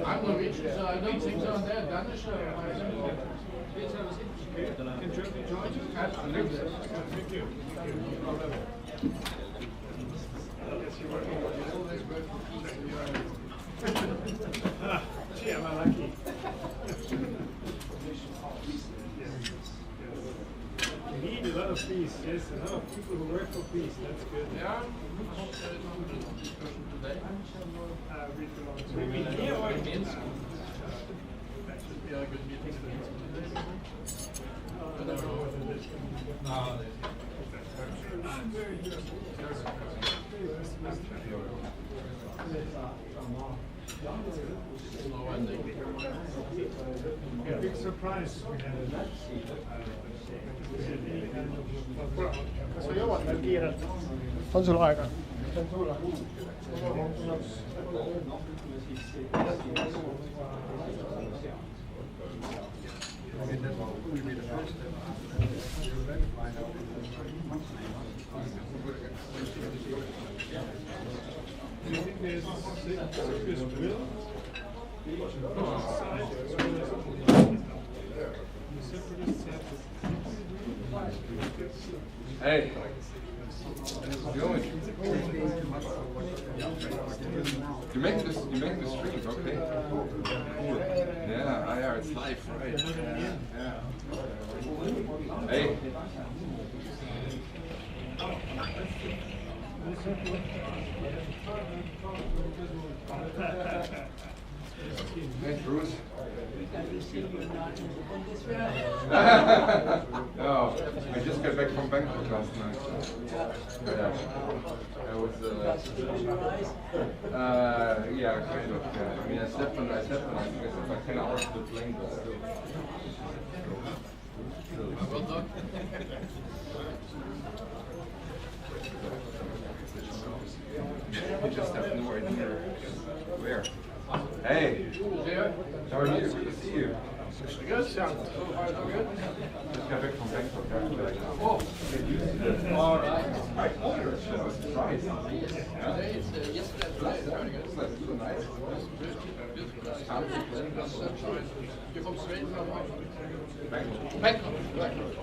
I'm Norwegian, so I don't think so. They're Danish. Can Germany join you? Absolutely. Thank you. Gee, am I lucky. We need a lot of peace, yes, a lot of people who work for peace, that's good. Yeah. Maybe here or in Minsk? That should be a good meeting for Minsk today. A big surprise we had. On sul aega? Hey, how's it going? You make the stream, okay? Cool. Yeah, it's live, right? Yeah. Hey. Hey, Bruce. No, I just got back from Bangkok last night. Yeah, I was. Yeah, kind of. Yeah. I mean, I slept on. I think I slept like 10 hours to the plane, but still. Well done. You just have no idea where. Hey, how are you? Good to see you. Good, sound. So far, so good. Just got back from Bangkok. Oh, all right. I told you, I was surprised. Today it's yesterday and today. It's very good. Isn't that nice? Beautiful. You're from Sweden, or what? Bangkok. Bangkok.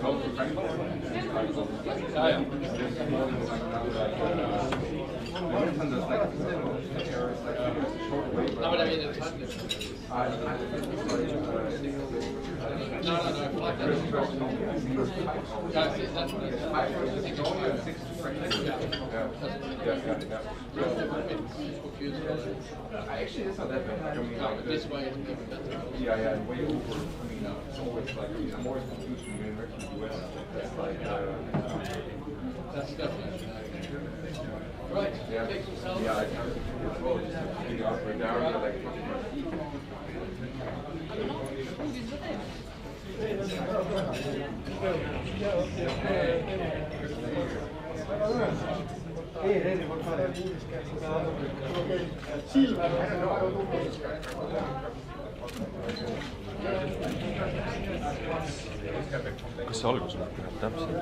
Smoke in Bangkok? Ja, ja. Aber da wird es halt nicht. No, fuck that. Yeah, see, that's what Actually, it's not that bad. this way is even better. Yeah, way over. I mean, it's always like, I'm always confused when you're in the US. It's like, That's definitely right. yeah, Take some yeah, I can't control just getting up or down, you're like, kas see algus läheb täpselt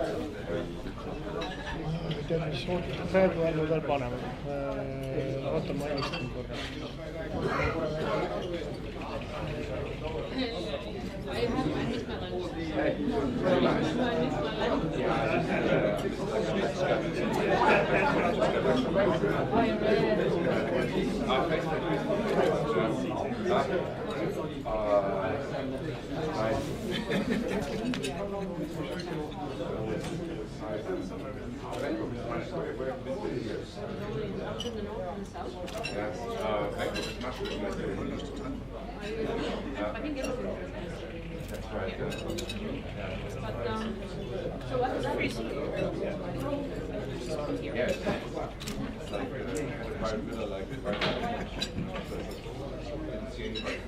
või tead, mis ootab, praegu on veel parem. Oota, ma helistan korra. That's right. So what does that mean? Yes. It's like quite a bit of like didn't see anybody.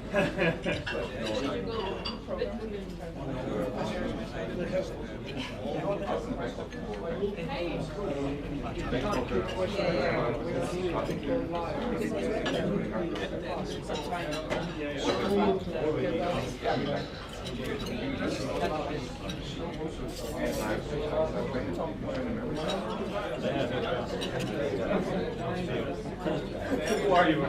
Who are you?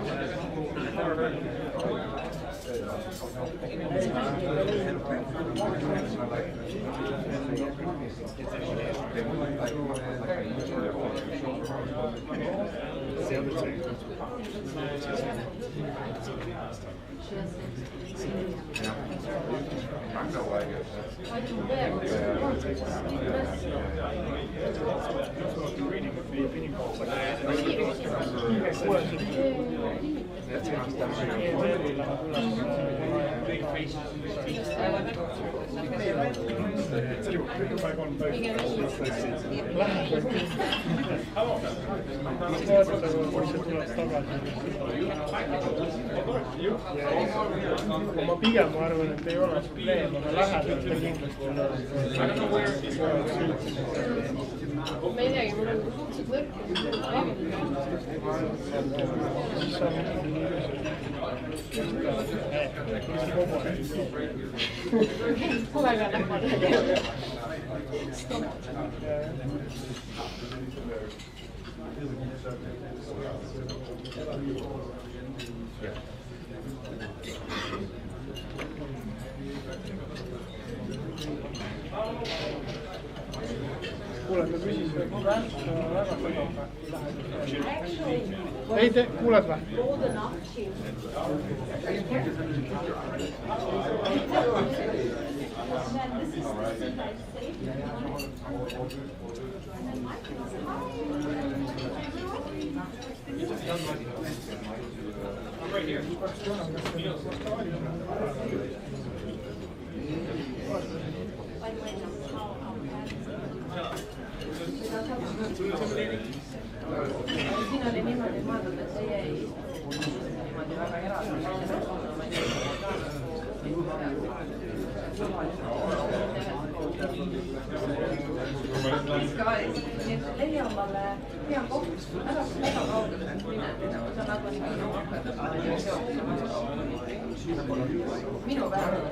Ma pigem arvan, et ei ole probleem, aga lähedalt kindlasti on. Ma ei teagi, mul on suhteliselt võrk. Kogu aeg on läpad. Kuule, ma küsisin, ei te kuuled või? Siin oli niimoodi mõeldud, et see jäi niimoodi väga eraldi. Leiamale hea koht, ära väga kaugelt mine, sa nagu minu päeval.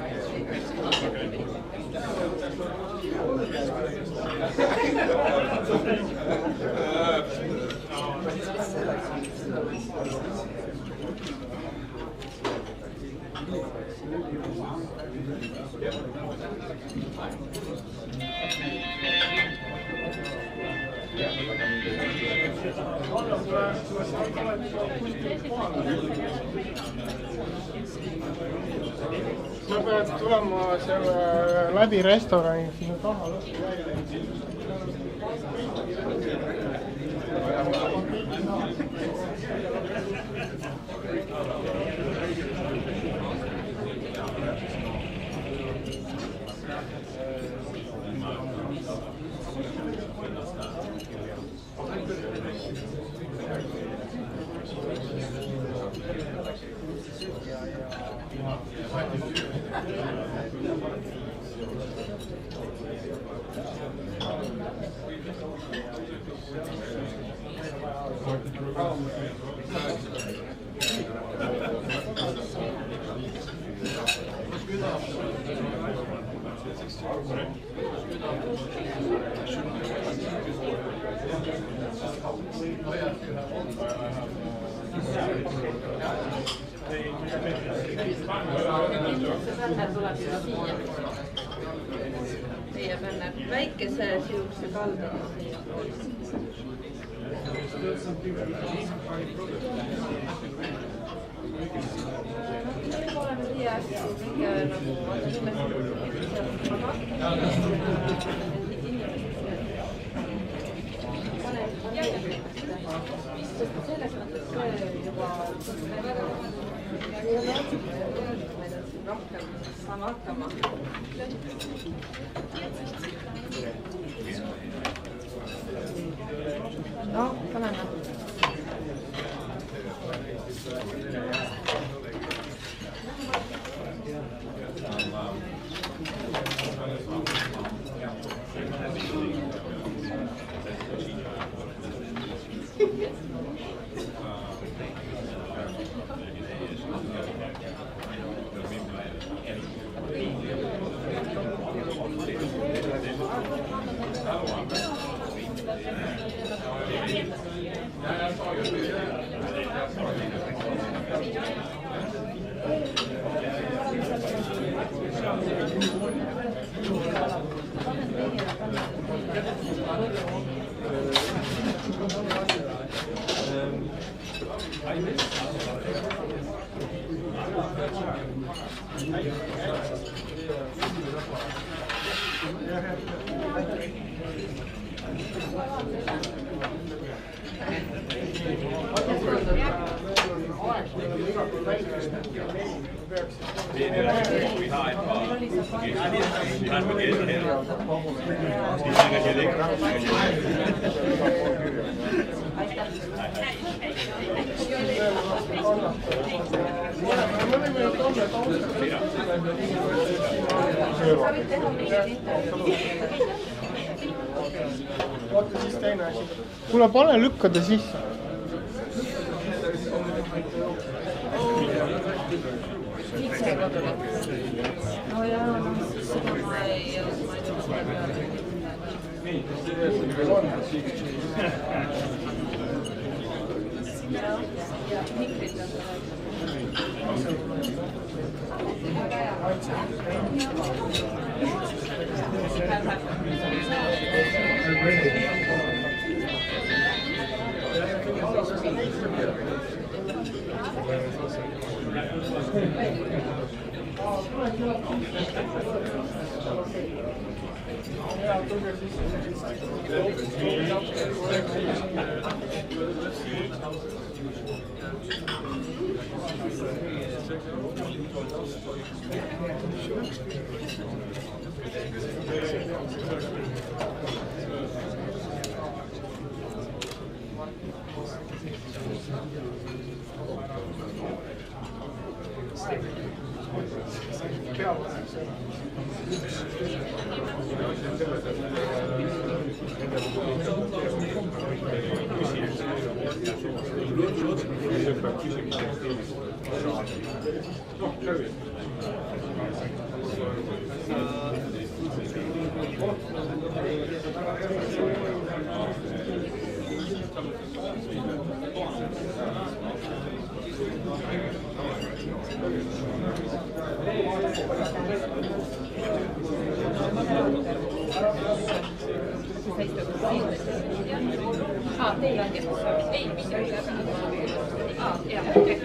sa pead tulema selle läbi restorani sinna taha lõppu välja. Teie panna väikese siukse kaldama siia. Oleme siia mingi nagu selles mõttes juba rohkem saan hakkama. No, paneme. Vaata siis teine asi. Kuule, pane lükkada sisse. No jaa, seda ma ei Teil on kes? Ei, mitte midagi. Jah, okei.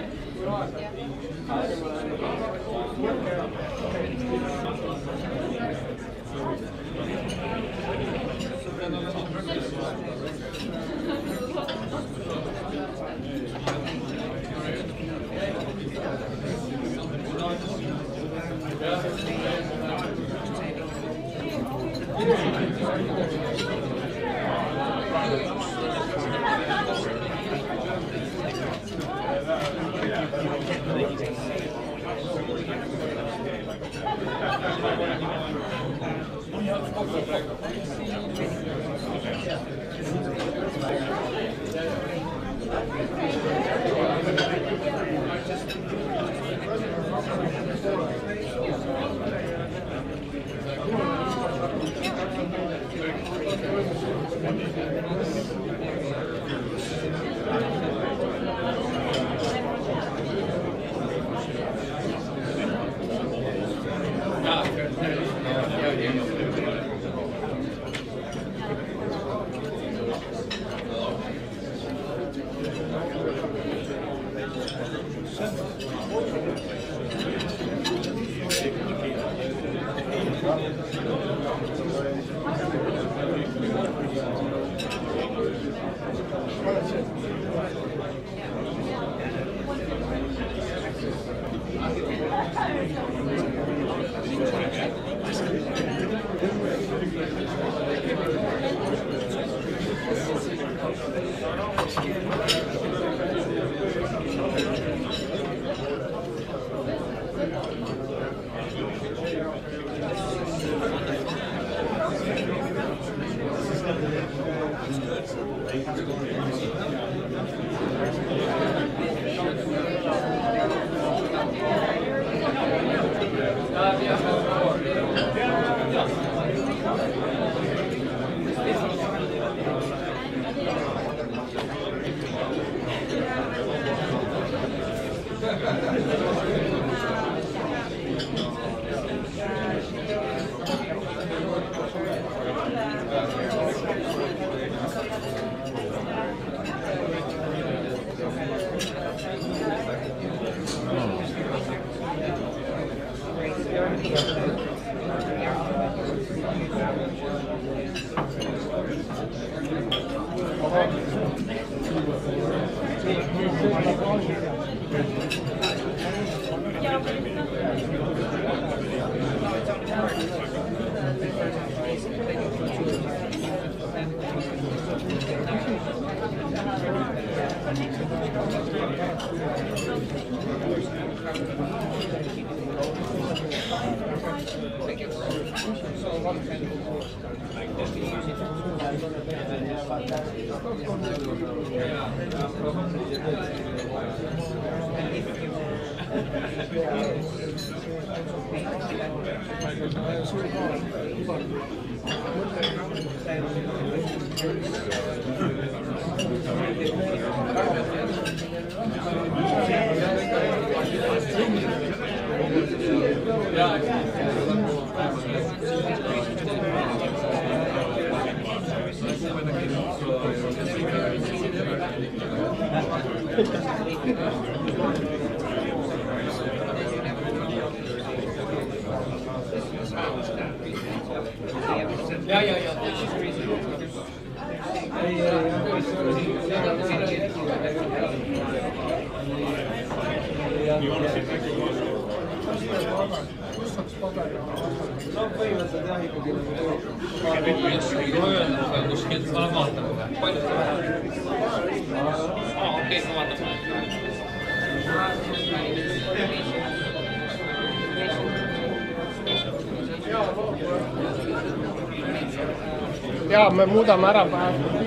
Ja, me muudame ära praegu.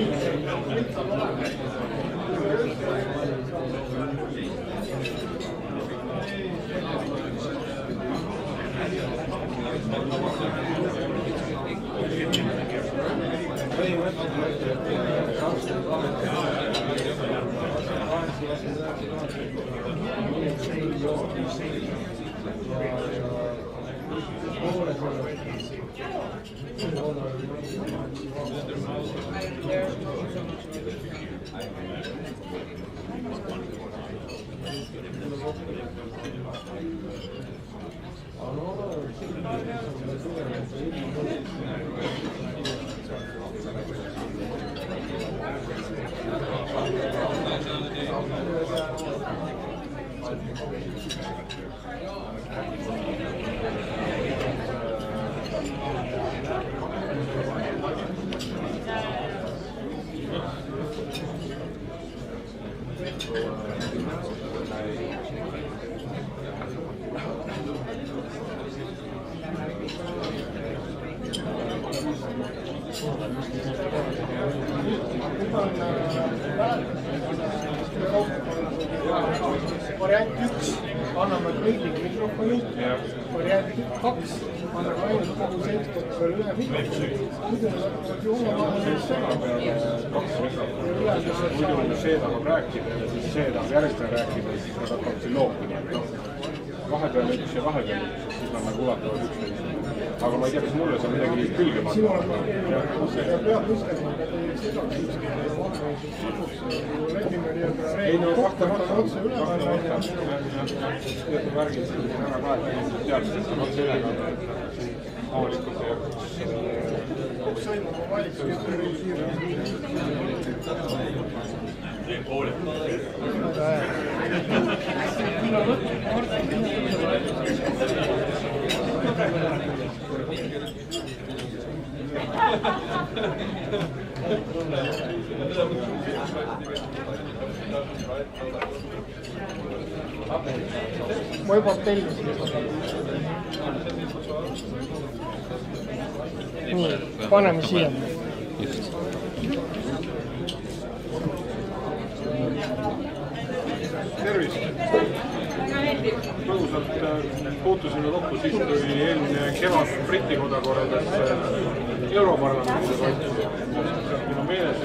Variant 1 anname kõigile mikrofoni, variant 2 anname ainult kogu seltskonnale üle mikrofoni. Muidu nad hakkavad ju omavahel segama. Muidu see tahab rääkida ja siis see tahab järjest rääkida ja siis nad hakkavad siin loopima. Vahepeal üks ja vahepeal üks, siis nad nagu ulatavad üksteist. Aga ma ei tea, kas mulle saab midagi külge panna. Sinul on peab muskama, aga te ei segaks ükskõik. Ei no kahtlemata otse üle panna. Teatud värgid siin ära kaetud, teadsid, et on otse üle panna. Avalikult ei hakkaks. Sõimama valitsus, kes on riigi ma juba tellisin. Paneme siia. Just. Tervist! Põgusalt puutusime kokku siis, kui eelmine kevad Britikoda korraldas Europarlamendi valmisi. Mul on meeles,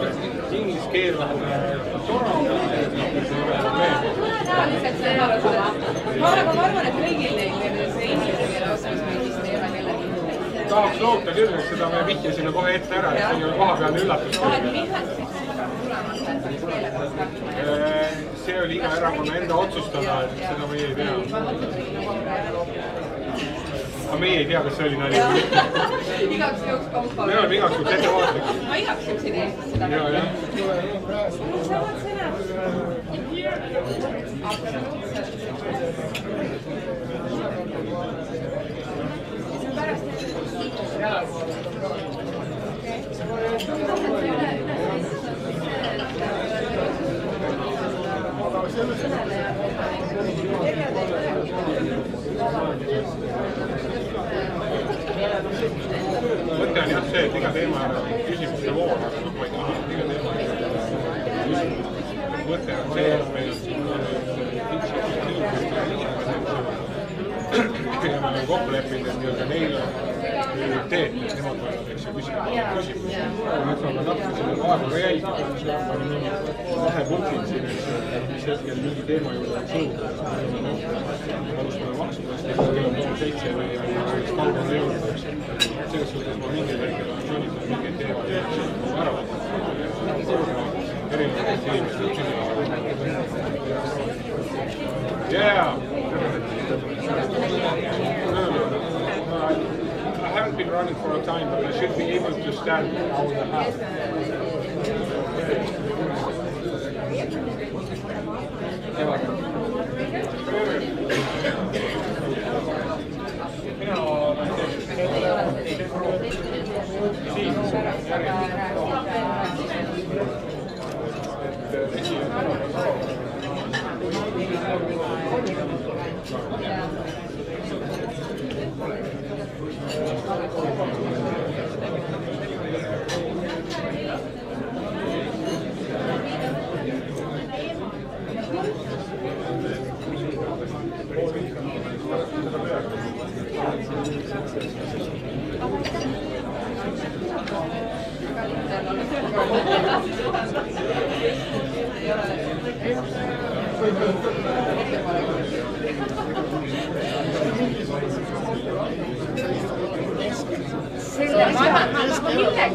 et ingliskeelne tore on ma arvan, et kõigil neil see inglise keele osas meelist ei ole kellegi. tahaks loota küll, et seda me vihjasime kohe ette ära, et see ei ole kohapealne üllatus. See oli iga erakonna enda otsustada, et seda meie ei tea. Aga meie ei tea, kas see oli nali või mitte. Igaks juhuks kompa. Me oleme igaks juhuks ettevaatlikud. Ma igaks juhuks ei teeks seda. Ja. Mõte on jah see, et iga teema on küsimuste voor, aga ma ei taha iga teema mõte on see, et meil on ja me oleme kokku leppinud, et neil on prioriteet, et nemad võivad küsimusi. Nüüd ma natuke selle aega ka jälgida, siis on mingid vahepunktid siin, mis hetkel mingi teema juurde on sõuda. Alustame maksudest, et kell on 7 või kaugele jõudnud. Selles suhtes ma mingil hetkel on sunnitanud mingeid teemasid ära võtma. Erinevad inimesed yeah! I haven't been running for a time, but I should be able to stand an hour and a half.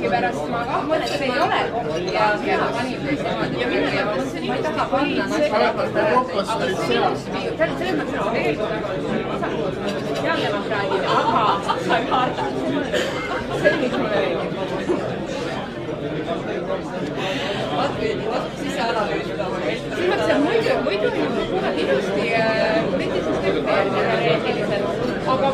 miskipärast ma mõtlesin, et ei ole kohti ja ma panin niimoodi ja ma mõtlesin, et ma ei taha panna naisvaratust ära. Aga selles mõttes on tegelikult sotsiaaldemokraadid, aga ei vaata. See on kõik mulle veidi. Siis see analüüsida oma meest. Selles mõttes, et muidu kuulad ilusti poliitilisest tüüpi järgi reegliliselt, aga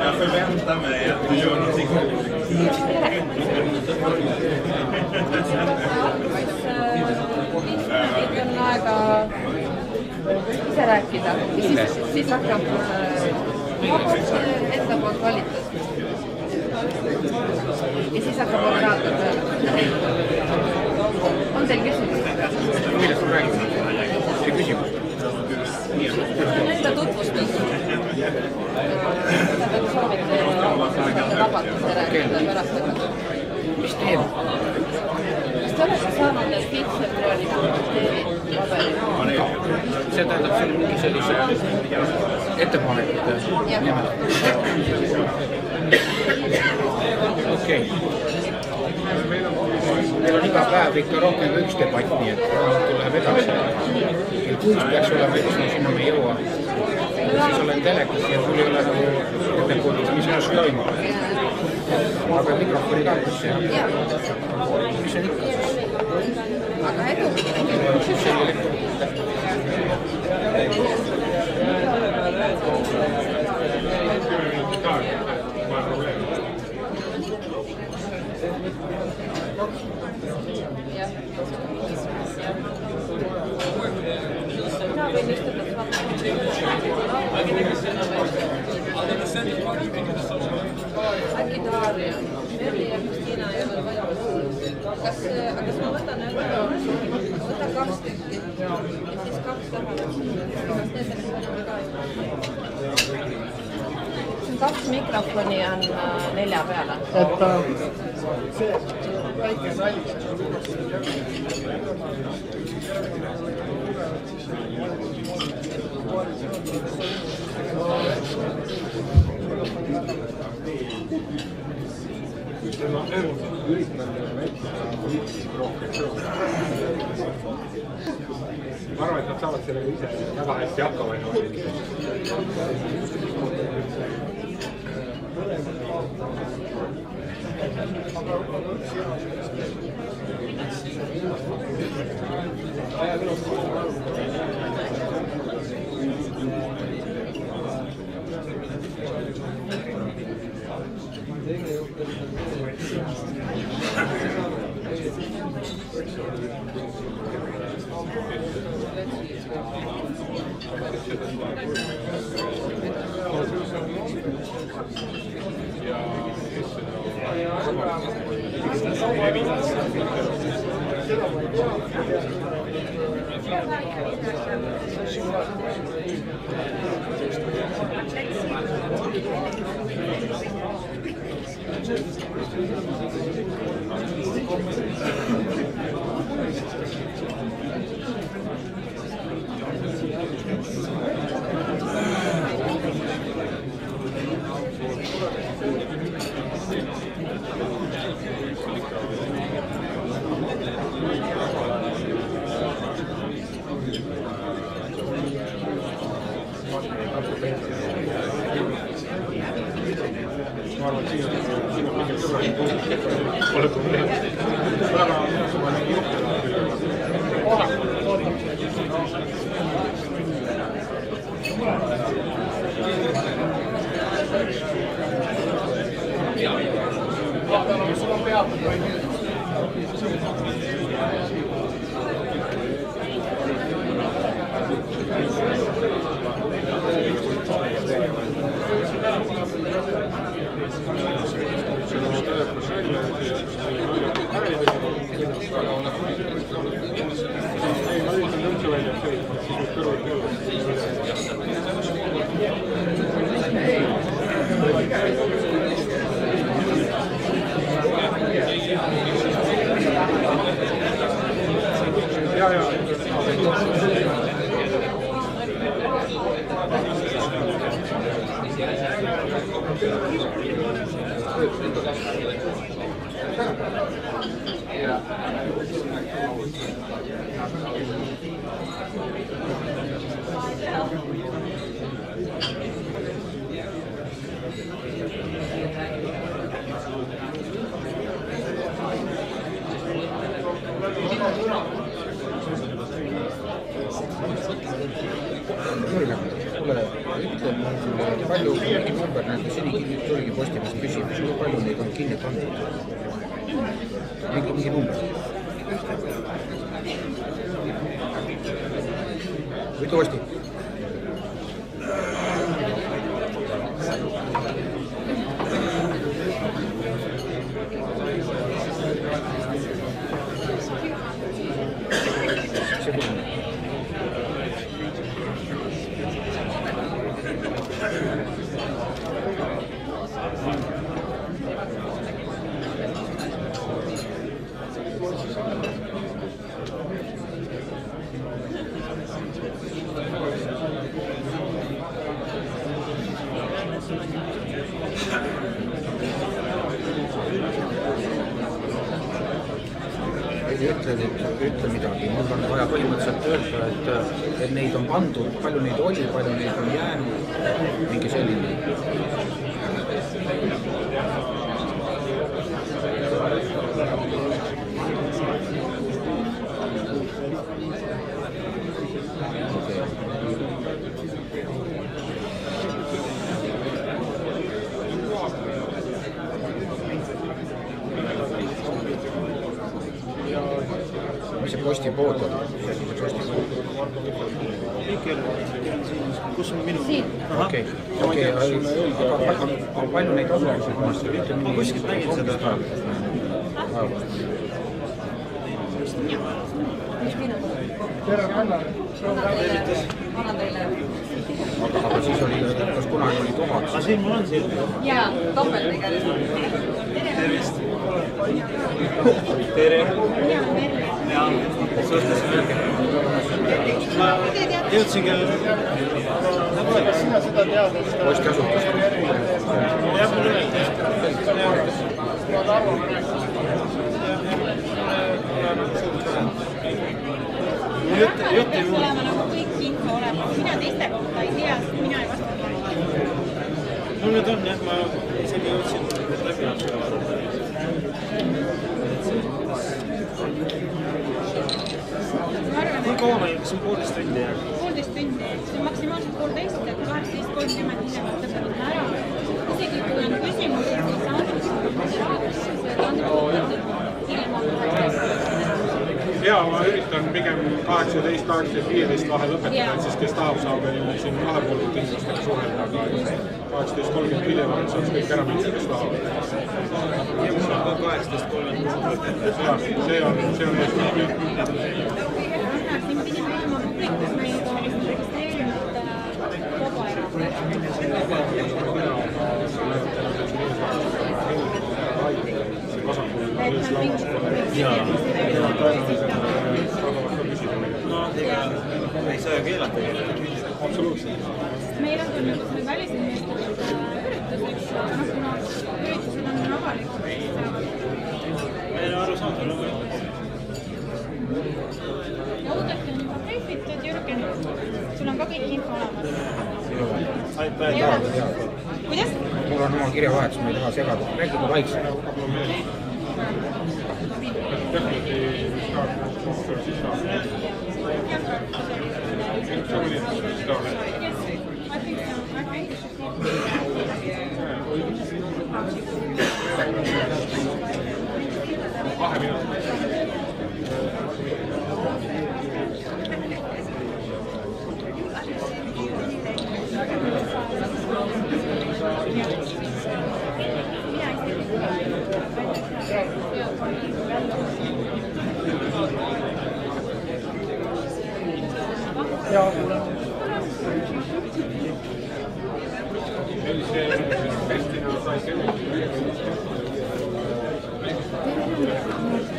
Jag förväntar mig att du gör någonting. on aega ise rääkida ja siis hakkab enda poolt valitud. Ja siis hakkab operaator tööle. On teil küsimus? Millest ma räägin? See küsimus. Enda tutvustus. Mida te soovite vabatuste rääkida pärast? Mis teema? Kas te olete saanud need Pittsburghi paberid? See tähendab, see on mingi sellise ettepanekute nimel. Okei. Meil on iga päev ikka rohkem kui üks debatt, nii et läheb edasi. Kell 6 peaks olema üks, sinna me ei jõua. Siis olen telekas ja mul ei ole nagu ettepoolid, mis ennast toimub. Aga mikrofoni kaotas ja mis on ikka siis? Aga edu. Äkki Darja, Merli ja Kristiina ei ole vaja. Kas ma võtan võta 2 tükki ja siis 2 tahavad. Kas need ka ei ole? 2 mikrofoni on 4 peale. Et see väike nali. Ma üritan rohkem. Ma arvan, et nad saavad sellega ise väga hästi hakkama. palju mingi number, nagu seni tuligi Postimees küsimus, kui palju neid on kinni pandud? Mingi number. Võitu vasti. Ütle midagi, mul on vaja põhimõtteliselt öelda, et neid on pandud, palju neid oli, palju neid on jäänud, mingi selline. Mis see postipood on? Kus on minu? Okei, aga palju neid on? Ma kuskilt nägin seda. Aga siis oli, kas kunagi oli tohad? Aga siin mul on siin. Jaa, topeltiga. Tervist. Tere. Ja, suhteliselt. Ma jõudsin küll. Kas sina seda tead? Postiasutus. Jah, mul öeldi. Jutt ei muu. Olema nagu kõik info olemas. Mina teiste kohta ei tea, sest mina ei vasta. Mul nüüd on jah, ma isegi jõudsin läbi. Kui kaua meil, kas on 1,5 tundi jääb? 1,5 tundi, see on maksimaalselt 1,5, et 18.30 hiljemalt lõpetame ära. Isegi kui on küsimusi, siis Jaa, ma üritan pigem 18-15 vahel lõpetada, et siis kes tahab saab veel siin vahepoolud inimestega suhelda, aga 18.30 hiljemalt saaks kõik ära minna, kes tahab. Ja mul on ka 18.30. See on eesmärk. siin pidime olema publikus, me juba registreerinud Vabaerakond. No, ei saa ju keelata. Absoluutselt. Meil on tulnud välisinvestorite ürituseks, kuna üritused on avalikud. Meil on aru saanud, on Ja Oudekki on juba briefitud, Jürgen, sul on ka kõik info olemas. Kuidas? Mul on oma kirjavahetus, ma ei taha segada. Räägime vaikselt.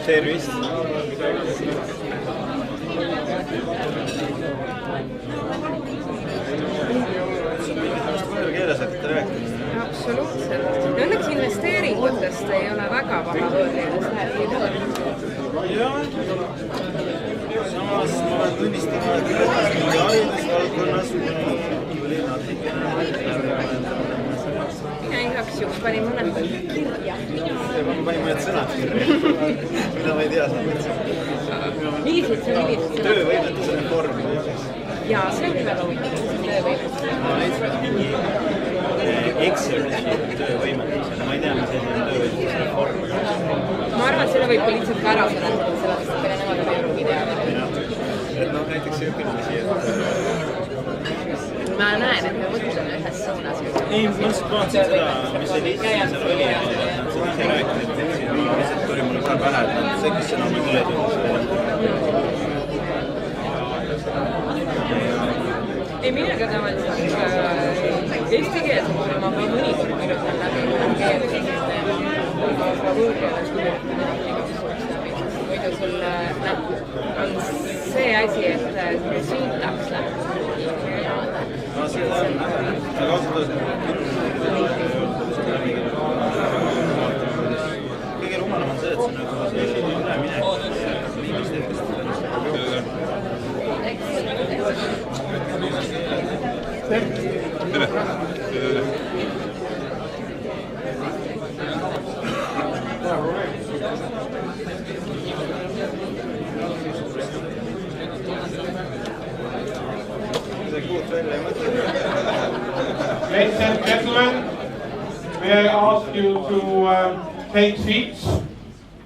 Tervist. aasta ei ole väga paha võõrkeeles rääkida. Jah, samas ma olen tunnistama, et haridusvaldkonnas oli natukene. Mina igaks juhuks panin mõned kirja. Ma panin mõned sõnad kirja, mida ma ei tea. Millised sõnad? Töövõimetuse reform. Jaa, see on väga huvitav, töövõimetuse. Ma leidsin mingi eksimus töövõimetuse. Ma ei tea, mis selline töövõimetuse reform. Ma arvan, et selle võib ka lihtsalt ka ära seletada, sellepärast, et peale nemad on eurugi teada. Et noh, näiteks selline asi, et... Ma näen, et me mõtleme ühes suunas. Ei, ma lihtsalt vaatasin seda, mis see lihtsalt seal oli, ja nad seda ise rääkisid, et lihtsalt tuli mulle kohe pähe, et see, kes sõna mulle küll ei tundus. Ei, mina ka tavaliselt eesti keeles ma või mõnikord kirjutan läbi keeles, aga võõrkeeles muidu sul on see asi, et süntaks läheb. No seda on, aga ausalt kõige rumalam on see, et see nagu see üleminek mingist hetkest. Ladies and gentlemen, may I ask you to take seats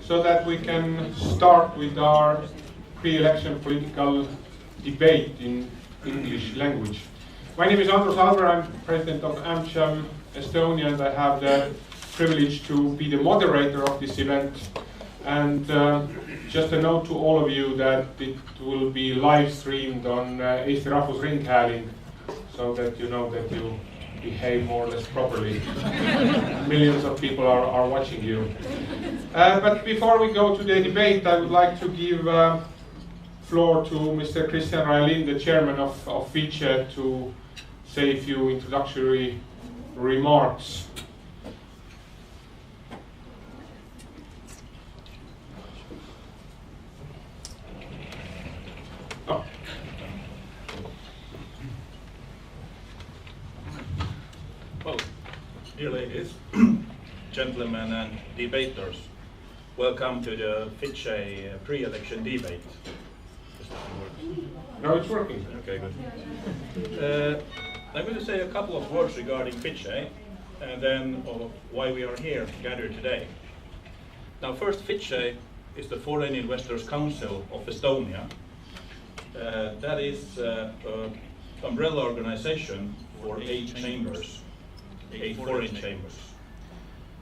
so that we can start with our pre-election political debate in English language. My name is Andrus Alver, I'm president of AmCham Estonia, and I have the privilege to be the moderator of this event. And just a note to all of you that it will be live streamed on Eesti Rahvusringhääling, so that you know that you behave more or less properly. Millions of people are watching you. But before we go to the debate, I would like to give floor to Mr. Christian Raelin, the chairman of FICE, to say a few introductory remarks. Oh. Well, dear ladies, gentlemen and debaters, welcome to the FICE pre-election debate. No, it's working. Okay, good. I'm going to say a couple of words regarding FICE, and then why we are here gathered today. Now, first, FICE is the Foreign Investors Council of Estonia. That is an umbrella organization for 8 chambers, 8 foreign chambers.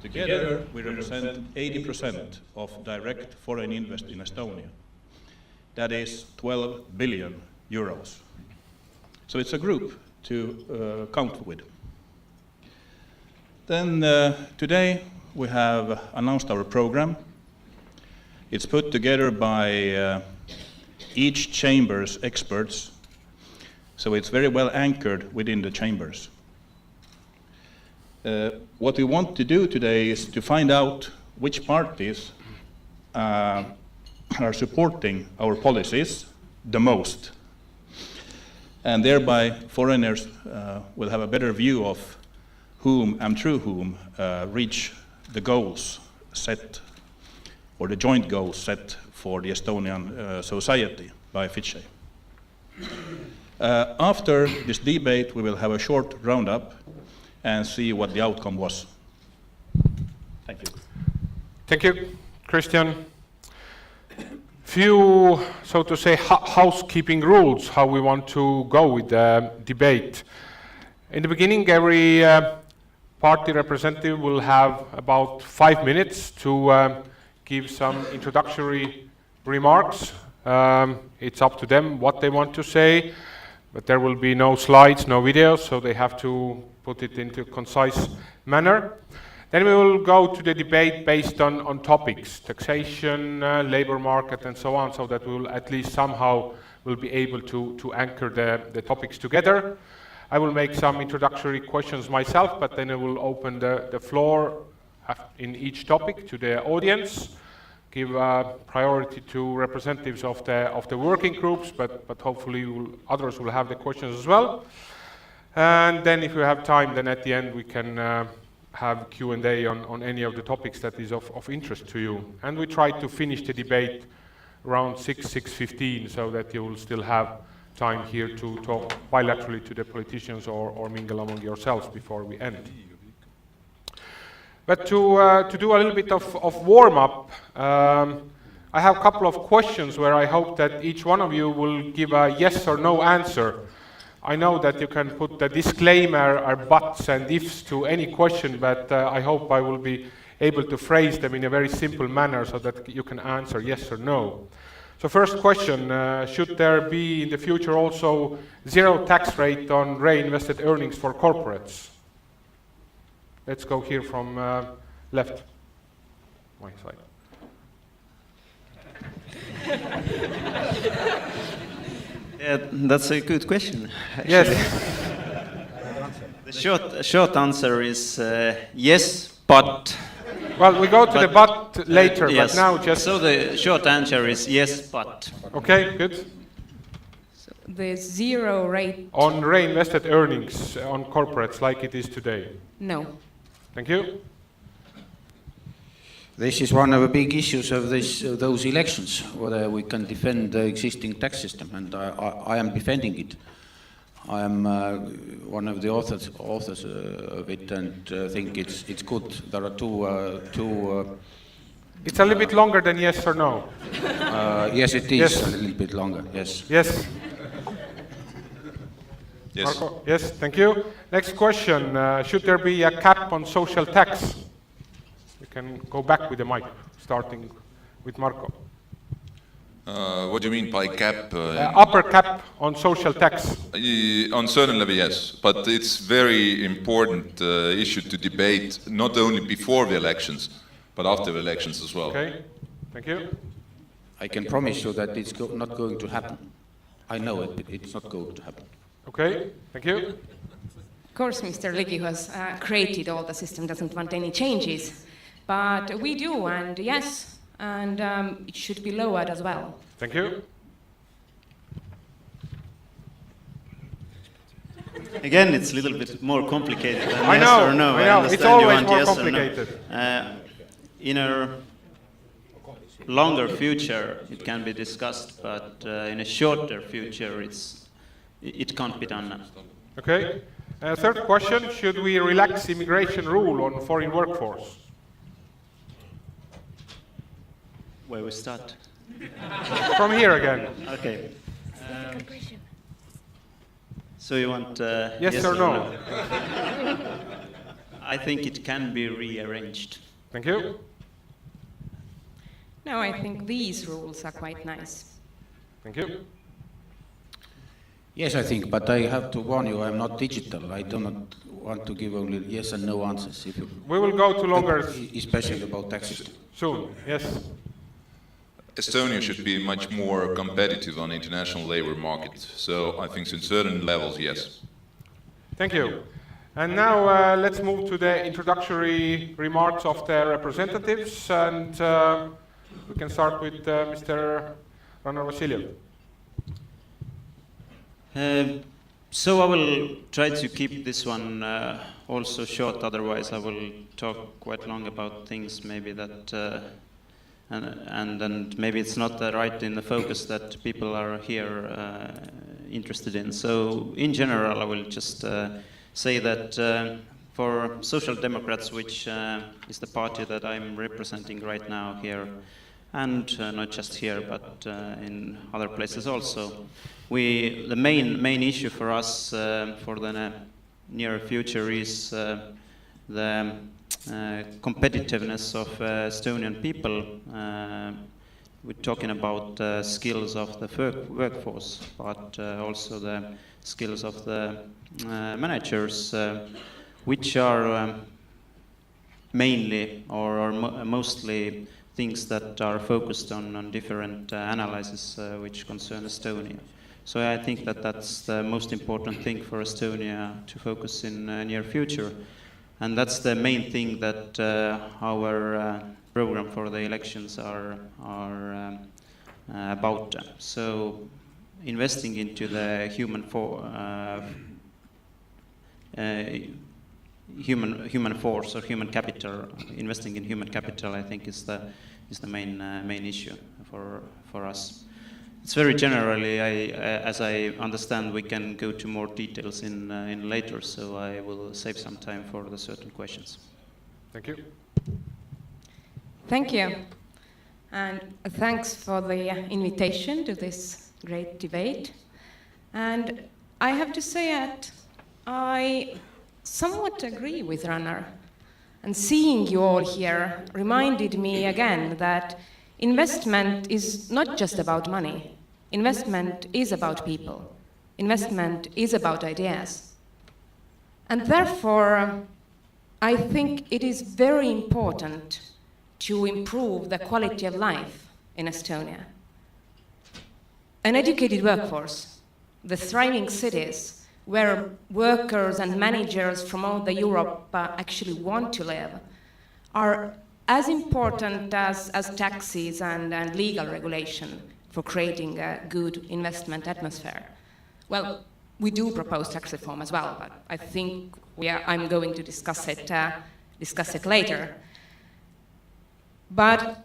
Together, we represent 80% of direct foreign invest in Estonia. That is 12 billion euros. So it's a group to count with. Then today we have announced our program. It's put together by each chamber's experts, so it's very well anchored within the chambers. What we want to do today is to find out which parties are supporting our policies the most. And thereby foreigners will have a better view of whom and through whom reach the goals set, or the joint goals set for the Estonian society by FICE. After this debate, we will have a short roundup and see what the outcome was. Thank you. Thank you, Christian. Few, so to say, housekeeping rules, how we want to go with the debate. In the beginning, every party representative will have about 5 minutes to give some introductory remarks. It's up to them what they want to say, but there will be no slides, no videos, so they have to put it into a concise manner. Then we will go to the debate based on topics, taxation, labor market, and so on, so that we will at least somehow will be able to anchor the topics together. I will make some introductory questions myself, but then I will open the floor in each topic to the audience. Give priority to representatives of the working groups, but hopefully others will have the questions as well. And then if you have time, then at the end we can have Q&A on any of the topics that is of interest to you. And we try to finish the debate around 6:15, so that you will still have time here to talk bilaterally to the politicians or mingle among yourselves before we end. But to do a little bit of warm-up, I have a couple of questions where I hope that each one of you will give a yes or no answer. I know that you can put the disclaimer or buts and ifs to any question, but I hope I will be able to phrase them in a very simple manner so that you can answer yes or no. So first question, should there be in the future also zero tax rate on reinvested earnings for corporates? Let's go here from left, my side. Yeah, that's a good question. Actually. Yes. The short answer is yes, but. Well, we go to the but later, yes. But now just. So the short answer is yes, but. Okay, good. The zero rate. On reinvested earnings on corporates like it is today? No. Thank you. This is one of the big issues of those elections, whether we can defend the existing tax system, and I am defending it. I am one of the authors of it, and think it's good. There are two. It's a little bit longer than yes or no. Yes, it is yes. A little bit longer. Yes. Yes. Yes. Marco? Yes. Thank you. Next question: should there be a cap on social tax? We can go back with the mic, starting with Marco. What do you mean by cap? Upper cap on social tax. On certain level, yes, but it's very important issue to debate not only before the elections, but after the elections as well. Okay, thank you. I can promise you that it's not going to happen. I know it, but it's not going to happen. Okay, thank you. Of course, Mr. Ligi, who has created all the system, doesn't want any changes. But we do, and yes, and it should be lowered as well. Thank you. Again, it's a little bit more complicated than I yes know, or no. I know. understand It's always you want more yes complicated. Or no. In a longer future, it can be discussed, but in a shorter future, it can't be done now. Okay. Third question: should we relax immigration rule on foreign workforce? Where we start? From here again. Okay. So you want yes or no? I think it can be rearranged. Thank you. No, I think these rules are quite nice. Thank you. Yes, I think, but I have to warn you, I'm not digital. I do not want to give only yes and no answers. We will go to longer. Especially about tax system. Soon, yes. Estonia should be much more competitive on the international labor market. So I think in certain levels, yes. Thank you. And now let's move to the introductory remarks of the representatives. And we can start with Mr. Rannar Vassiljev. So I will try to keep this one also short, otherwise I will talk quite long about things maybe that and maybe it's not right in the focus that people are here interested in. So in general I will just say that for Social Democrats, which is the party that I'm representing right now here, and not just here but in other places also, the main issue for us for the near future is the competitiveness of Estonian people. We're talking about skills of the workforce, but also the skills of the managers, which are mainly or mostly things that are focused on different analyses which concern Estonia. So I think that that's the most important thing for Estonia to focus in near future. And that's the main thing that our program for the elections are about. So investing into the human force or human capital, investing in human capital, I think is the main issue for us. It's very generally, as I understand, we can go to more details in later, so I will save some time for the certain questions. Thank you. Thank you. And thanks for the invitation to this great debate. And I have to say that I somewhat agree with Rannar. And seeing you all here reminded me again that investment is not just about money. Investment is about people. Investment is about ideas. And therefore, I think it is very important to improve the quality of life in Estonia. An educated workforce, the thriving cities, where workers and managers from all the Europe actually want to live, are as important as taxes and legal regulation for creating a good investment atmosphere. Well, we do propose tax reform as well, but I think I'm going to discuss it later. But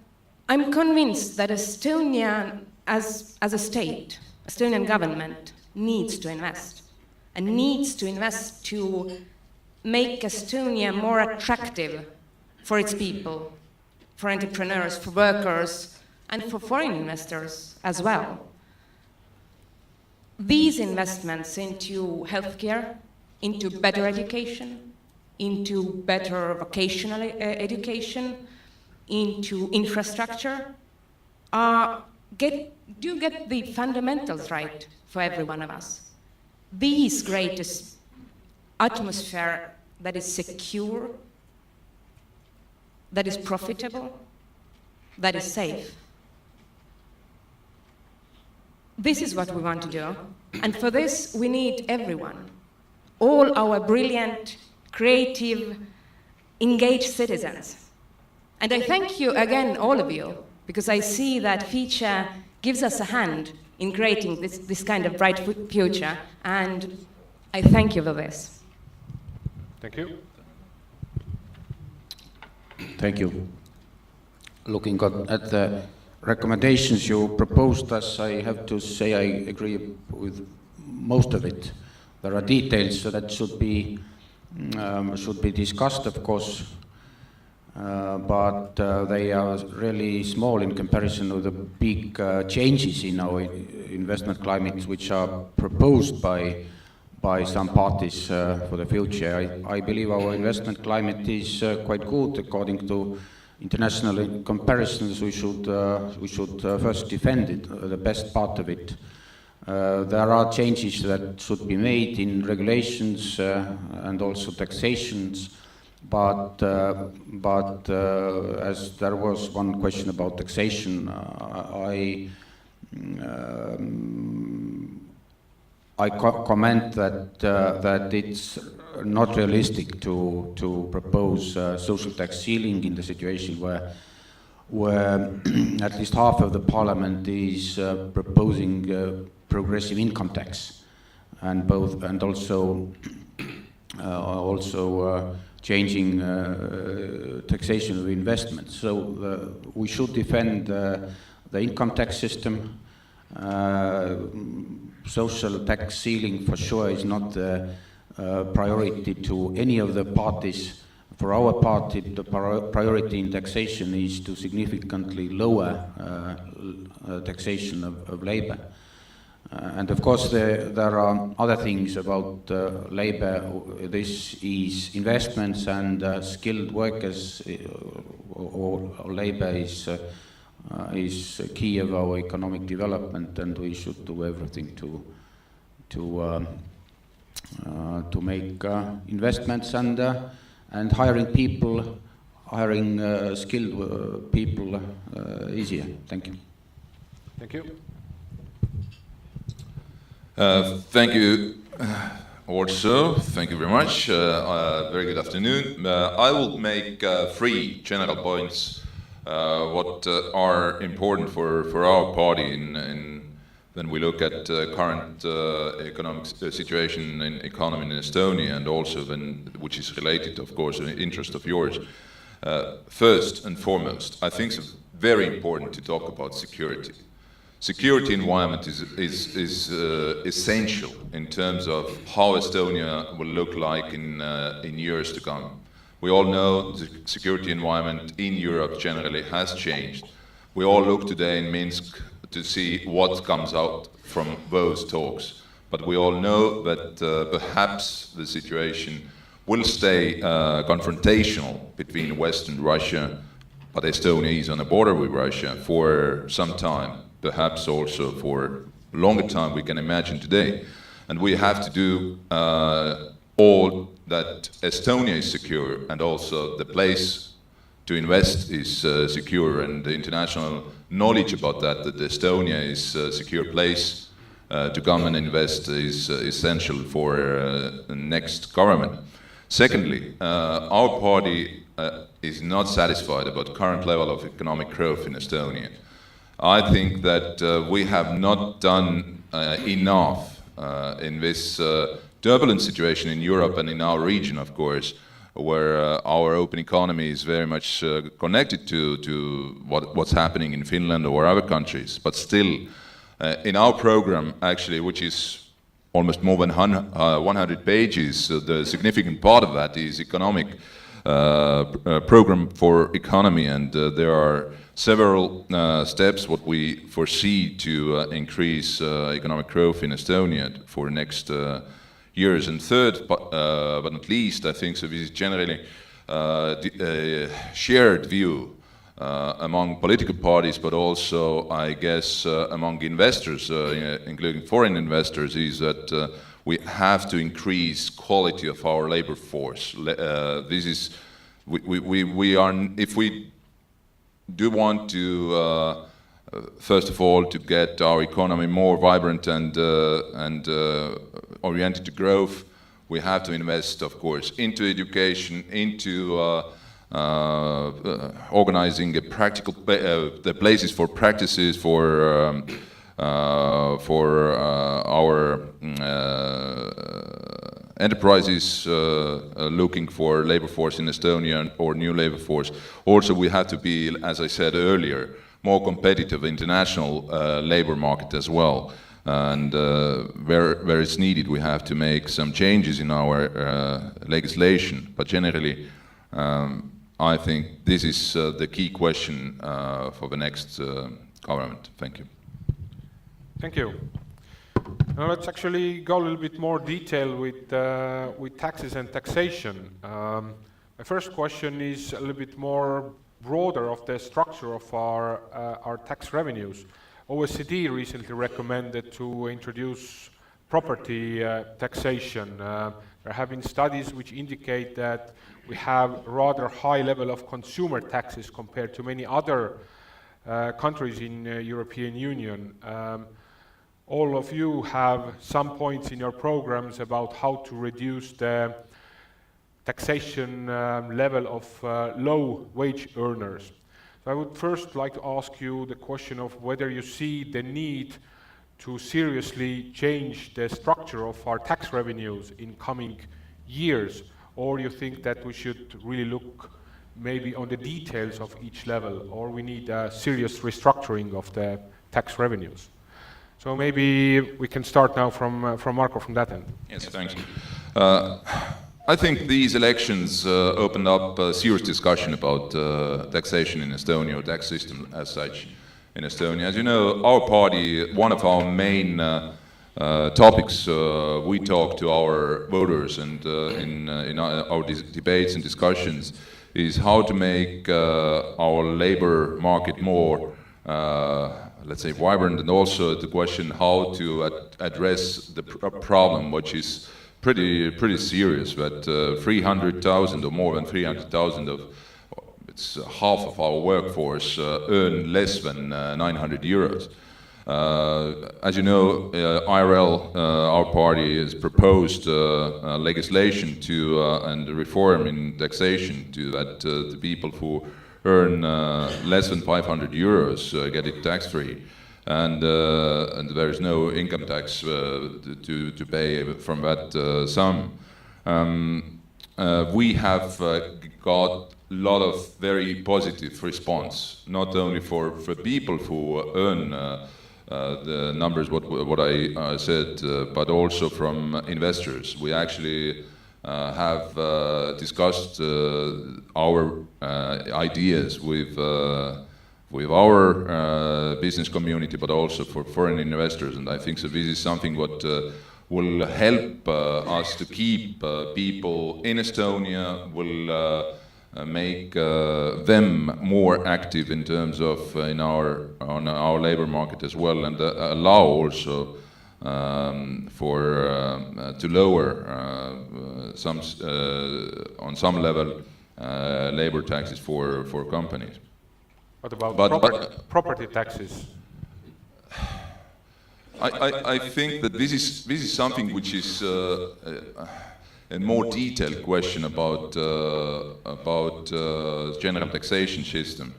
I'm convinced that Estonia, as a state, Estonian government needs to invest, and needs to invest to make Estonia more attractive for its people, for entrepreneurs, for workers, and for foreign investors as well. These investments into healthcare, into better education, into better vocational education, into infrastructure, do get the fundamentals right for every one of us. These create an atmosphere that is secure, that is profitable, that is safe. This is what we want to do. And for this, we need everyone. All our brilliant, creative, engaged citizens. And I thank you again, all of you, because I see that FICE gives us a hand in creating this kind of bright future. And I thank you for this. Thank you. Thank you. Looking at the recommendations you proposed us, I have to say I agree with most of it. There are details that should be discussed, of course, but they are really small in comparison with the big changes in our investment climate, which are proposed by some parties for the future. I believe our investment climate is quite good according to international comparisons. We should first defend it, the best part of it. There are changes that should be made in regulations and also taxations, but as there was one question about taxation, I comment that it's not realistic to propose social tax ceiling in the situation where at least half of the parliament is proposing progressive income tax, and also changing taxation of investments. So we should defend the income tax system. Social tax ceiling for sure is not a priority to any of the parties. For our party, the priority in taxation is to significantly lower taxation of labor. And of course there are other things about labor. This is investments and skilled workers, or labor is key of our economic development, and we should do everything to make investments and hiring skilled people easier. Thank you. Thank you. Thank you. also, thank you very much. Very good afternoon. I will make 3 general points what are important for our party when we look at current economic situation in economy in Estonia, and also which is related, of course, in the interest of yours. First and foremost, I think it's very important to talk about security. Security environment is essential in terms of how Estonia will look like in years to come. We all know the security environment in Europe generally has changed. We all look today in Minsk to see what comes out from those talks. But we all know that perhaps the situation will stay confrontational between West and Russia, but Estonia is on a border with Russia for some time. Perhaps also for a longer time we can imagine today. And we have to do all that Estonia is secure, and also the place to invest is secure, and the international knowledge about that Estonia is a secure place to come and invest is essential for the next government. Secondly, our party is not satisfied about current level of economic growth in Estonia. I think that we have not done enough in this turbulent situation in Europe and in our region, of course, where our open economy is very much connected to what's happening in Finland or other countries. But still, in our program, actually, which is almost more than 100 pages, the significant part of that is economic program for economy, and there are several steps what we foresee to increase economic growth in Estonia for the next years. And third, but not least, I think so this is generally a shared view among political parties, but also, I guess, among investors, including foreign investors, is that we have to increase quality of our labor force. This is, we are, if we do want to, first of all, to get our economy more vibrant and oriented to growth, we have to invest, of course, into education, into organizing a practical the places for practices for our enterprises looking for labor force in Estonia or new labor force. Also, we have to be, as I said earlier, more competitive international labor market as well. And where it's needed, we have to make some changes in our legislation. But generally, I think this is the key question for the next government. Thank you. Thank you. Now let's actually go a little bit more detail with taxes and taxation. My first question is a little bit more broader of the structure of our tax revenues. OECD recently recommended to introduce property taxation. There have been studies which indicate that we have a rather high level of consumer taxes compared to many other countries in the European Union. All of you have some points in your programs about how to reduce the taxation level of low wage earners. So I would first like to ask you the question of whether you see the need to seriously change the structure of our tax revenues in coming years, or you think that we should really look maybe on the details of each level, or we need a serious restructuring of the tax revenues. So maybe we can start now from Marko, from that end. Yes, thanks. I think these elections opened up a serious discussion about taxation in Estonia, or tax system as such in Estonia. As you know, our party, one of our main topics we talk to our voters and in our debates and discussions is how to make our labor market more let's say vibrant, and also the question how to address the problem, which is pretty serious, that 300,000 or more than 300,000 of, it's half of our workforce earn less than 900 euros. As you know, IRL, our party, has proposed legislation to and reform in taxation to that the people who earn less than 500 euros get it tax-free, and there is no income tax to pay from that sum. We have got a lot of very positive response, not only for people who earn the numbers what I said, but also from investors. We actually have discussed our ideas with our business community, but also for foreign investors, and I think so this is something what will help us to keep people in Estonia, will make them more active in terms of on our labor market as well, and allow also to lower on some level labor taxes for companies. What about property taxes? I think that this is something which is a more detailed question about general taxation system.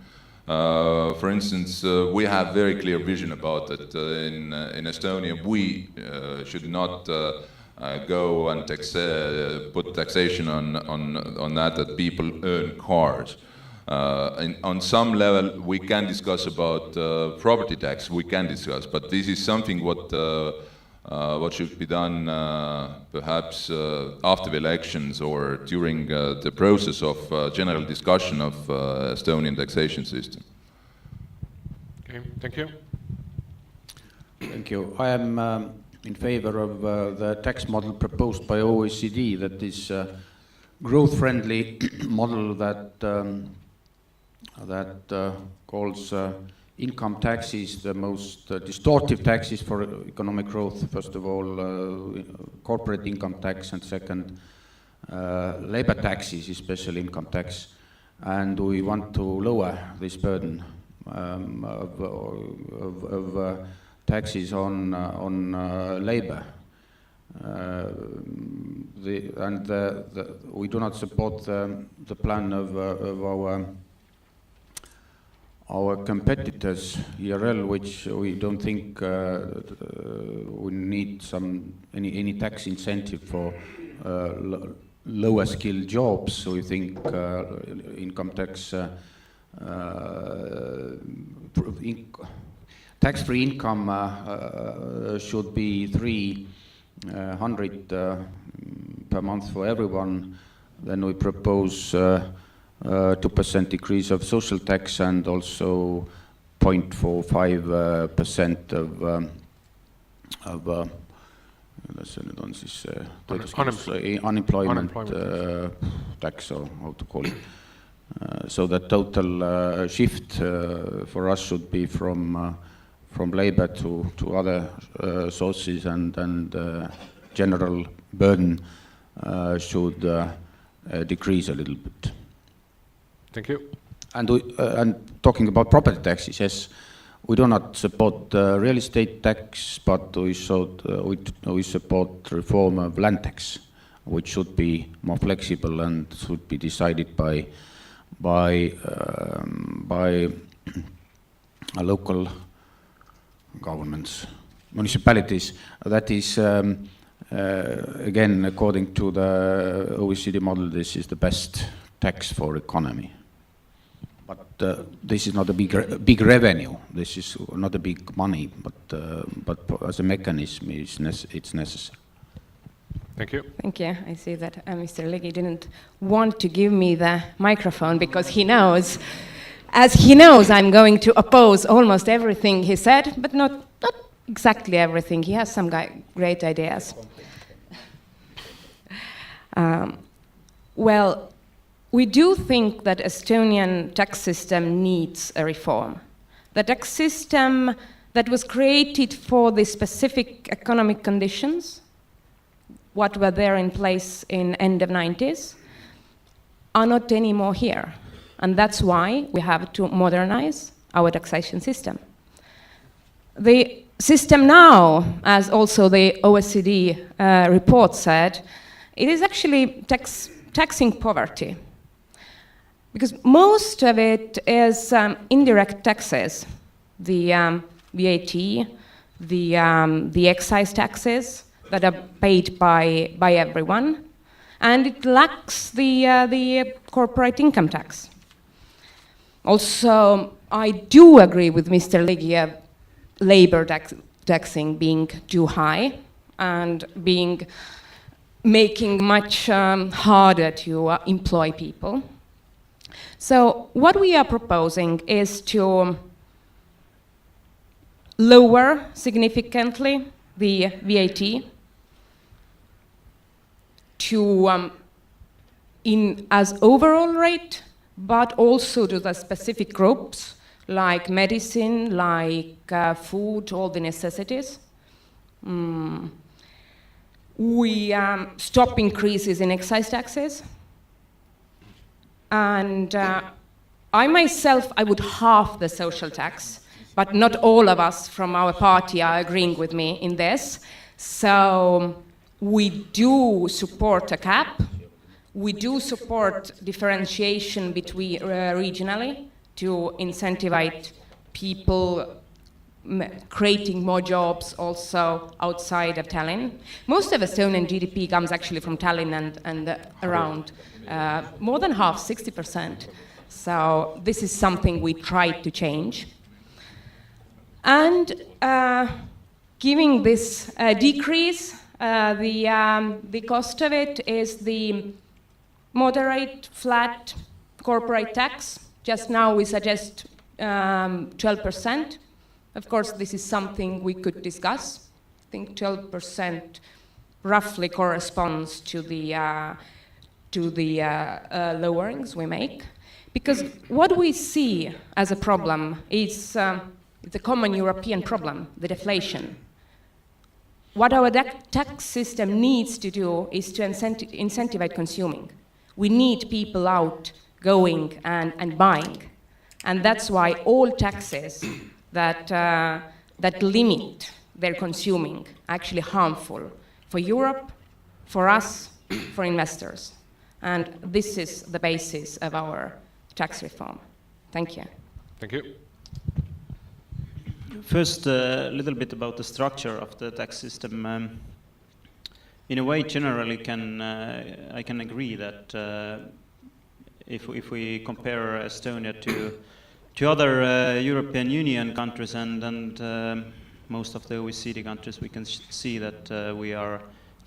For instance, we have very clear vision about that. In Estonia, we should not go and put taxation on that people earn cars. On some level, we can discuss about property tax. We can discuss, but this is something what should be done perhaps after the elections or during the process of general discussion of Estonian taxation system. Okay, thank you. Thank you. I am in favor of the tax model proposed by OECD, that is growth-friendly model that calls income taxes the most distortive taxes for economic growth. First of all, corporate income tax, and second, labor taxes, especially income tax. And we want to lower this burden of taxes on labor. We do not support the plan of our competitors, ERL, which we don't think we need any tax incentive for lower skilled jobs. So we think income tax, tax-free income should be 300 per month for everyone. Then we propose 2% decrease of social tax, and also 0.45% of unemployment tax, or how to call it. So the total shift for us should be from labor to other sources, and general burden should decrease a little bit. Thank you. And talking about property taxes, yes, we do not support real estate tax, but we support reform of land tax, which should be more flexible and should be decided by local governments, municipalities. That is, again, according to the OECD model, this is the best tax for economy. But this is not a big revenue. This is not a big money, but as a mechanism, it's necessary. Thank you. Thank you. I see that Mr. Ligi didn't want to give me the microphone because he knows, I'm going to oppose almost everything he said, but not exactly everything. He has some great ideas. Well, we do think that Estonian tax system needs a reform. The tax system that was created for the specific economic conditions, what were there in place in end of 90s, are not anymore here. And that's why we have to modernize our taxation system. The system now, as also the OECD report said, it is actually taxing poverty. Because most of it is indirect taxes, the VAT, the excise taxes that are paid by everyone, and it lacks the corporate income tax. Also, I do agree with Mr. Ligi, labor taxing being too high and making much harder to employ people. So what we are proposing is to lower significantly the VAT to as overall rate, but also to the specific groups like medicine, like food, all the necessities. We stop increases in excise taxes. And I myself, I would halve the social tax, but not all of us from our party are agreeing with me in this. So we do support a cap. We do support differentiation between regionally to incentivize people creating more jobs also outside of Tallinn. Most of Estonian GDP comes actually from Tallinn and around. More than half, 60%. So this is something we tried to change. And giving this decrease, the cost of it is the moderate, flat corporate tax. Just now we suggest 12%. Of course, this is something we could discuss. I think 12% roughly corresponds to the lowerings we make. Because what we see as a problem is the common European problem, the deflation. What our tax system needs to do is to incentivize consuming. We need people out going and buying. And that's why all taxes that limit their consuming are actually harmful for Europe, for us, for investors. And this is the basis of our tax reform. Thank you. Thank you. First, a little bit about the structure of the tax system. In a way, generally, I can agree that if we compare Estonia to other European Union countries and most of the OECD countries, we can see that we are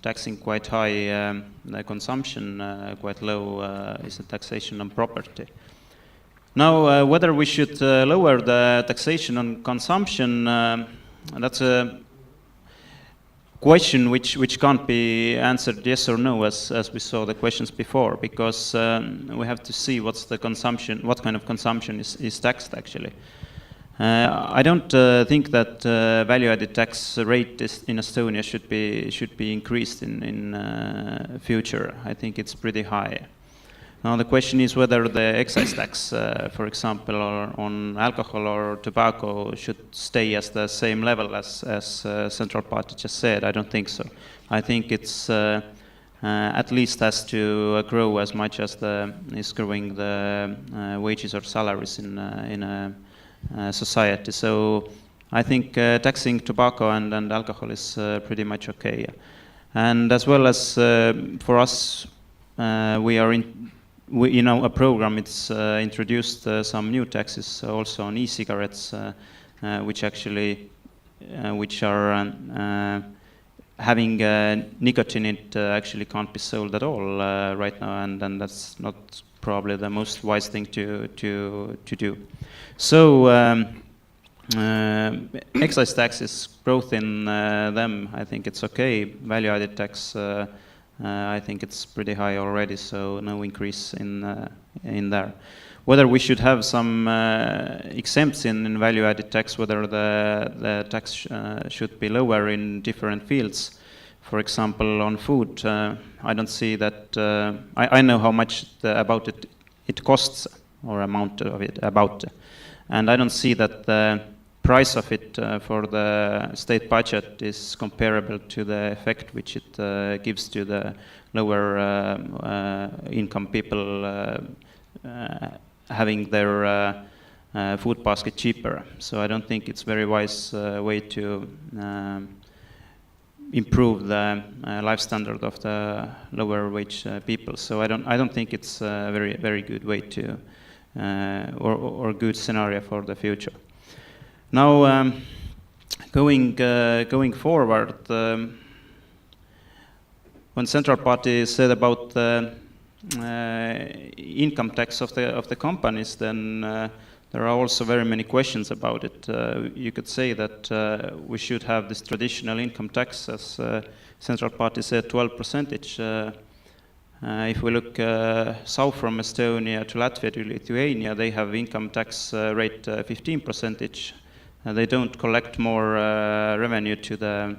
taxing quite high consumption, quite low is the taxation on property. Now, whether we should lower the taxation on consumption, that's a question which can't be answered yes or no, as we saw the questions before, because we have to see what's the consumption, what kind of consumption is taxed actually. I don't think that value-added tax rate in Estonia should be increased in future. I think it's pretty high. Now the question is whether the excise tax, for example, on alcohol or tobacco should stay as the same level as Central Party just said. I don't think so. I think it's at least has to grow as much as is growing the wages or salaries in a society. So I think taxing tobacco and alcohol is pretty much okay. And as well as for us, we are a program, it's introduced some new taxes also on e-cigarettes, which are having nicotine in it actually can't be sold at all right now, and that's not probably the most wise thing to do. So excise taxes, growth in them, I think it's okay. Value-added tax, I think it's pretty high already, so no increase in there. Whether we should have some exempts in value-added tax, whether the tax should be lower in different fields. For example, on food, I don't see that. I know how much it costs, or amount of it about, and I don't see that price of it for the state budget is comparable to the effect which it gives to the lower income people having their food basket cheaper. So I don't think it's very wise way to improve the life standard of the lower wage people. So I don't think it's a very good way to or good scenario for the future. Now going forward, when Central Party said about the income tax of the companies, then there are also very many questions about it. You could say that we should have this traditional income tax, as Central Party said, 12%. If we look south from Estonia to Latvia to Lithuania, they have income tax rate 15%. They don't collect more revenue to the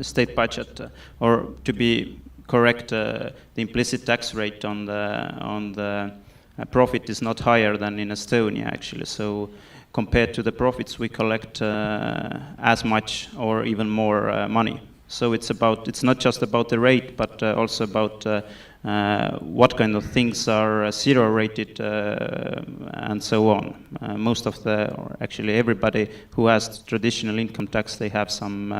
state budget, or to be correct, the implicit tax rate on the profit is not higher than in Estonia actually. So compared to the profits, we collect as much or even more money. So it's not just about the rate, but also about what kind of things are zero rated and so on. Most of or actually everybody who has traditional income tax, they have some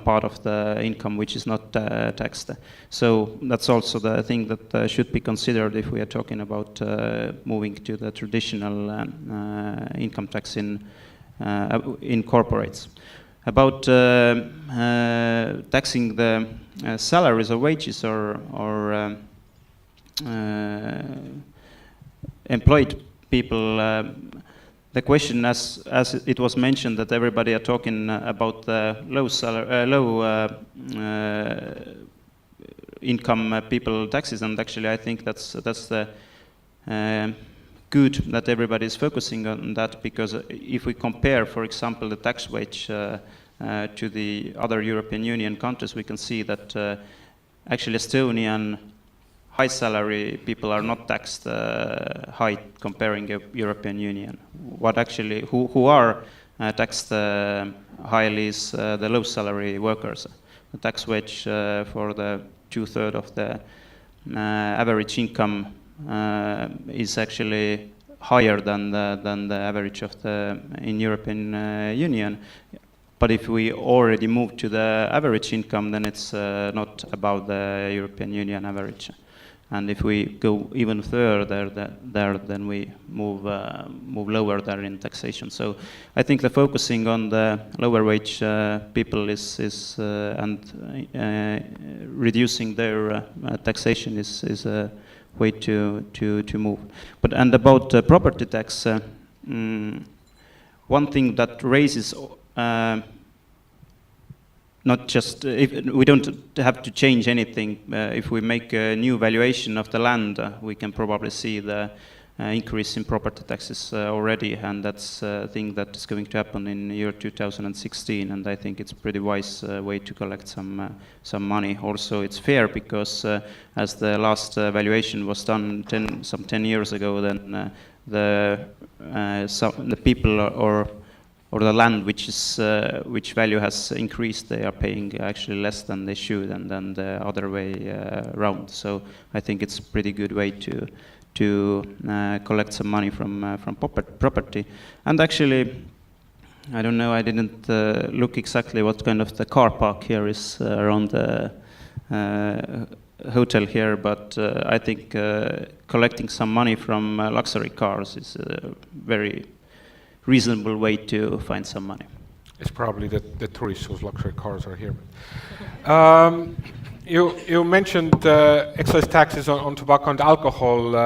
part of the income which is not taxed. So that's also the thing that should be considered if we are talking about moving to the traditional income tax in corporates. About taxing the salaries or wages or employed people, the question, as it was mentioned, that everybody are talking about the low income people taxes, and actually I think that's the good that everybody is focusing on that, because if we compare, for example, the tax wage to the other European Union countries, we can see that actually Estonian high salary people are not taxed high comparing European Union. What actually, who are taxed highly is the low salary workers. The tax wage for the 2/3 of the average income is actually higher than the average of in European Union. But if we already move to the average income, then it's not above the European Union average. And if we go even further there, then we move lower there in taxation. So I think the focusing on the lower wage people is and reducing their taxation is a way to move. But and about property tax, one thing that raises not just we don't have to change anything. If we make a new valuation of the land, we can probably see the increase in property taxes already, and that's a thing that is going to happen in the year 2016. And I think it's a pretty wise way to collect some money. Also, it's fair because as the last valuation was done some 10 years ago, then the people or the land which value has increased, they are paying actually less than they should, and then the other way around. So I think it's a pretty good way to collect some money from property. And actually, I don't know, I didn't look exactly what kind of the car park here is around the hotel here, but I think collecting some money from luxury cars is a very reasonable way to find some money. It's probably the tourists whose luxury cars are here. You mentioned excise taxes on tobacco and alcohol,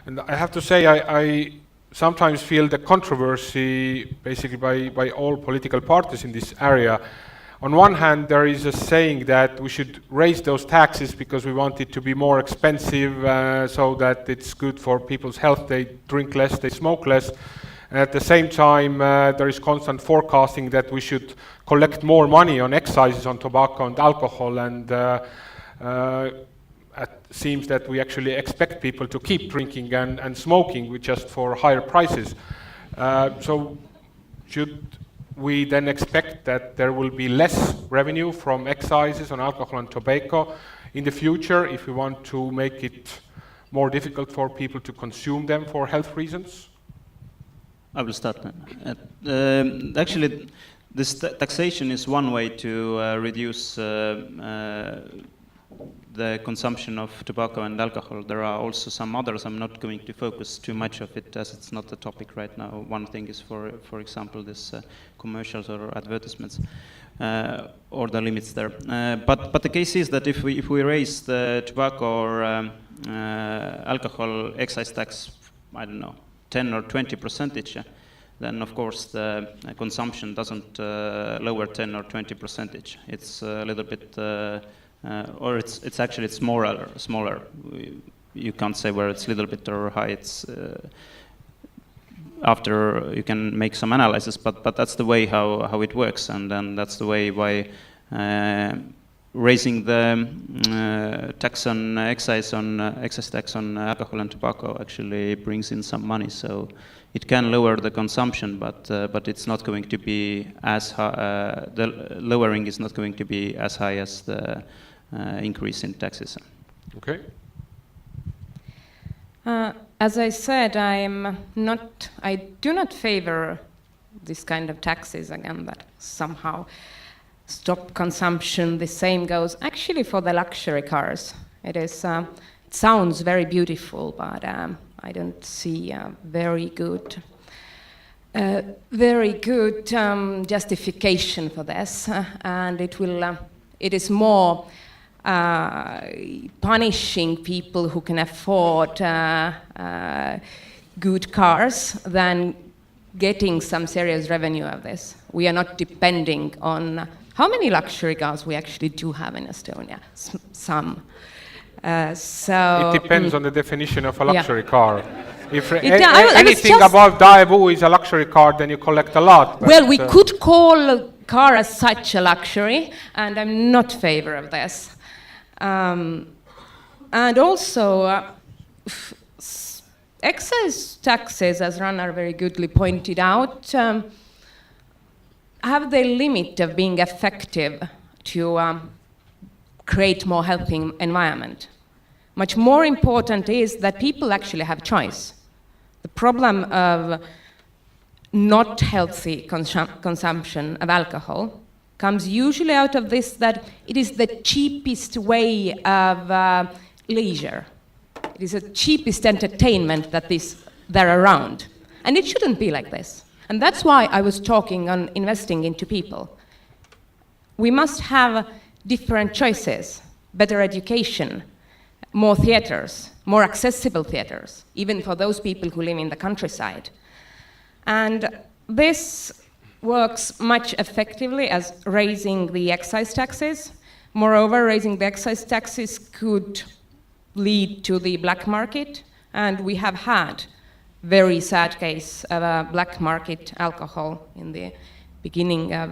and I have to say I sometimes feel the controversy basically by all political parties in this area. On one hand, there is a saying that we should raise those taxes because we want it to be more expensive, so that it's good for people's health, they drink less, they smoke less. And at the same time, there is constant forecasting that we should collect more money on excises on tobacco and alcohol. And it seems that we actually expect people to keep drinking and smoking with just for higher prices. So should we then expect that there will be less revenue from excises on alcohol and tobacco in the future if we want to make it more difficult for people to consume them for health reasons? I will start. Actually, this taxation is one way to reduce the consumption of tobacco and alcohol. There are also some others. I'm not going to focus too much of it as it's not the topic right now. One thing is, for example, this commercials or advertisements or the limits there. But the case is that if we raise the tobacco or alcohol excise tax, I don't know, 10 or 20%, then of course the consumption doesn't lower 10 or 20%. It's a little bit. Or it's actually smaller. You can't say where it's little bit or high. It's after you can make some analysis, but that's the way how it works, and then that's the way why raising the tax on excise tax on alcohol and tobacco actually brings in some money. So it can lower the consumption, but it's not going to be as high. The lowering is not going to be as high as the increase in taxes. Okay. As I said, I do not favor this kind of taxes again that somehow stop consumption. The same goes actually for the luxury cars. It sounds very beautiful, but I don't see very good justification for this, and it is more punishing people who can afford good cars than getting some serious revenue of this. We are not depending on how many luxury cars we actually do have in Estonia. Some. So it depends on the definition of a luxury car. If anything above Daewoo is a luxury car, then you collect a lot. Well, we could call car as such a luxury, and I'm not in favor of this. And also, excise taxes, as Rannar very goodly pointed out, have the limit of being effective to create more healthy environment. Much more important is that people actually have choice. The problem of not healthy consumption of alcohol comes usually out of this, that it is the cheapest way of leisure. It is the cheapest entertainment that they're around. And it shouldn't be like this. And that's why I was talking on investing into people. We must have different choices, better education, more theaters, more accessible theaters, even for those people who live in the countryside. And this works much effectively as raising the excise taxes. Moreover, raising the excise taxes could lead to the black market, and we have had very sad case of a black market alcohol in the beginning of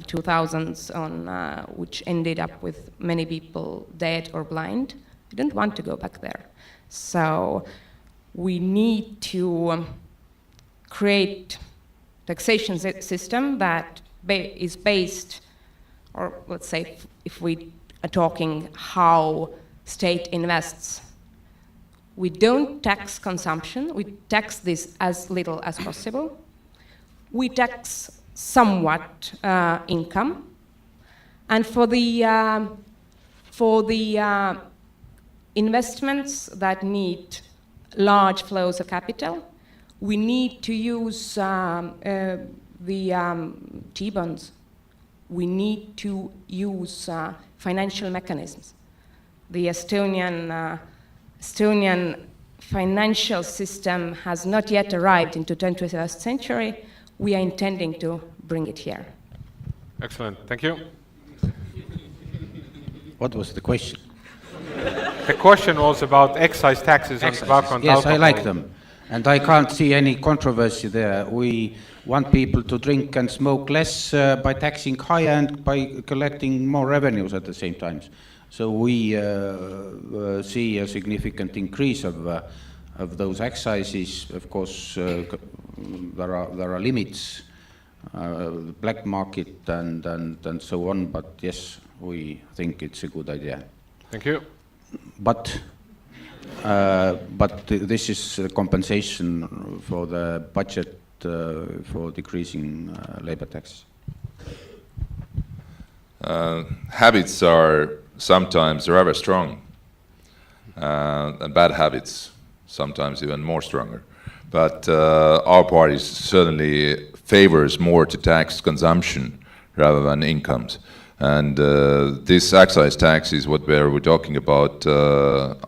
2000s, which ended up with many people dead or blind. I don't want to go back there. So we need to create taxation system that is based, or let's say if we are talking how state invests, we don't tax consumption, we tax this as little as possible. We tax somewhat income, and for the investments that need large flows of capital, we need to use the T-bonds. We need to use financial mechanisms. The Estonian financial system has not yet arrived into 21st century. We are intending to bring it here. Excellent, thank you. What was the question? The question was about excise taxes on tobacco and alcohol. Yes, I like them. And I can't see any controversy there. We want people to drink and smoke less by taxing higher and by collecting more revenues at the same time. So we see a significant increase of those excises. Of course, there are limits, black market and so on. But yes, we think it's a good idea. Thank you. But this is a compensation for the budget for decreasing labor taxes. Habits are sometimes rather strong, and bad habits sometimes even more stronger. But our party certainly favors more to tax consumption rather than incomes. And this excise tax is what we're talking about,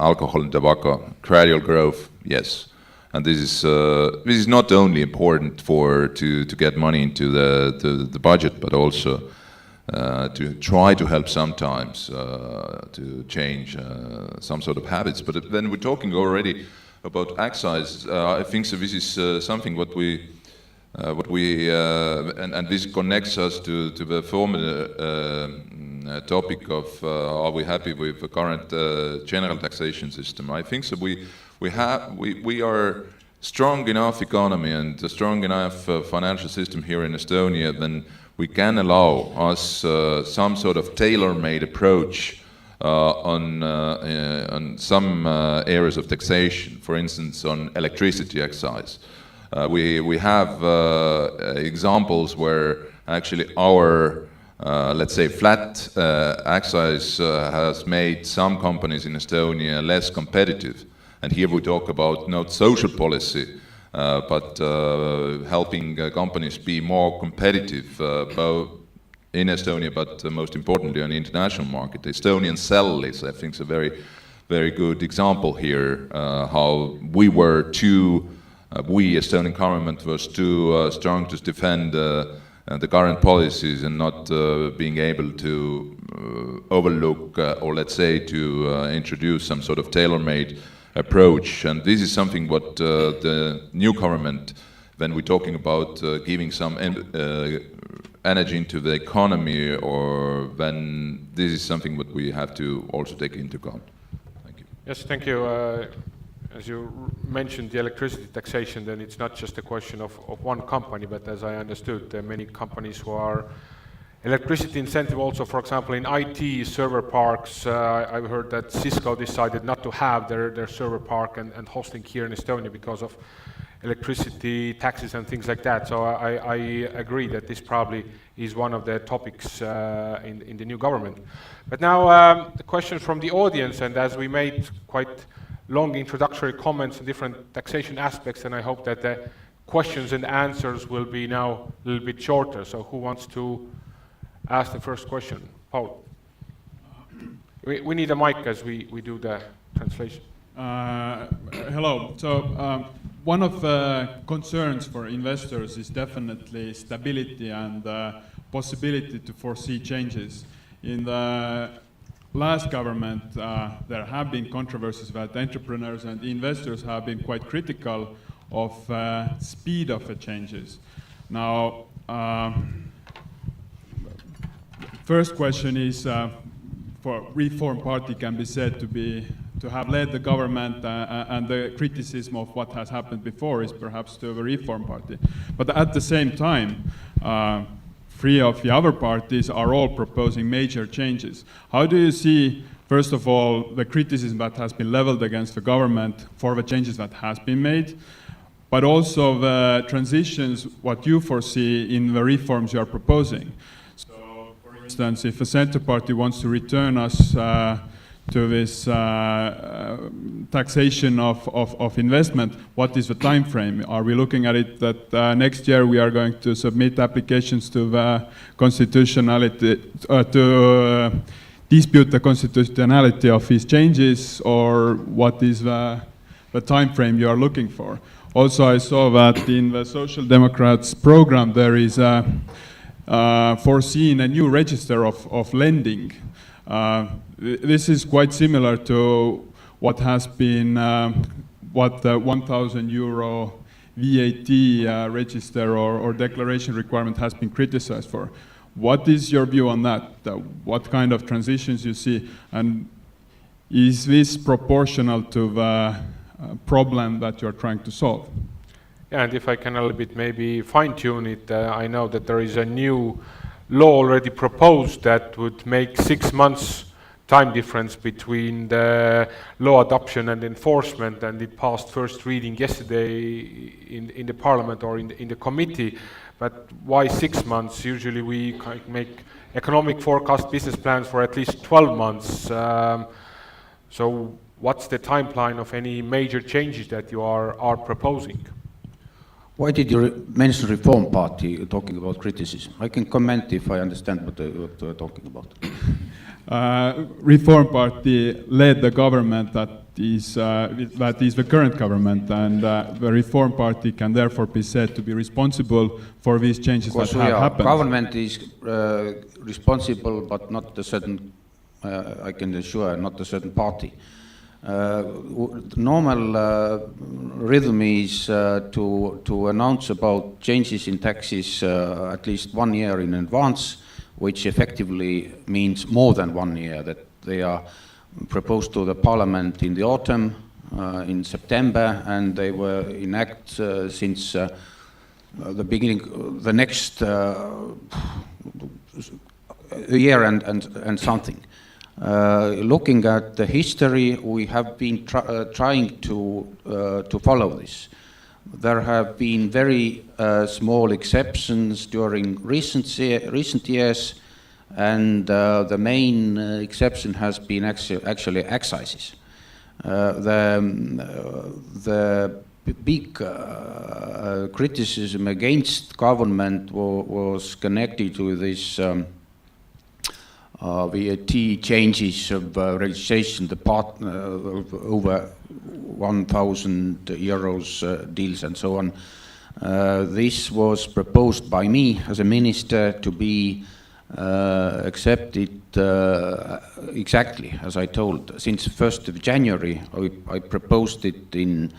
alcohol and tobacco, gradual growth, yes. And this is not only important to get money into the budget, but also to try to help sometimes to change some sort of habits. But then we're talking already about excise. I think so this is something what we and this connects us to the former topic of are we happy with the current general taxation system. I think so we are strong enough economy and a strong enough financial system here in Estonia, then we can allow us some sort of tailor-made approach on some areas of taxation, for instance on electricity excise. We have examples where actually our let's say flat excise has made some companies in Estonia less competitive. And here we talk about not social policy, but helping companies be more competitive both in Estonia, but most importantly on the international market. The Estonian cell is, I think, a very, very good example here, how we were too, we Estonian government was too strong to defend the current policies and not being able to overlook or let's say to introduce some sort of tailor-made approach. And this is something what the new government, when we're talking about giving some energy into the economy, or when this is something what we have to also take into account. Thank you. Yes, thank you. As you mentioned the electricity taxation, then it's not just a question of one company, but as I understood, there are many companies who are electricity incentive also, for example, in IT server parks. I've heard that Cisco decided not to have their server park and hosting here in Estonia because of electricity taxes and things like that. So I agree that this probably is one of the topics in the new government. But now the questions from the audience, and as we made quite long introductory comments on different taxation aspects, and I hope that the questions and answers will be now a little bit shorter. So who wants to ask the first question? Paul. We need a mic as we do the translation. Hello. So one of the concerns for investors is definitely stability and possibility to foresee changes. In the last government, there have been controversies that entrepreneurs and investors have been quite critical of speed of the changes. Now, first question is, for Reform Party can be said to have led the government, and the criticism of what has happened before is perhaps to the Reform Party. But at the same time, three of the other parties are all proposing major changes. How do you see, first of all, the criticism that has been leveled against the government for the changes that has been made, but also the transitions, what you foresee in the reforms you are proposing? So, for instance, if the Centre Party wants to return us to this taxation of investment, what is the time frame? Are we looking at it that next year we are going to submit applications to the constitutionality, to dispute the constitutionality of these changes, or what is the time frame you are looking for? Also, I saw that in the Social Democrats program there is foreseen a new register of lending. This is quite similar to what has been, what the 1,000 euro VAT register or declaration requirement has been criticized for. What is your view on that? What kind of transitions you see? And is this proportional to the problem that you're trying to solve? Yeah, and if I can a little bit maybe fine-tune it, I know that there is a new law already proposed that would make 6 months time difference between the law adoption and enforcement, and it passed first reading yesterday in the parliament or in the committee. But why 6 months? Usually we make economic forecast business plans for at least 12 months. So what's the timeline of any major changes that you are proposing? Why did you mention Reform Party talking about criticism? I can comment if I understand what you're talking about. Reform Party led the government that is the current government, and the Reform Party can therefore be said to be responsible for these changes that have happened. Government is responsible, but not a certain, I can assure, not a certain party. Normal rhythm is to announce about changes in taxes at least 1 year in advance, which effectively means more than 1 year, that they are proposed to the parliament in the autumn, in September, and they were in act since the beginning, the next year and something. Looking at the history, we have been trying to follow this. There have been very small exceptions during recent years, and the main exception has been actually excises. The big criticism against government was connected to this VAT changes of registration, the over 1,000 euros deals and so on. This was proposed by me as a minister to be accepted exactly as I told. Since 1st of January, I proposed it in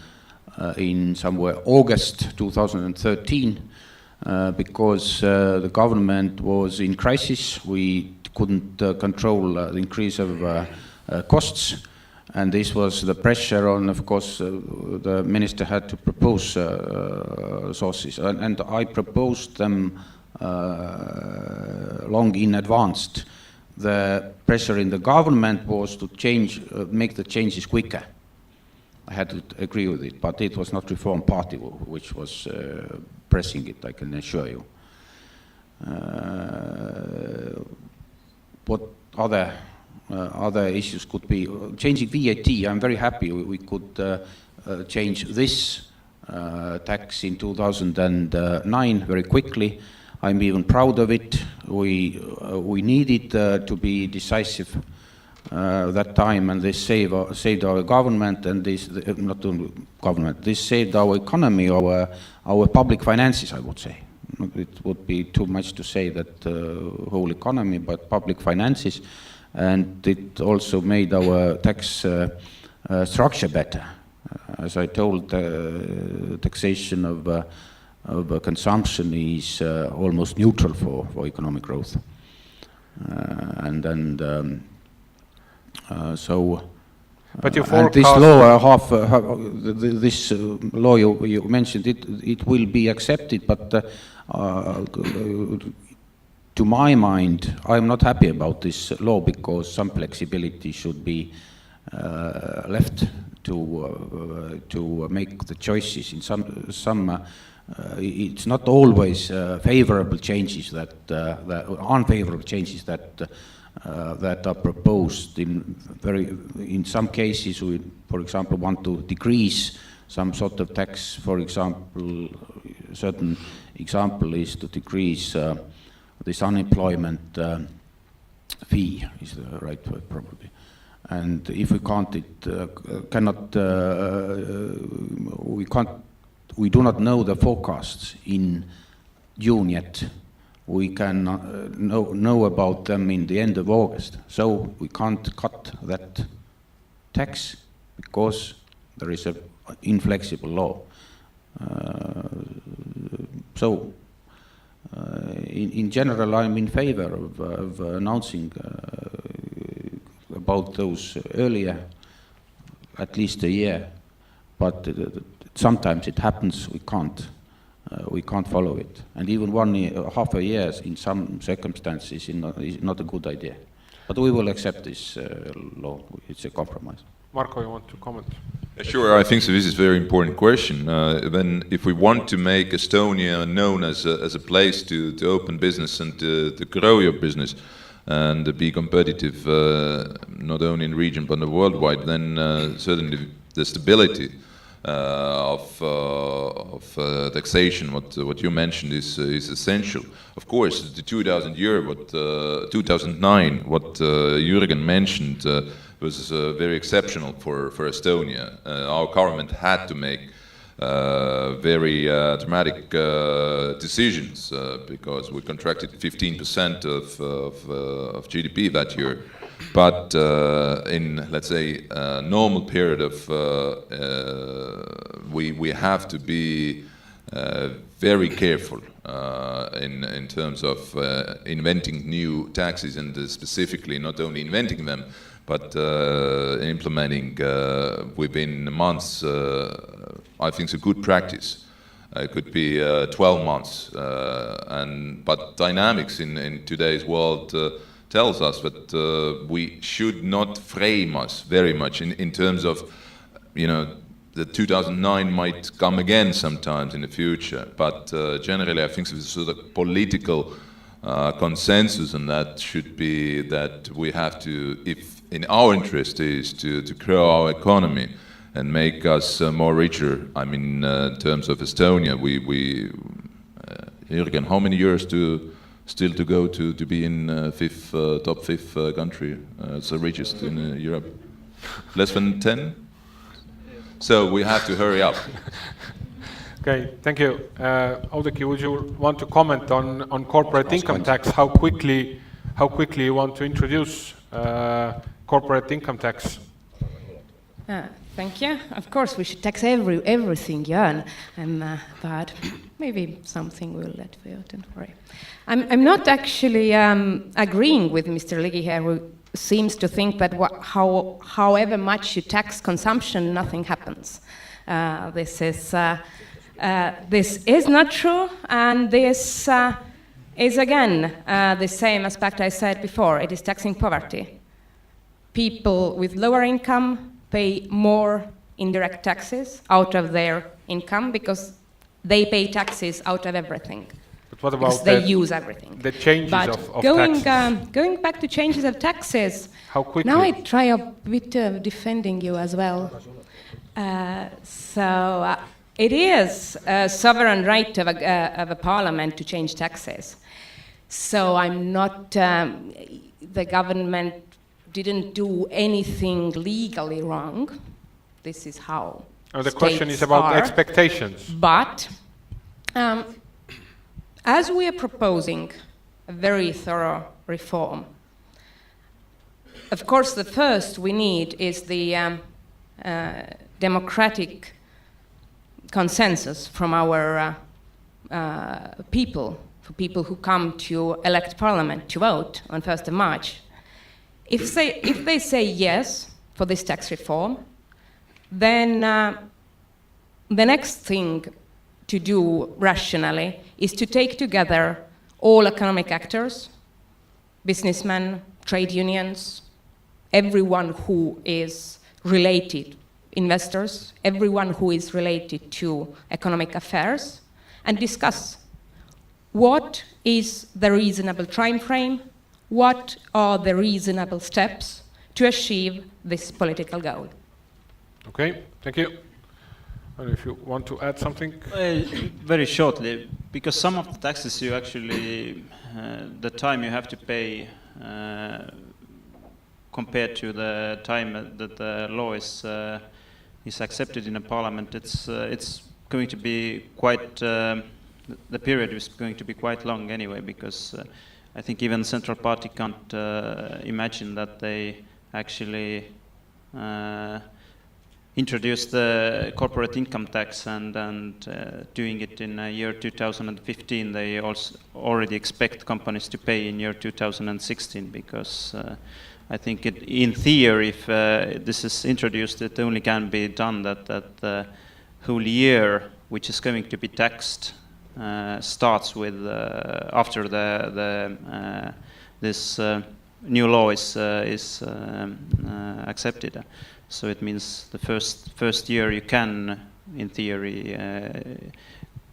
somewhere August 2013 because the government was in crisis. We couldn't control the increase of costs, and this was the pressure on, of course, the minister had to propose sources, and I proposed them long in advance. The pressure in the government was to make the changes quicker. I had to agree with it, but it was not Reform Party which was pressing it, I can assure you. What other issues could be? Changing VAT, I'm very happy we could change this tax in 2009 very quickly. I'm even proud of it. We needed to be decisive that time, and this saved our government, and this not only government. This saved our economy, our public finances, I would say. It would be too much to say that whole economy, but public finances, and it also made our tax structure better. As I told, taxation of consumption is almost neutral for economic growth, so. But you and this law, this law you mentioned, it will be accepted, but to my mind, I'm not happy about this law because some flexibility should be left to make the choices. In some it's not always favorable changes that unfavorable changes that are proposed. In some cases, we, for example, want to decrease some sort of tax. For example, a certain example is to decrease this unemployment fee, is the right word probably. And if we we do not know the forecasts in June yet. We can know about them in the end of August. So we can't cut that tax because there is an inflexible law. So In general, I'm in favor of announcing about those earlier, at least a year. But sometimes it happens, we can't follow it. And even half a year in some circumstances is not a good idea. But we will accept this law. It's a compromise. Marko, you want to comment? Sure, I think so. This is a very important question. If we want to make Estonia known as a place to open business and to grow your business and be competitive, not only in region but worldwide, then certainly the stability of taxation, what you mentioned, is essential. Of course, the 2009, what Jürgen mentioned, was very exceptional for Estonia. Our government had to make very dramatic decisions because we contracted 15% of GDP that year. But in, let's say, a normal period of, we have to be very careful in terms of inventing new taxes, and specifically not only inventing them, but implementing within months. I think it's a good practice. It could be 12 months, but dynamics in today's world tells us that we should not frame us very much in terms of, the 2009 might come again sometimes in the future, but generally I think there's a sort of political consensus, and that should be that we have to, if in our interest is to grow our economy and make us more richer. I mean, in terms of Estonia, Jürgen, how many years still to go to be in top fifth country, it's the richest in Europe? Less than 10? So we have to hurry up. Okay, thank you. Oudekki, would you want to comment on corporate income tax? How quickly you want to introduce corporate income tax? Thank you. Of course, we should tax everything you earn, but maybe something we'll let for you, don't worry. I'm not actually agreeing with Mr. Ligi here, who seems to think that however much you tax consumption, nothing happens. This is not true, and this is again the same aspect I said before. It is taxing poverty. People with lower income pay more indirect taxes out of their income because they pay taxes out of everything. But what about they use everything? The changes but of going, taxes? Going back to changes of taxes, how quickly? Now I try a bit of defending you as well. It is a sovereign right of a parliament to change taxes. So I'm not, the government didn't do anything legally wrong. This is how the question is about expectations. But as we are proposing a very thorough reform, of course the first we need is the democratic consensus from our people, for people who come to elect parliament to vote on 1st of March. If they say yes for this tax reform, then the next thing to do rationally is to take together all economic actors, businessmen, trade unions, everyone who is related, investors, everyone who is related to economic affairs, and discuss what is the reasonable time frame, what are the reasonable steps to achieve this political goal. Okay, thank you. And if you want to add something? Very shortly, because some of the taxes you actually, the time you have to pay compared to the time that the law is accepted in a parliament, it's going to be quite, the period is going to be quite long anyway, because I think even Central Party can't imagine that they actually introduced the corporate income tax and doing it in year 2015, they also already expect companies to pay in year 2016 because I think in theory, if this is introduced, it only can be done that the whole year, which is going to be taxed, starts with after this new law is accepted. So it means the first year you can, in theory,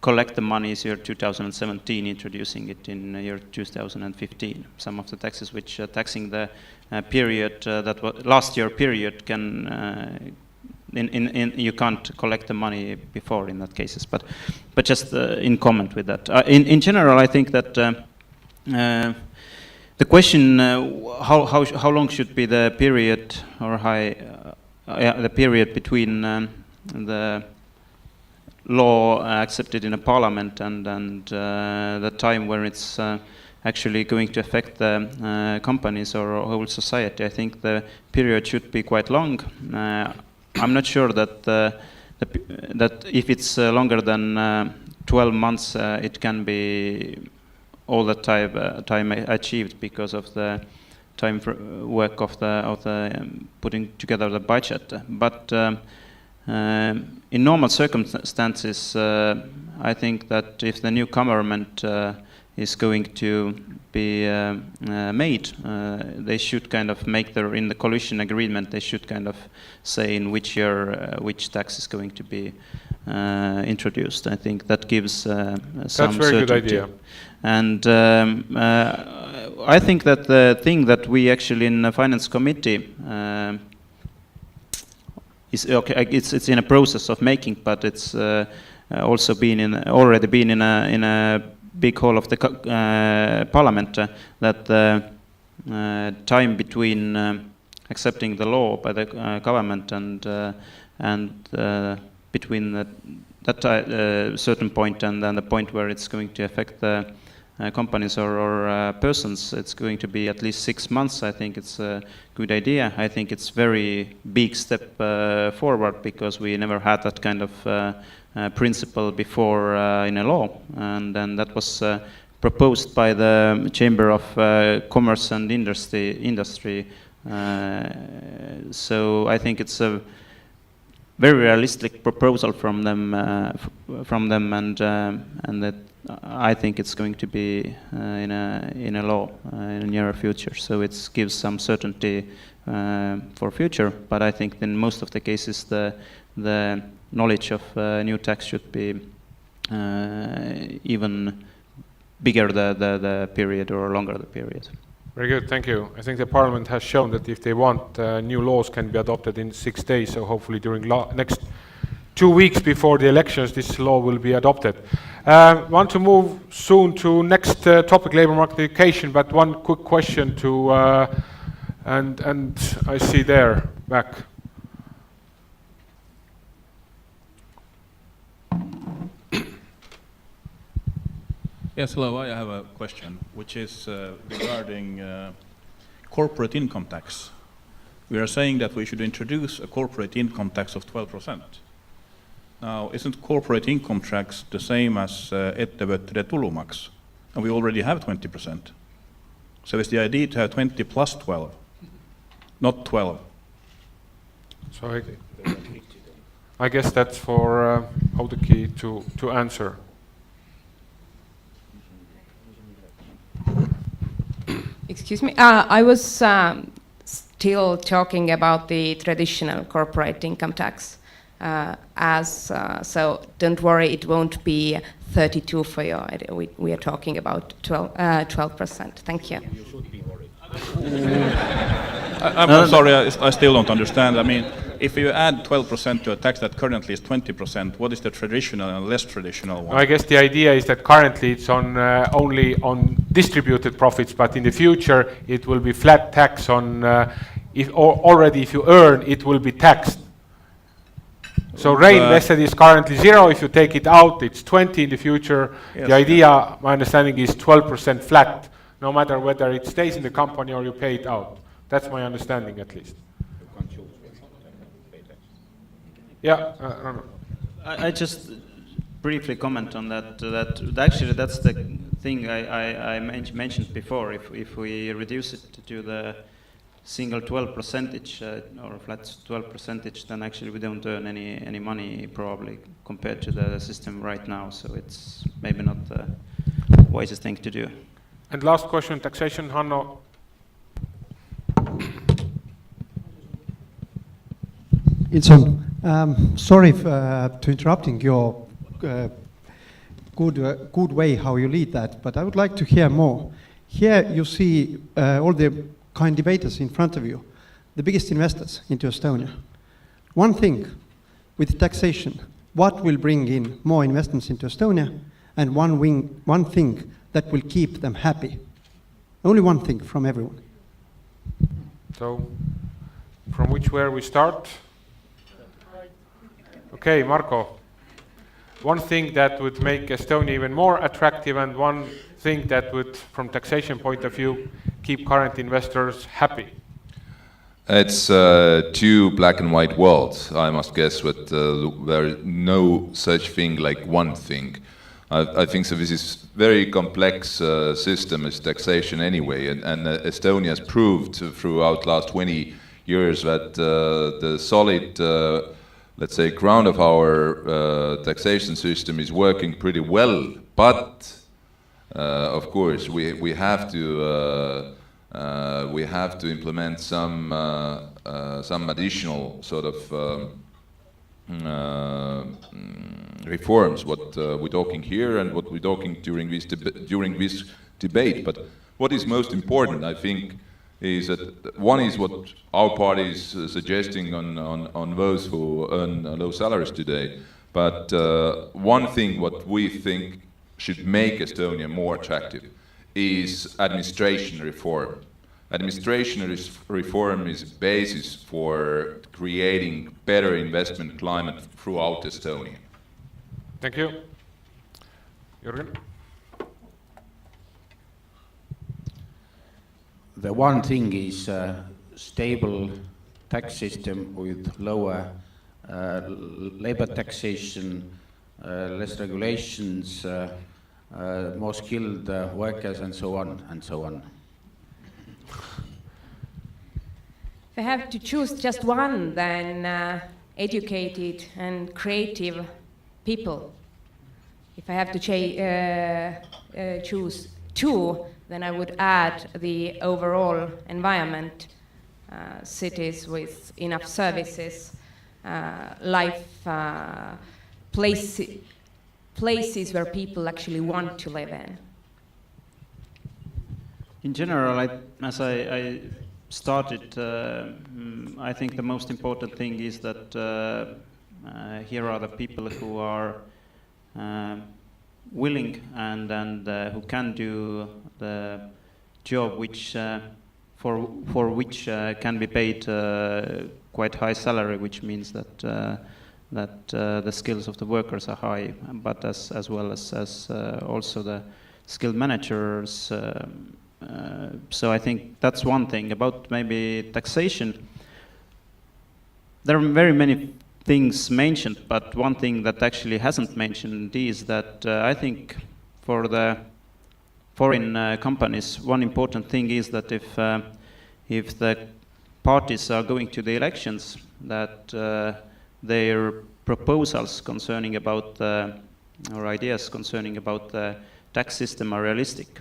collect the money is year 2017, introducing it in year 2015. Some of the taxes which taxing the period that was last year period can you can't collect the money before in that cases. But just in comment with that, in general, I think that the question how long should be the period or the period between the law accepted in a parliament and the time where it's actually going to affect the companies or whole society. I think the period should be quite long. I'm not sure that that if it's longer than 12 months, it can be all the time achieved because of the time for work of the putting together the budget. But in normal circumstances, I think that if the new government is going to be made, they should kind of make in the coalition agreement, they should kind of say in which year which tax is going to be introduced. I think that gives some certainty. That's a very good idea. And I think that the thing that we actually in the finance committee is okay. It's in a process of making, but it's also already been in a big hall of the parliament that the time between accepting the law by the government and between that certain point and then the point where it's going to affect the companies or persons, it's going to be at least 6 months. I think it's a good idea. I think it's very big step forward because we never had that kind of principle before in a law, and then that was proposed by the Chamber of Commerce and Industry. So I think it's a very realistic proposal from them, and that I think it's going to be in a law in the near future. So it gives some certainty for future. But I think in most of the cases the knowledge of new tax should be even bigger the period or longer the period. Very good, thank you. I think the Parliament has shown that if they want, new laws can be adopted in 6 days. So hopefully during next 2 weeks before the elections, this law will be adopted. Want to move soon to next topic, labour market education. But one quick question to and I see there back. Yes, hello. I have a question, which is regarding corporate income tax. We are saying that we should introduce a corporate income tax of 12%. Now, isn't corporate income tax the same as ettevõtete tulumaks? And we already have 20%. So is the idea to have 20 plus 12, not 12? So I guess that's for Audeki to answer. Excuse me. I was still talking about the traditional corporate income tax. So don't worry, it won't be 32 for you. We are talking about 12%. Thank you. You should be worried. I'm sorry, I still don't understand. I mean, if you add 12% to a tax that currently is 20%, what is the traditional and less traditional one? I guess the idea is that currently it's on only on distributed profits, but in the future it will be flat tax on already if you earn, it will be taxed. So reinvested is currently 0. If you take it out, it's 20 in the future. Yes, the idea, my understanding, is 12% flat, no matter whether it stays in the company or you pay it out. That's my understanding, at least. Yeah, I just briefly comment on that. Actually, that's the thing I mentioned before. If we reduce it to the single 12% or flat 12%, then actually we don't earn any money probably compared to the system right now. So it's maybe not the wisest thing to do. And last question, taxation, Hanno. It's on. Sorry to interrupting your good way how you lead that, but I would like to hear more. Here you see all the kind debaters in front of you, the biggest investors into Estonia. One thing with taxation, what will bring in more investments into Estonia, and one thing that will keep them happy. Only one thing from everyone. So, from where we start? Okay, Marko. One thing that would make Estonia even more attractive, and one thing that would, from taxation point of view, keep current investors happy. It's two black and white worlds, I must guess, but there is no such thing like one thing. I think so. This is very complex system is taxation anyway, and Estonia has proved throughout last 20 years that the solid, let's say, ground of our taxation system is working pretty well. But of course, we have to implement some additional sort of reforms, what we're talking here and what we're talking during this debate. But what is most important, I think, is that one is what our party is suggesting on those who earn low salaries today. But one thing what we think should make Estonia more attractive is administration reform. Administration reform is a basis for creating better investment climate throughout Estonia. Thank you. Jürgen? The one thing is a stable tax system with lower labor taxation, less regulations, more skilled workers, and so on and so on. If I have to choose just one, then educated and creative people. If I have to choose two, then I would add the overall environment, cities with enough services, places where people actually want to live in. In general, as I started, I think the most important thing is that here are the people who are willing and who can do the job which for which can be paid quite high salary, which means that the skills of the workers are high, but as well as also the skilled managers. So I think that's one thing. About maybe taxation, there are very many things mentioned, but one thing that actually hasn't mentioned is that I think for the foreign companies, one important thing is that if the parties are going to the elections, that their proposals concerning about or ideas concerning about the tax system are realistic.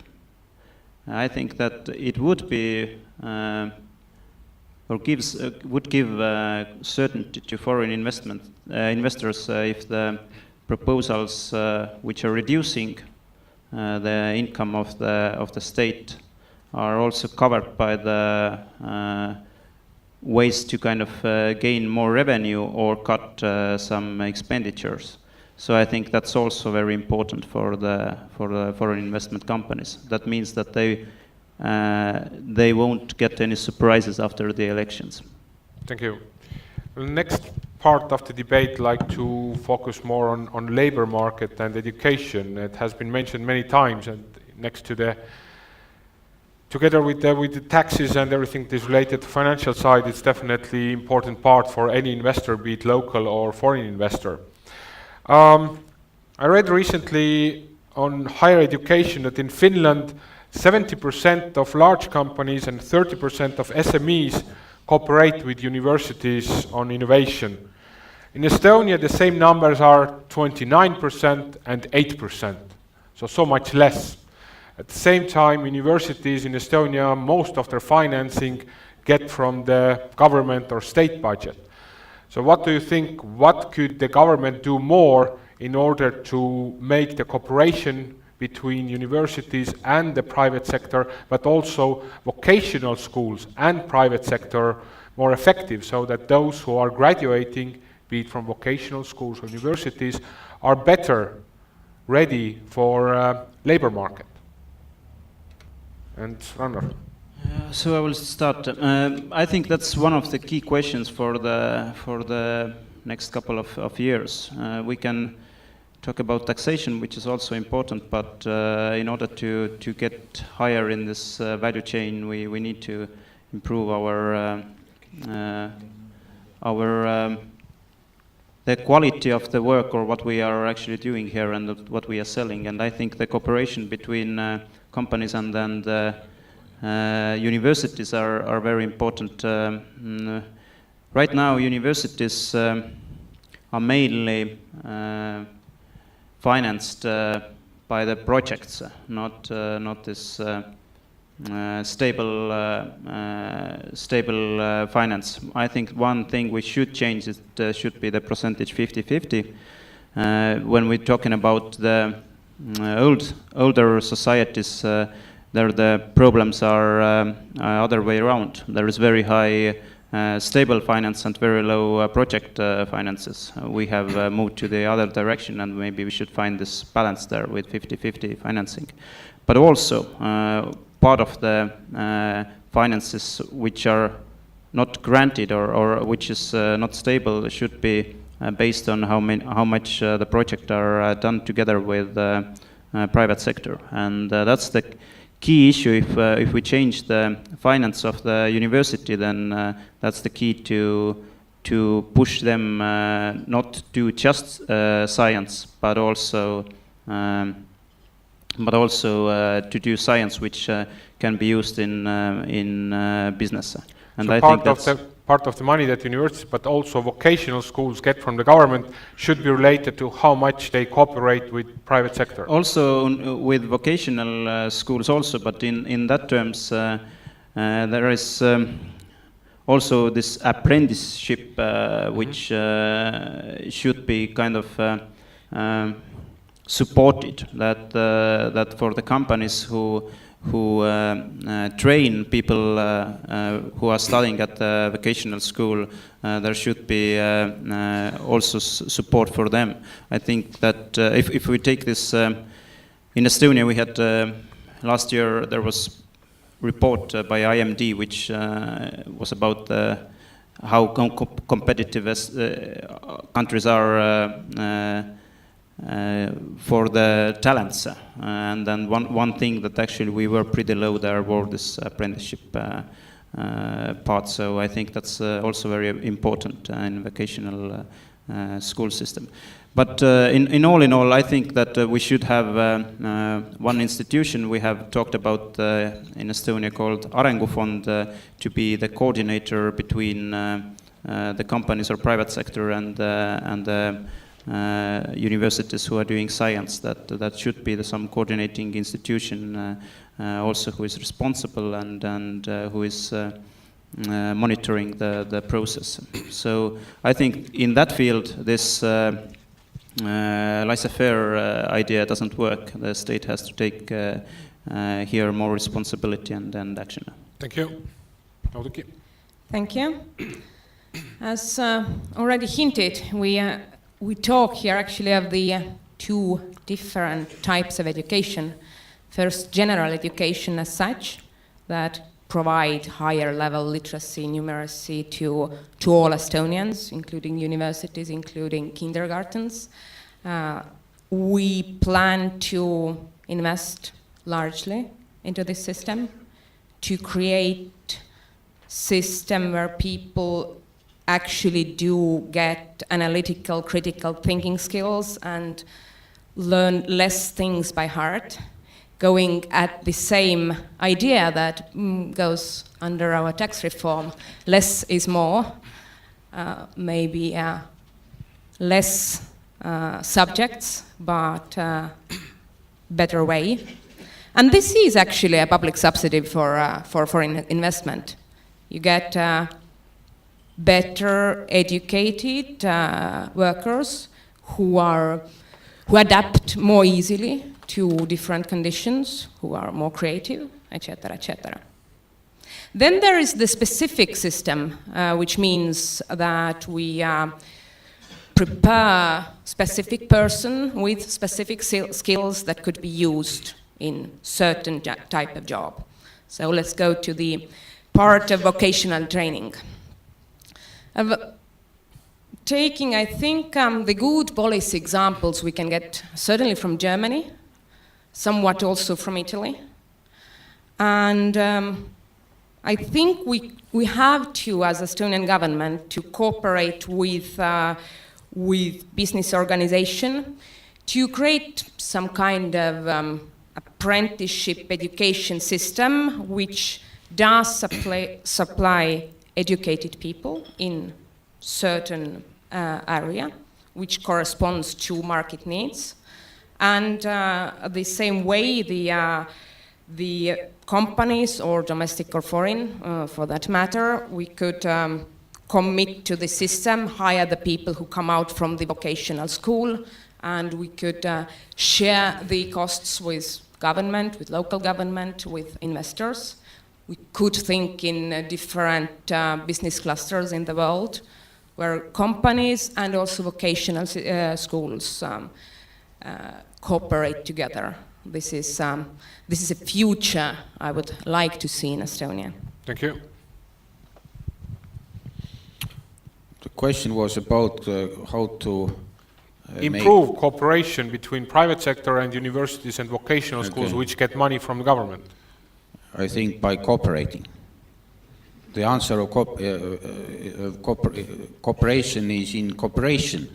I think that it would be or would give certainty to foreign investors if the proposals which are reducing the income of the state are also covered by the ways to kind of gain more revenue or cut some expenditures. So I think that's also very important for the foreign investment companies. That means that they won't get any surprises after the elections. Thank you. The next part of the debate, I'd like to focus more on labor market and education. It has been mentioned many times, and next to together with the taxes and everything that is related to financial side, it's definitely important part for any investor, be it local or foreign investor. I read recently on higher education that in Finland, 70% of large companies and 30% of SMEs cooperate with universities on innovation. In Estonia, the same numbers are 29% and 8%, so much less. At the same time, universities in Estonia, most of their financing get from the government or state budget. So what do you think, what could the government do more in order to make the cooperation between universities and the private sector, but also vocational schools and private sector more effective, so that those who are graduating, be it from vocational schools or universities, are better ready for labor market? And Rannar. So I will start. I think that's one of the key questions for the next couple of years. We can talk about taxation, which is also important, but in order to get higher in this value chain, we need to improve the quality of the work, or what we are actually doing here and what we are selling. And I think the cooperation between companies and then the universities are very important. Right now, universities are mainly financed by the projects, not this stable finance. I think one thing we should change is should be the percentage 50-50. When we're talking about the older societies, there the problems are other way around. There is very high stable finance and very low project finances. We have moved to the other direction, and maybe we should find this balance there with 50-50 financing. But also, part of the finances which are not granted or which is not stable should be based on how much the project are done together with private sector. And that's the key issue. If we change the finance of the university, then that's the key to push them not do just science, but also to do science which can be used in business. And so I think that's part of the money that universities, but also vocational schools get from the government, should be related to how much they cooperate with private sector. Also with vocational schools also, but in that terms there is also this apprenticeship which should be kind of supported, that for the companies who train people who are studying at the vocational school, there should be also support for them. I think that if we take this, in Estonia we had last year there was report by IMD which was about how competitive countries are for the talents, and then one thing that actually we were pretty low there were this apprenticeship part. So I think that's also very important in vocational school system. But in all, I think that we should have one institution we have talked about in Estonia called Arengufond to be the coordinator between the companies or private sector and the universities who are doing science. That should be some coordinating institution also who is responsible and who is monitoring the process. So I think in that field this laissez-faire idea doesn't work. The state has to take here more responsibility and action. Thank you. Thank you. As already hinted, we talk here actually of the two different types of education. First, general education as such, that provide higher level literacy, numeracy to all Estonians, including universities, including kindergartens. We plan to invest largely into this system to create system where people actually do get analytical, critical thinking skills and learn less things by heart, going at the same idea that goes under our tax reform. Less is more, maybe less subjects, but better way. And this is actually a public subsidy for investment. You get better educated workers who adapt more easily to different conditions, who are more creative, etc., etc. Then there is the specific system, which means that we prepare specific person with specific skills that could be used in certain type of job. So let's go to the part of vocational training. Taking, I think, the good policy examples we can get certainly from Germany, somewhat also from Italy. And I think we have to, as Estonian government, to cooperate with business organization to create some kind of apprenticeship education system which does supply educated people in certain area which corresponds to market needs. And the same way the companies, or domestic or foreign for that matter, we could commit to the system, hire the people who come out from the vocational school, and we could share the costs with government, with local government, with investors. We could think in different business clusters in the world, where companies and also vocational schools cooperate together. This is a future I would like to see in Estonia. Thank you. The question was about how to improve cooperation between private sector and universities and vocational schools which get money from the government. I think by cooperating. The answer of cooperation is in cooperation.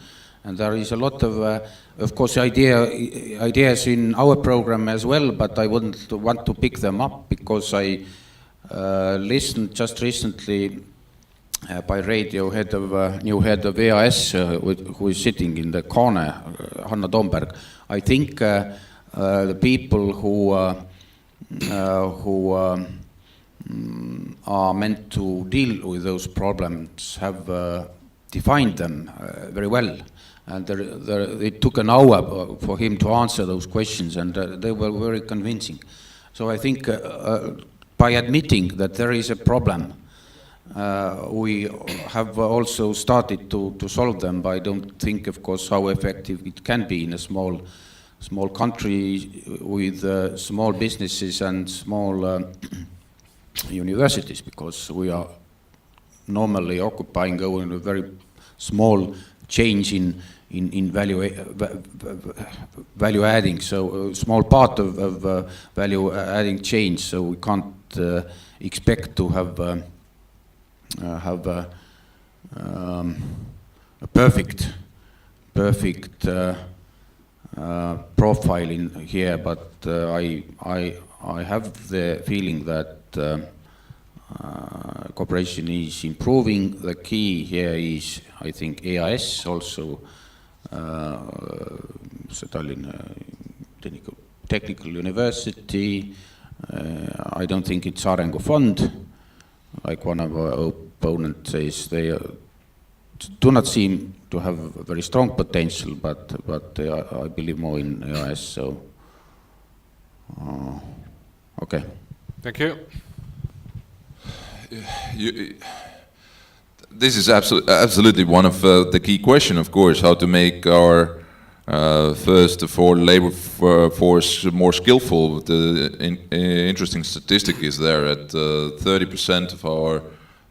And there is a lot of course, ideas in our program as well, but I wouldn't want to pick them up because I listened just recently by radio new head of EAS, who is sitting in the corner, Hanna Tomberg. I think the people who are meant to deal with those problems have defined them very well. And it took an hour for him to answer those questions, and they were very convincing. So I think by admitting that there is a problem, we have also started to solve them. But I don't think, of course, how effective it can be in a small country with small businesses and small universities, because we are normally occupying only a very small change in value adding, so a small part of value adding change. So we can't expect to have a perfect profile in here, but I have the feeling that cooperation is improving. The key here is, I think, EAS also, Tallinna Technical University. I don't think it's Arengu Fund, like one of our opponents says. They do not seem to have a very strong potential, but I believe more in EAS. So, okay. Thank you. This is absolutely one of the key questions, of course, how to make our first of all labor force more skillful. The interesting statistic is there at 30% of our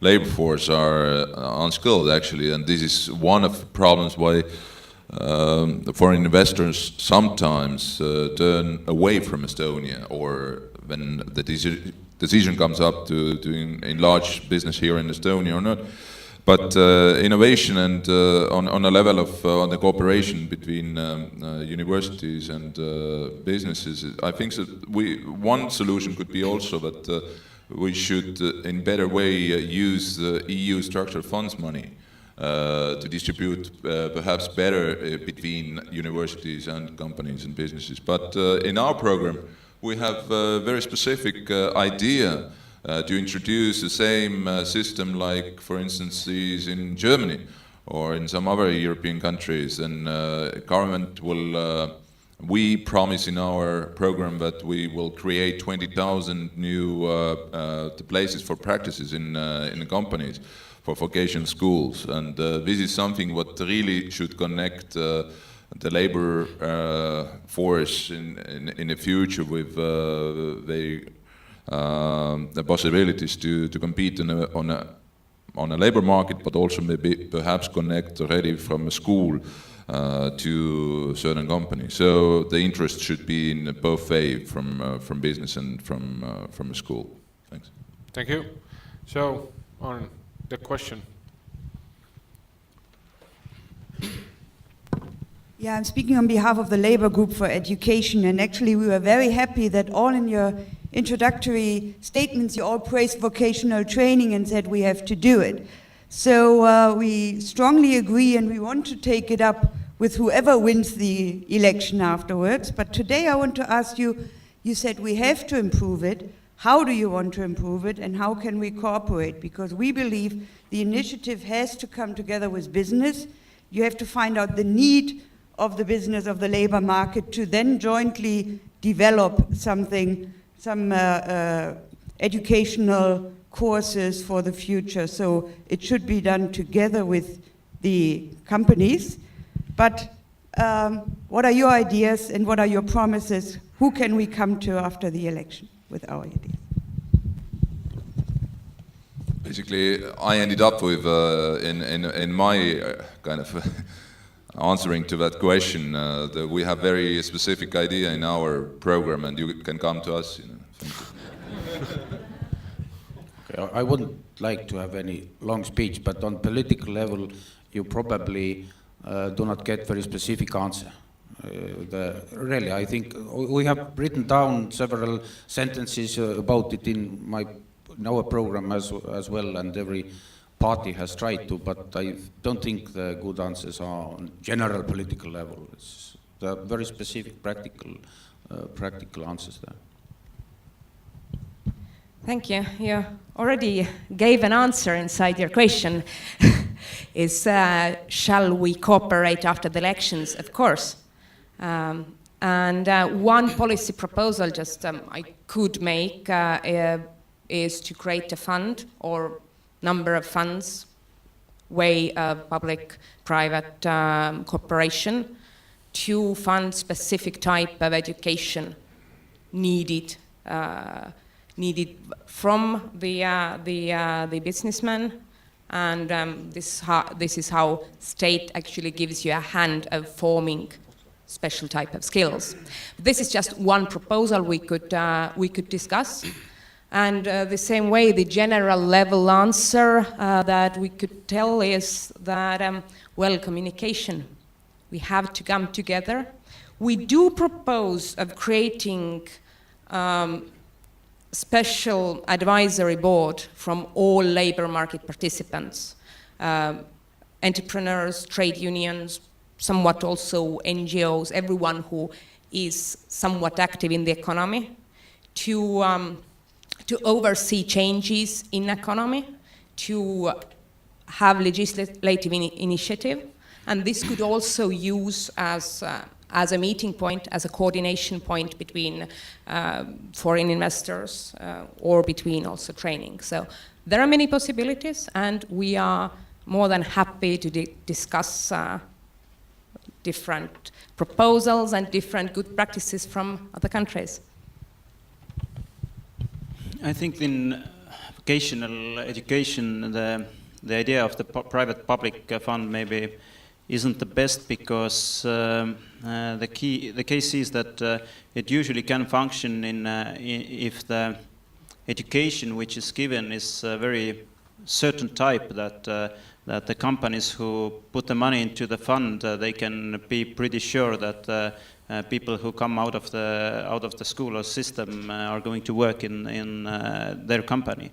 labor force are unskilled, actually, and this is one of the problems why the foreign investors sometimes turn away from Estonia, or when the decision comes up to enlarge business here in Estonia or not. But innovation and on a level of on the cooperation between universities and businesses, I think that one solution could be also that we should in better way use the EU structural funds money to distribute perhaps better between universities and companies and businesses. But in our program we have a very specific idea to introduce the same system like, for instance, is in Germany or in some other European countries. And government will, we promise in our program that we will create 20,000 new places for practices in the companies for vocational schools. And this is something what really should connect the labor force in the future with the possibilities to compete on a labor market, but also maybe perhaps connect already from a school to certain companies. So the interest should be in both ways, from business and from a school. Thanks. Thank you. So on the question. Yeah, I'm speaking on behalf of the Labour Group for Education, and actually we were very happy that all in your introductory statements you all praised vocational training and said we have to do it. So we strongly agree, and we want to take it up with whoever wins the election afterwards. But today I want to ask you, you said we have to improve it. How do you want to improve it, and how can we cooperate? Because we believe the initiative has to come together with business. You have to find out the need of the business, of the labor market, to then jointly develop something, some educational courses for the future. So it should be done together with the companies. But what are your ideas and what are your promises? Who can we come to after the election with our ideas? Basically, I ended up with, in my kind of answering to that question, that we have very specific idea in our program, and you can come to us. Thank you. Okay, I wouldn't like to have any long speech, but on political level, you probably do not get very specific answer. Really, I think we have written down several sentences about it in our program as well, and every party has tried to, but I don't think the good answers are on general political level. It's the very specific practical answers there. Thank you. You already gave an answer inside your question. Is shall we cooperate after the elections? Of course. And one policy proposal just I could make is to create a fund or number of funds, way of public-private cooperation to fund specific type of education needed from the businessman, and this is how state actually gives you a hand of forming special type of skills. This is just one proposal we could discuss. And the same way, the general level answer that we could tell is that, well, communication. We have to come together. We do propose of creating special advisory board from all labor market participants, entrepreneurs, trade unions, somewhat also NGOs, everyone who is somewhat active in the economy, to oversee changes in economy, to have legislative initiative, and this could also use as a meeting point, as a coordination point between foreign investors or between also training. So there are many possibilities, and we are more than happy to discuss different proposals and different good practices from other countries. I think in vocational education, the idea of the private-public fund maybe isn't the best, because the case is that it usually can function if the education which is given is a very certain type that the companies who put the money into the fund, they can be pretty sure that people who come out of the school or system are going to work in their company.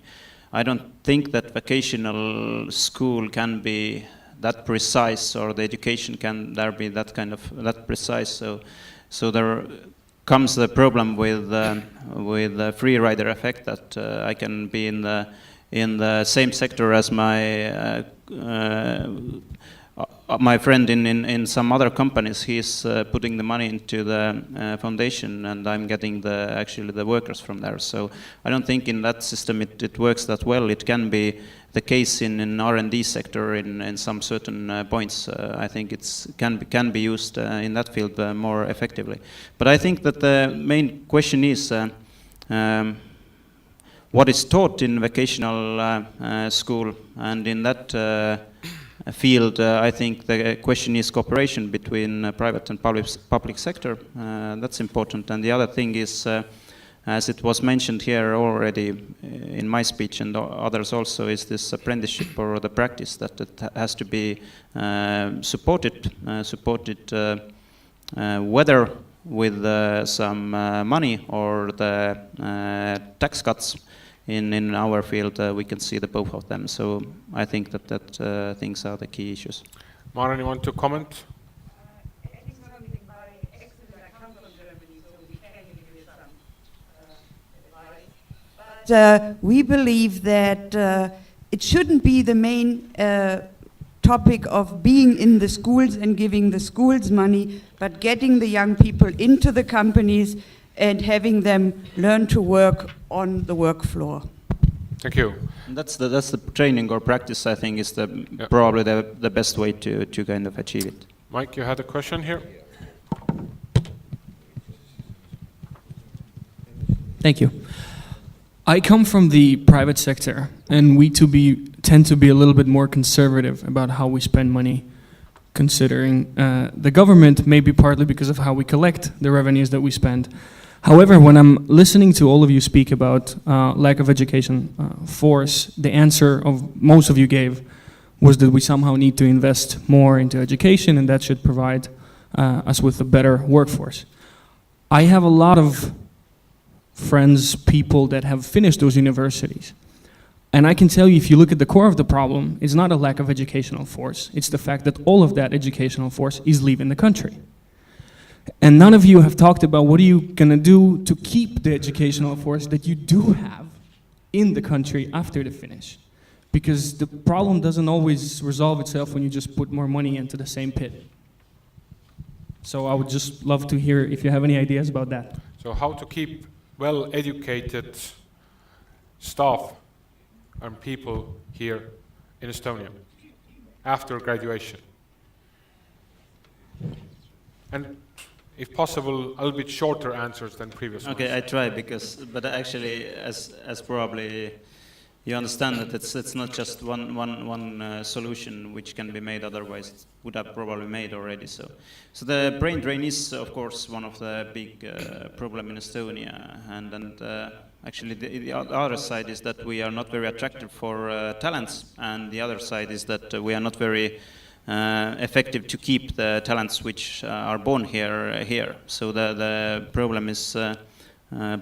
I don't think that vocational school can be that precise, or the education can there be that kind of that precise. So there comes the problem with the free rider effect, that I can be in the same sector as my friend in some other companies. He's putting the money into the foundation, and I'm getting actually the workers from there. So I don't think in that system it works that well. It can be the case in R&D sector in some certain points. I think it can be used in that field more effectively. But I think that the main question is what is taught in vocational school, and in that field, I think the question is cooperation between private and public sector. That's important. And the other thing is, as it was mentioned here already in my speech and others also, is this apprenticeship or the practice, that it has to be supported whether with some money or the tax cuts. In our field, we can see the both of them. So I think that things are the key issues. Maren, you want to comment? We believe that it shouldn't be the main topic of being in the schools and giving the schools money, but getting the young people into the companies and having them learn to work on the work floor. Thank you. And that's the training or practice, I think, is probably the best way to kind of achieve it. Mike, you had a question here? Thank you. I come from the private sector, and we tend to be a little bit more conservative about how we spend money, considering the government, maybe partly because of how we collect the revenues that we spend. However, when I'm listening to all of you speak about lack of education force, the answer of most of you gave was that we somehow need to invest more into education, and that should provide us with a better workforce. I have a lot of friends, people that have finished those universities. And I can tell you, if you look at the core of the problem, it's not a lack of educational force. It's the fact that all of that educational force is leaving the country. And none of you have talked about what are you going to do to keep the educational force that you do have in the country after they finish. Because the problem doesn't always resolve itself when you just put more money into the same pit. So I would just love to hear if you have any ideas about that. So how to keep well-educated staff and people here in Estonia after graduation. And if possible, a little bit shorter answers than previous ones. Okay, I try, but actually, as probably you understand, that it's not just one solution which can be made. Otherwise, it would have probably made already. So the brain drain is, of course, one of the big problem in Estonia, and actually the other side is that we are not very attractive for talents, and the other side is that we are not very effective to keep the talents which are born here. So the problem is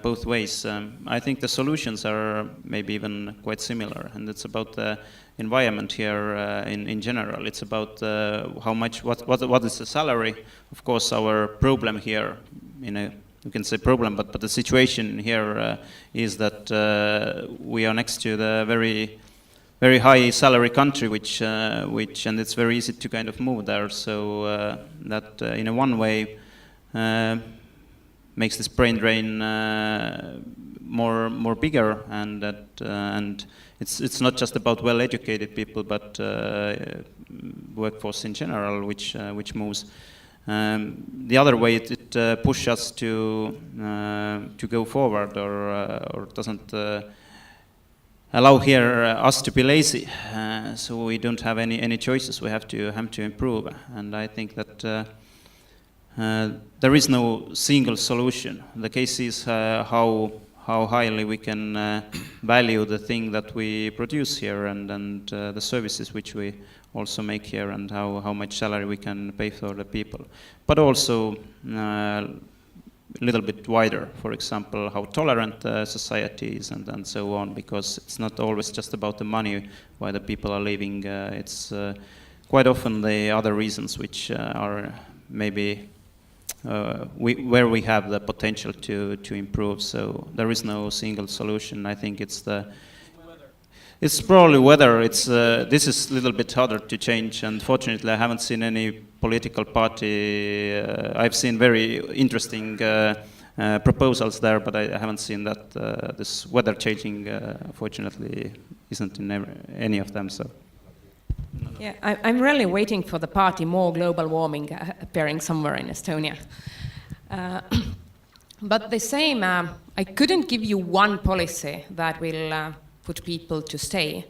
both ways. I think the solutions are maybe even quite similar, and it's about the environment here in general. It's about how much, what is the salary. Of course, our problem here, you can say problem, but the situation here is that we are next to the very high salary country, which and it's very easy to kind of move there. So that in a one way makes this brain drain more bigger, and it's not just about well-educated people, but workforce in general, which moves. The other way it pushes us to go forward, or doesn't allow here us to be lazy, so we don't have any choices. We have to improve, and I think that there is no single solution. The case is how how highly we can value the thing that we produce here and the services which we also make here, and how much salary we can pay for the people. But also a little bit wider, for example, how tolerant society is and so on, because it's not always just about the money why the people are leaving. It's quite often the other reasons which are maybe where we have the potential to improve. So there is no single solution. I think it's probably weather. This is a little bit harder to change, and fortunately I haven't seen any political party. I've seen very interesting proposals there, but I haven't seen that this weather changing, fortunately, isn't in any of them. So. Yeah, I'm really waiting for the party More Global Warming appearing somewhere in Estonia. But the same, I couldn't give you one policy that will put people to stay.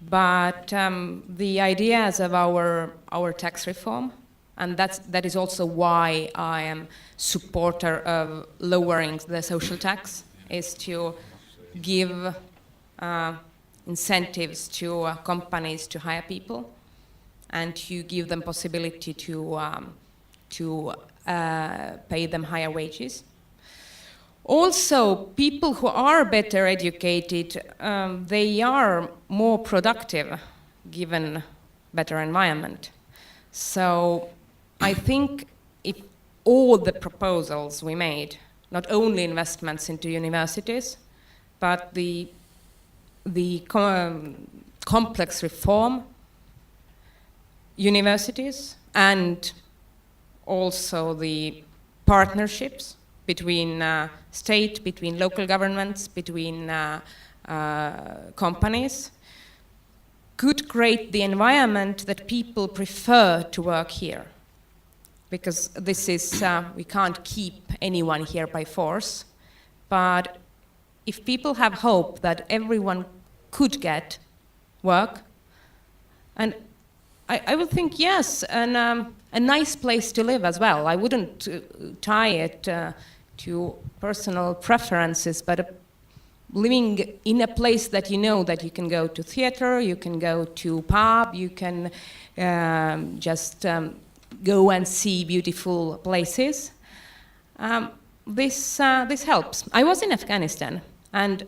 But the ideas of our tax reform, and that is also why I am supporter of lowering the social tax, is to give incentives to companies to hire people and to give them possibility to pay them higher wages. Also, people who are better educated, they are more productive given better environment. So I think if all the proposals we made, not only investments into universities, but the complex reform, universities, and also the partnerships between state, between local governments, between companies, could create the environment that people prefer to work here. Because this is, we can't keep anyone here by force, but if people have hope that everyone could get work, and I would think yes, and a nice place to live as well. I wouldn't tie it to personal preferences, but living in a place that you know that you can go to theater, you can go to pub, you can just go and see beautiful places. This helps. I was in Afghanistan, and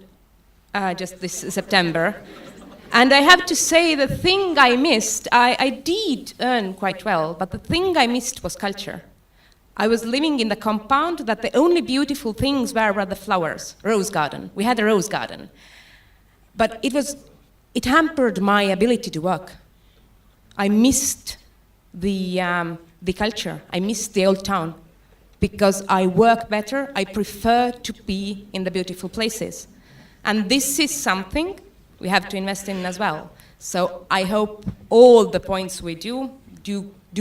just this September, and I have to say the thing I missed, I did earn quite well, but the thing I missed was culture. I was living in the compound that the only beautiful things were the flowers, rose garden. We had a rose garden. But it hampered my ability to work. I missed the culture. I missed the old town. Because I work better, I prefer to be in the beautiful places. And this is something we have to invest in as well. So I hope all the points we do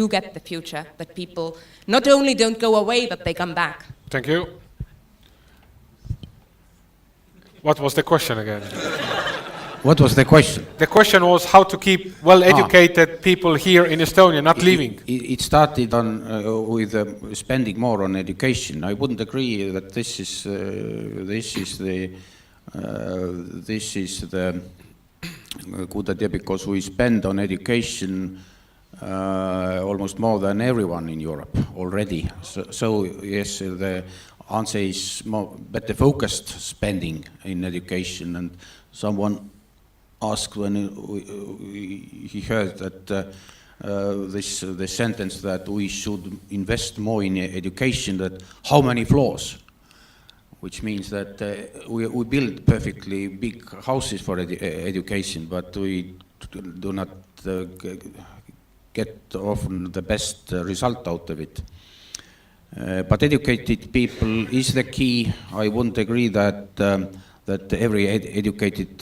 get the future, that people not only don't go away, but they come back. Thank you. What was the question again? What was the question? The question was how to keep well-educated people here in Estonia, not leaving. It started with spending more on education. I wouldn't agree that this is the good idea, because we spend on education almost more than everyone in Europe already. So yes, the answer is better focused spending in education. And someone asked when he heard that the sentence that we should invest more in education, that how many floors? Which means that we build perfectly big houses for education, but we do not get often the best result out of it. But educated people is the key. I wouldn't agree that every educated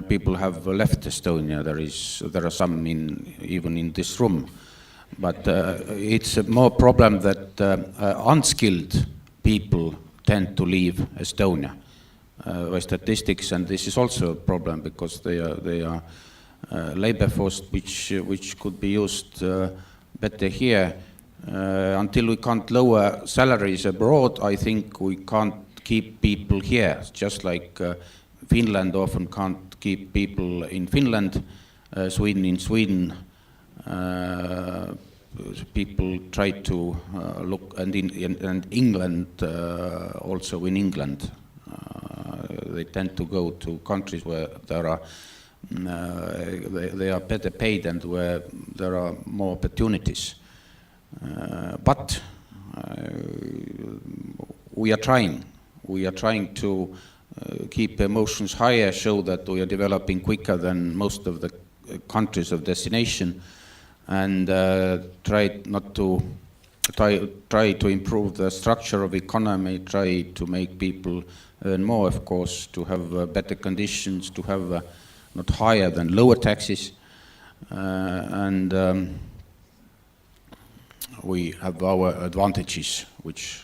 people have left Estonia. There are some even in this room, but it's a more problem that unskilled people tend to leave Estonia by statistics, and this is also a problem because they are labor force which could be used better here. Until we can't lower salaries abroad, I think we can't keep people here, just like Finland often can't keep people in Finland, Sweden in Sweden. People try to look, and England also in England, they tend to go to countries where there are they are better paid and where there are more opportunities. But we are trying. We are trying to keep emotions higher, show that we are developing quicker than most of the countries of destination, and try to improve the structure of economy, try to make people earn more, of course, to have better conditions, to have not higher than lower taxes, and we have our advantages, which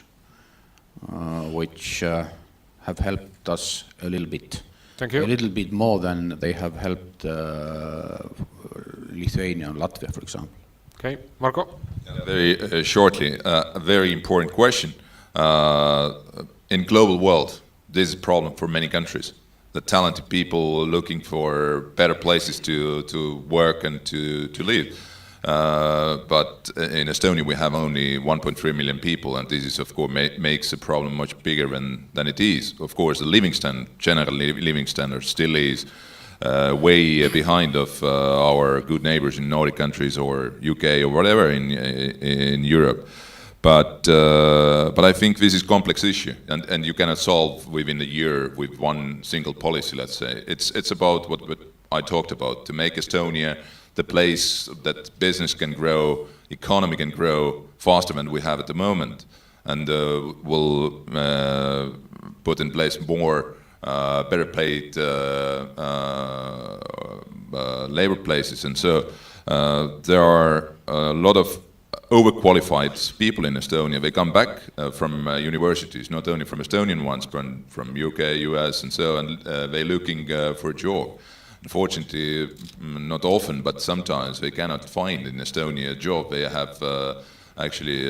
have helped us a little bit. Thank you. A little bit more than they have helped Lithuania and Latvia, for example. Okay, Marko? Very shortly, a very important question. In global world, this is a problem for many countries. The talented people looking for better places to work and to live. But in Estonia we have only 1.3 million people, and this is, of course, makes the problem much bigger than it is. Of course, the general living standard still is way behind of our good neighbors in Nordic countries or UK or whatever in Europe. But I think this is a complex issue, and you cannot solve within a year with one single policy, let's say. It's about what I talked about, to make Estonia the place that business can grow, economy can grow faster than we have at the moment, and will put in place more better paid labor places. And so there are a lot of overqualified people in Estonia. They come back from universities, not only from Estonian ones, but from UK, US, and so on. They're looking for a job. Unfortunately, not often, but sometimes they cannot find in Estonia a job. They have actually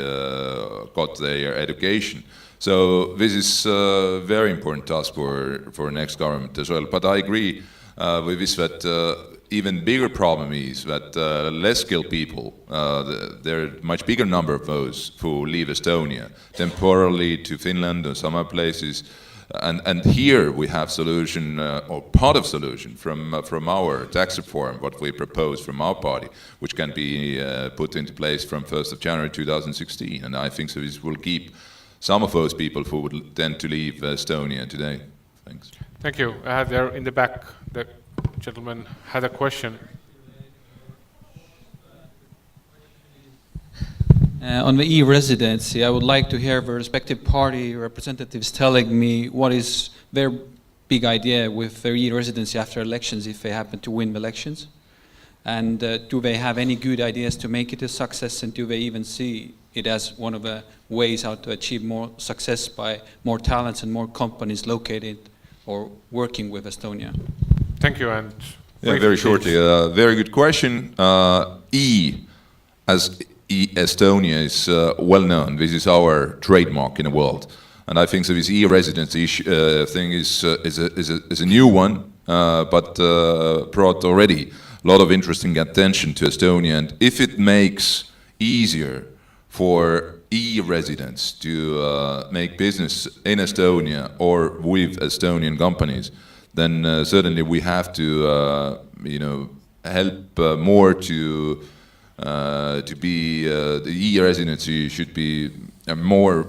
got their education. So this is a very important task for next government as well. But I agree with this that even bigger problem is that less skilled people, there are a much bigger number of those who leave Estonia temporarily to Finland or some other places. And here we have solution, or part of solution, from our tax reform, what we propose from our party, which can be put into place from 1st of January 2016. And I think so this will keep some of those people who would tend to leave Estonia today. Thanks. Thank you. There in the back, the gentleman had a question. On the e-residency, I would like to hear the respective party representatives telling me what is their big idea with their e-residency after elections, if they happen to win the elections. And do they have any good ideas to make it a success, and do they even see it as one of the ways how to achieve more success by more talents and more companies located or working with Estonia? Thank you. And yeah, very shortly, very good question. Estonia is well known. This is our trademark in the world, and I think so. This e-residency thing is a new one, but brought already a lot of interesting attention to Estonia. And if it makes easier for e-residents to make business in Estonia or with Estonian companies, then certainly we have to help more to be the e-residency should be more,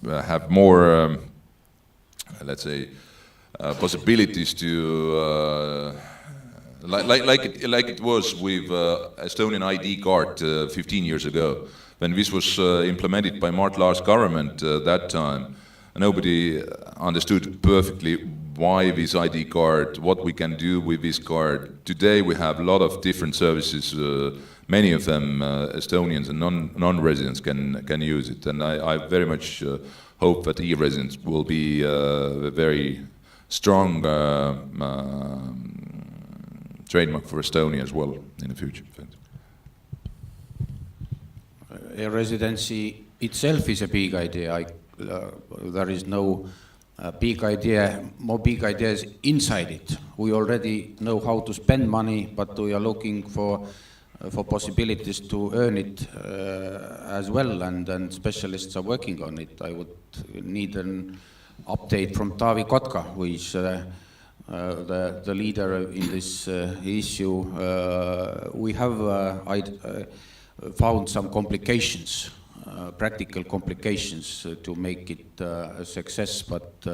have more, let's say, possibilities to like it was with Estonian ID card 15 years ago, when this was implemented by Mart Laar's government that time. Nobody understood perfectly why this ID card, what we can do with this card. Today we have a lot of different services. Many of them Estonians and non-residents can use it, and I very much hope that e-residents will be a very strong trademark for Estonia as well in the future. E-residency itself is a big idea. There is no big idea, more big ideas inside it. We already know how to spend money, but we are looking for possibilities to earn it as well, and specialists are working on it. I would need an update from Taavi Kotka, who is the leader in this issue. We have found some complications, practical complications to make it a success, but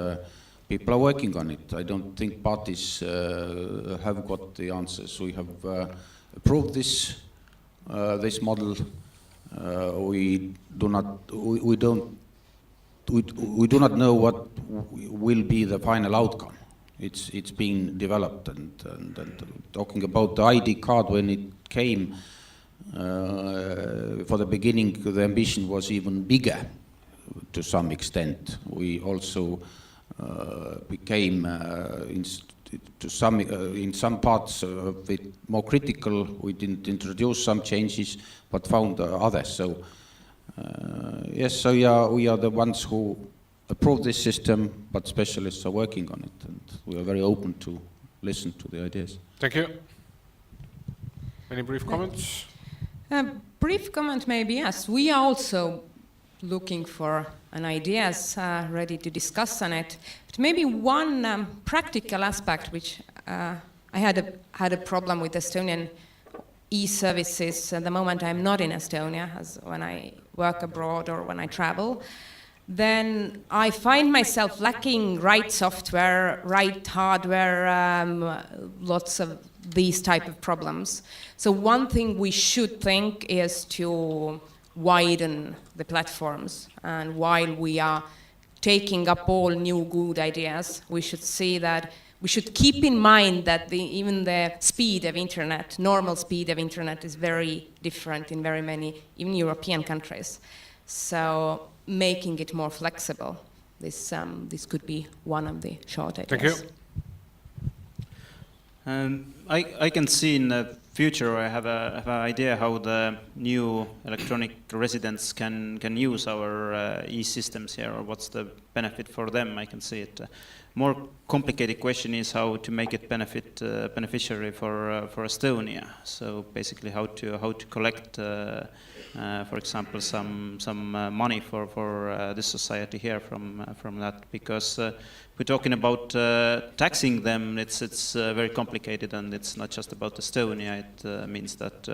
people are working on it. I don't think parties have got the answers. We have approved this model. We do not know what will be the final outcome. It's being developed, and talking about the ID card, when it came, for the beginning, the ambition was even bigger to some extent. We also became, in some parts of it, more critical. We didn't introduce some changes, but found others. So, yes, so we are the ones who approve this system, but specialists are working on it, and we are very open to listen to the ideas. Thank you. Any brief comments? Brief comment, maybe, yes. We are also looking for an ideas, ready to discuss on it. But maybe one practical aspect, which I had a problem with Estonian e-services at the moment I'm not in Estonia, as when I work abroad or when I travel. Then I find myself lacking right software, right hardware, lots of these type of problems. So one thing we should think is to widen the platforms, and while we are taking up all new good ideas, we should see that we should keep in mind that even the speed of internet, normal speed of internet, is very different in very many, even European countries. So making it more flexible, this could be one of the short ideas. Thank you. I can see in the future, I have an idea how the new electronic residents can use our e-systems here, or what's the benefit for them. I can see it. More complicated question is how to make it beneficiary for Estonia. So basically, how to collect, for example, some money for this society here from that, because we're talking about taxing them. It's very complicated, and it's not just about Estonia. It means that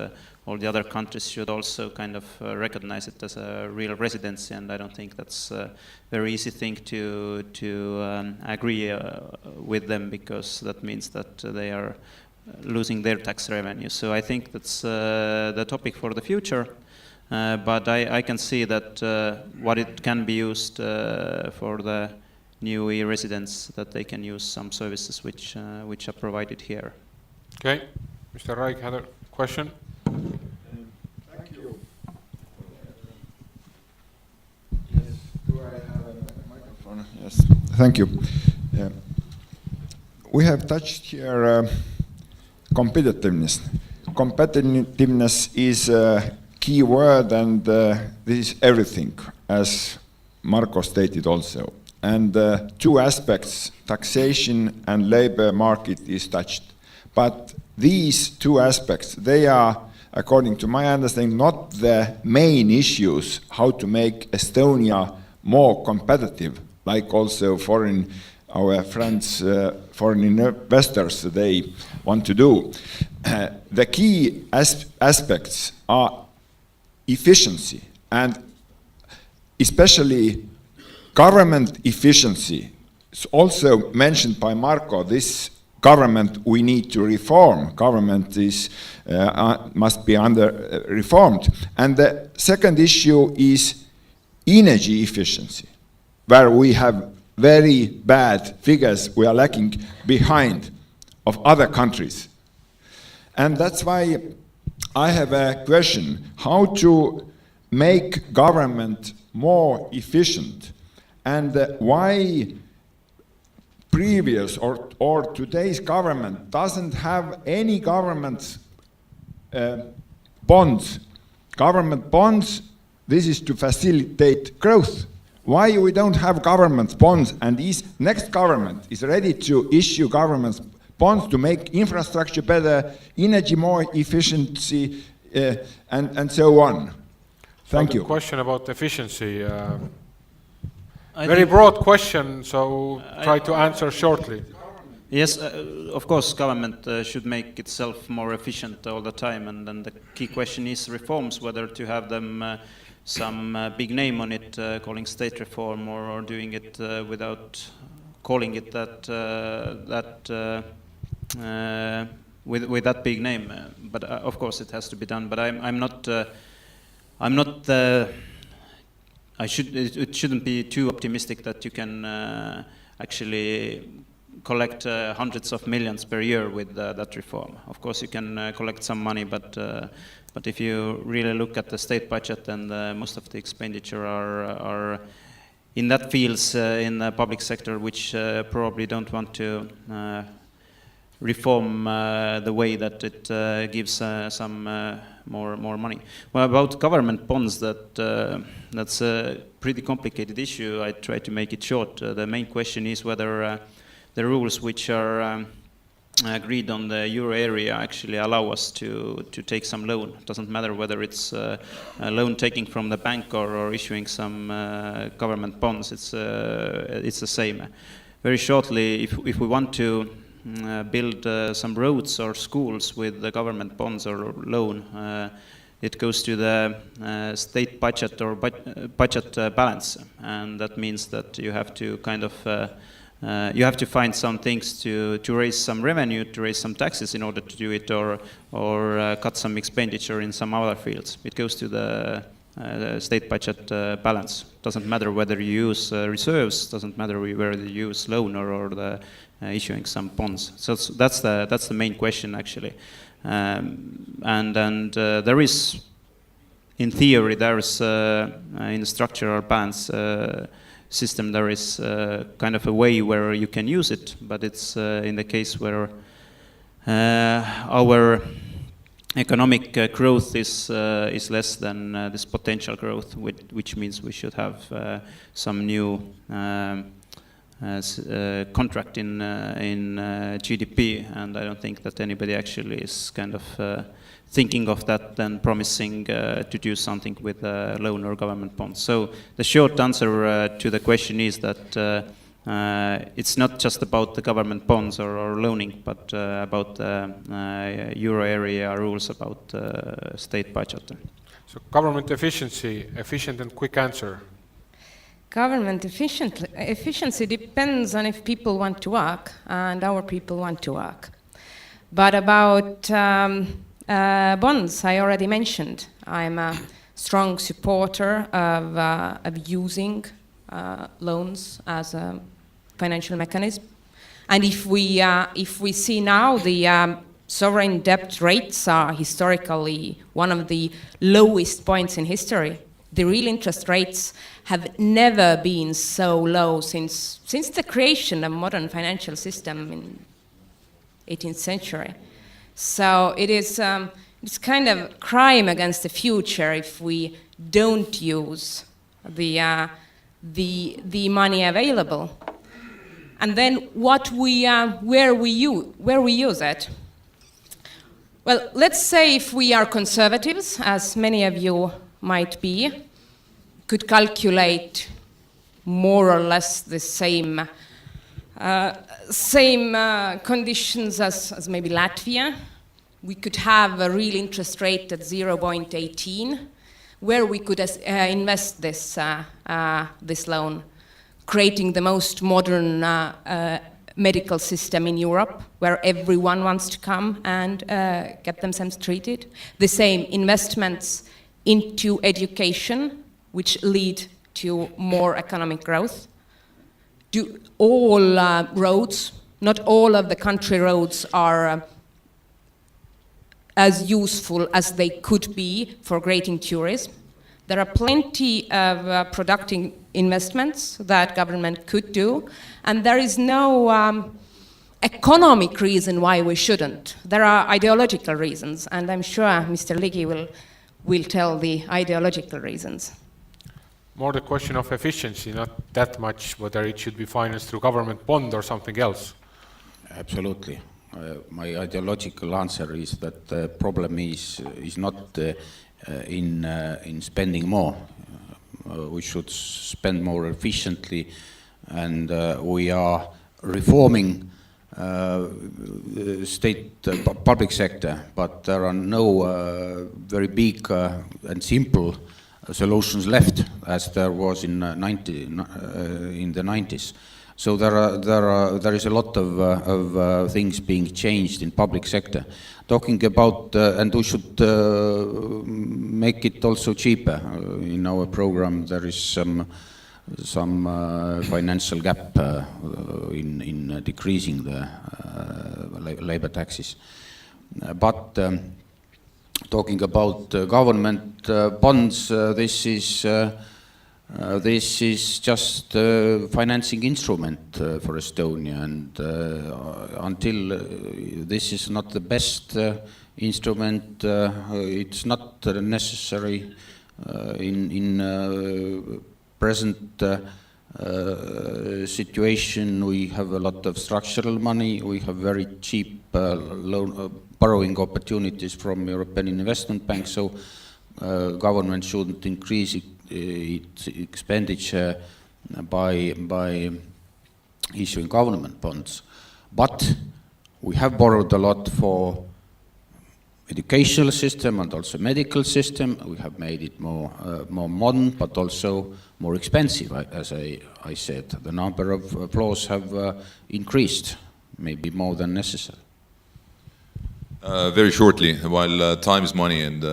all the other countries should also kind of recognize it as a real residency, and I don't think that's a very easy thing to agree with them, because that means that they are losing their tax revenue. So I think that's the topic for the future. But I can see that what it can be used for the new e-residents, that they can use some services which are provided here. Okay, Mr. Raik had a question. Thank you. Yes, do I have a microphone? Yes, thank you. We have touched here competitiveness. Competitiveness is a key word, and this is everything, as Marko stated also. And two aspects, taxation and labor market, is touched. But these two aspects, they are, according to my understanding, not the main issues how to make Estonia more competitive, like also our friends, foreign investors, they want to do. The key aspects are efficiency, and especially government efficiency. It's also mentioned by Marko, this government we need to reform. Government is must be reformed. And the second issue is energy efficiency, where we have very bad figures. We are lacking behind of other countries. And that's why I have a question, how to make government more efficient, and why previous or today's government doesn't have any government bonds. Government bonds, this is to facilitate growth. Why we don't have government bonds, and this next government is ready to issue government bonds to make infrastructure better, energy more efficiency, and so on. Thank you. Question about efficiency. Very broad question, so try to answer shortly. Yes, of course, government should make itself more efficient all the time, and then the key question is reforms, whether to have them some big name on it, calling state reform, or doing it without calling it that, with that big name. But of course, it has to be done. But it shouldn't be too optimistic that you can actually collect hundreds of millions per year with that reform. Of course, you can collect some money, but if you really look at the state budget, and most of the expenditure are in that fields in the public sector, which probably don't want to reform the way that it gives some more money. Well, about government bonds, that's a pretty complicated issue. I try to make it short. The main question is whether the rules which are agreed on the euro area actually allow us to take some loan. It doesn't matter whether it's a loan taking from the bank or issuing some government bonds. It's the same. Very shortly, if we want to build some roads or schools with the government bonds or loan, it goes to the state budget or budget balance, and that means that you have to kind of you have to find some things to raise some revenue, to raise some taxes in order to do it, or cut some expenditure in some other fields. It goes to the state budget balance. Doesn't matter whether you use reserves, doesn't matter whether you use loan or the issuing some bonds. So that's the main question actually, and there is, in theory, there is in the structural balance system, there is kind of a way where you can use it, but it's in the case where our economic growth is less than this potential growth, which means we should have some new contract in GDP, and I don't think that anybody actually is kind of thinking of that and promising to do something with loan or government bonds. So the short answer to the question is that it's not just about the government bonds or loaning, but about the euro area rules about state budget. So government efficiency, efficient and quick answer. Government efficiency depends on if people want to work, and our people want to work. But about bonds, I already mentioned. I'm a strong supporter of using loans as a financial mechanism. And if we see now the sovereign debt rates are historically one of the lowest points in history. The real interest rates have never been so low since the creation of modern financial system in 18th century. So it's kind of crime against the future if we don't use the money available. And then where we use it. Well, let's say if we are conservatives, as many of you might be, could calculate more or less the same conditions as maybe Latvia. We could have a real interest rate at 0.18, where we could invest this loan, creating the most modern medical system in Europe, where everyone wants to come and get themselves treated. The same investments into education, which lead to more economic growth. Do all roads, not all of the country roads are as useful as they could be for creating tourism. There are plenty of productive investments that government could do, and there is no economic reason why we shouldn't. There are ideological reasons, and I'm sure Mr. Ligi will tell the ideological reasons. More the question of efficiency, not that much whether it should be financed through government bond or something else. Absolutely. My ideological answer is that the problem is not in spending more. We should spend more efficiently, and we are reforming state public sector, but there are no very big and simple solutions left as there was in the 90s. So there is a lot of things being changed in public sector. Talking about, and we should make it also cheaper. In our program there is some financial gap in decreasing the labor taxes. But talking about government bonds, this is just a financing instrument for Estonia, and until this is not the best instrument, it's not necessary in present situation. We have a lot of structural money, we have very cheap borrowing opportunities from European Investment Bank, so government shouldn't increase its expenditure by issuing government bonds. But we have borrowed a lot for educational system and also medical system. We have made it more modern, but also more expensive. As I said, the number of floors have increased, maybe more than necessary. Very shortly, while time is money, and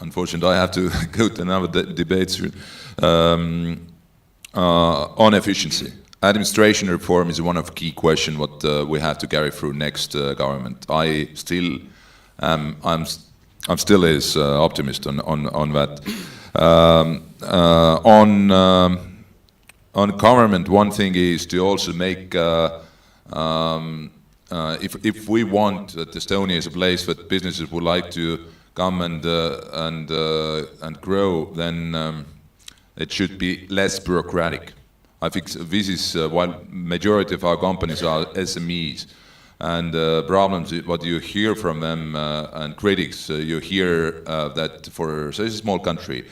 unfortunately I have to go to another debate soon. On efficiency, administration reform is one of key questions what we have to carry through next government. I'm still is optimist on that. On government, one thing is to also make. If we want that Estonia is a place that businesses would like to come and grow, then it should be less bureaucratic. I think this is while majority of our companies are SMEs, and problems what you hear from them and critics, you hear that for such a small country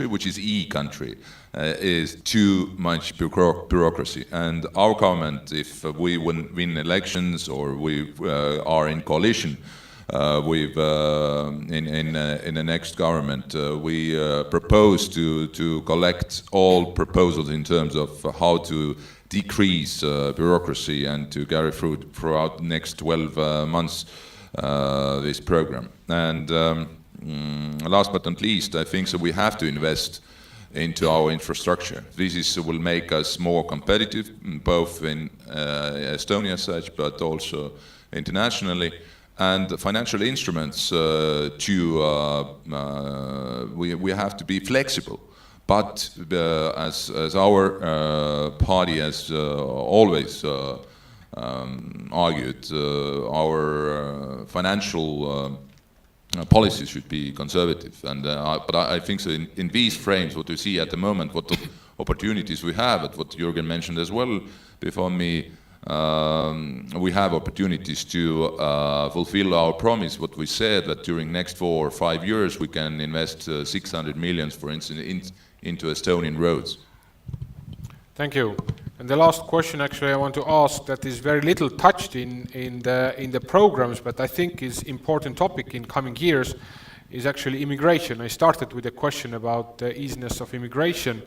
which is country, is too much bureaucracy. And our government, if we win elections or we are in coalition with in the next government, we propose to collect all proposals in terms of how to decrease bureaucracy and to carry throughout the next 12 months this program. And last but not least, I think so we have to invest into our infrastructure. This will make us more competitive, both in Estonia as such, but also internationally. And the financial instruments we have to be flexible. But as our party has always argued, our financial policies should be conservative, and but I think so in these frames, what we see at the moment, what the opportunities we have, and what Jürgen mentioned as well before me, we have opportunities to fulfill our promise, what we said, that during next 4 or 5 years we can invest 600 million, for instance, into Estonian roads. Thank you. And the last question actually I want to ask, that is very little touched in the programs, but I think is important topic in coming years, is actually immigration. I started with a question about the easiness of immigration.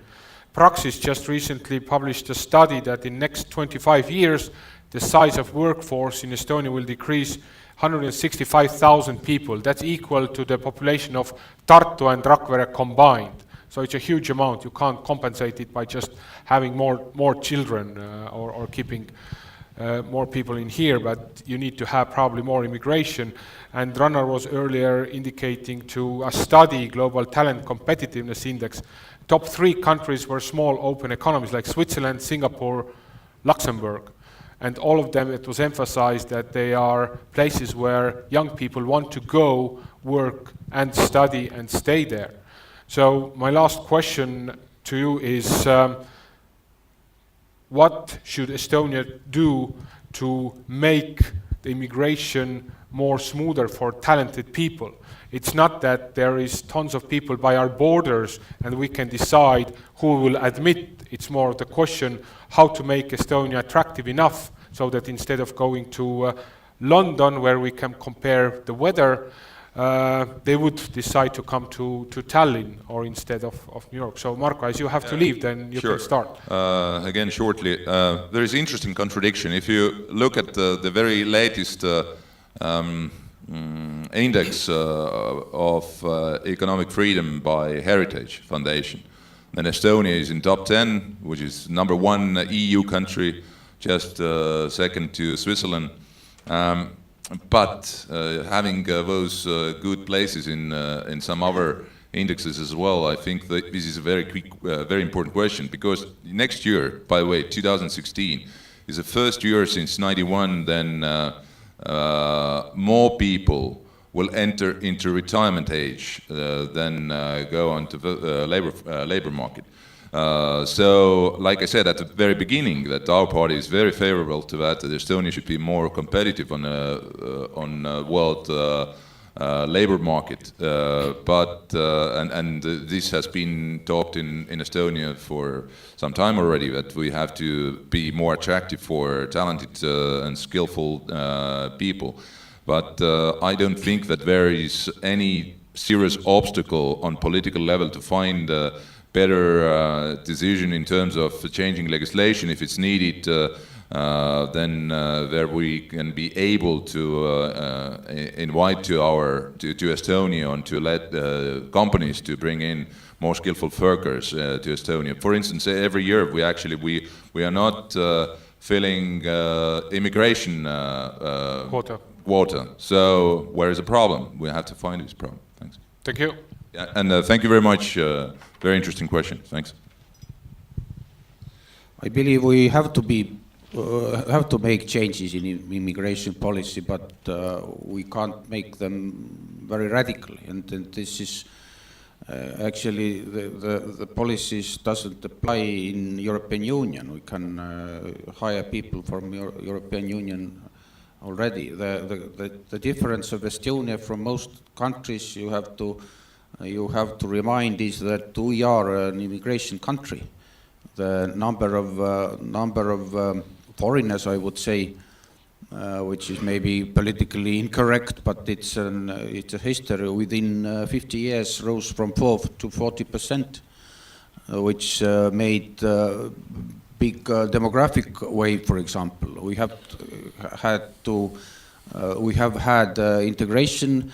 Praxis just recently published a study that in next 25 years the size of workforce in Estonia will decrease 165,000 people. That's equal to the population of Tartu and Rakvere combined. So it's a huge amount. You can't compensate it by just having more children or keeping more people in here, but you need to have probably more immigration. And Rannar was earlier indicating to a study, Global Talent Competitiveness Index, top 3 countries were small open economies like Switzerland, Singapore, Luxembourg. And all of them, it was emphasized that they are places where young people want to go, work and study and stay there. So my last question to you is what should Estonia do to make the immigration more smoother for talented people? It's not that there is tons of people by our borders and we can decide who will admit. It's more the question how to make Estonia attractive enough so that instead of going to London, where we can compare the weather, they would decide to come to Tallinn or instead of New York. So Marko, as you have to leave, then you can start. Again, shortly, there is interesting contradiction. If you look at the very latest index of economic freedom by Heritage Foundation, then Estonia is in top 10, which is number 1 EU country, just second to Switzerland. But having those good places in some other indexes as well, I think that this is a very important question, because next year, by the way, 2016, is the first year since '91 then more people will enter into retirement age than go onto the labor market. So, like I said at the very beginning, that our party is very favorable to that Estonia should be more competitive on world labor market. And this has been talked in Estonia for some time already, that we have to be more attractive for talented and skillful people. But I don't think that there is any serious obstacle on political level to find better decision in terms of changing legislation if it's needed, then there we can be able to invite to Estonia and to let companies to bring in more skillful workers to Estonia. For instance, every year we are not filling immigration quota. So where is the problem? We have to find this problem. Thanks. Thank you. Yeah, and thank you very much. Very interesting question. Thanks. I believe we have to make changes in immigration policy, but we can't make them very radically. And this is actually the policies doesn't apply in European Union. We can hire people from European Union already. The difference of Estonia from most countries you have to remind is that we are an immigration country. The number of foreigners, I would say, which is maybe politically incorrect, but it's a history. Within 50 years, rose from 4 to 40%, which made big demographic wave. For example, we have had integration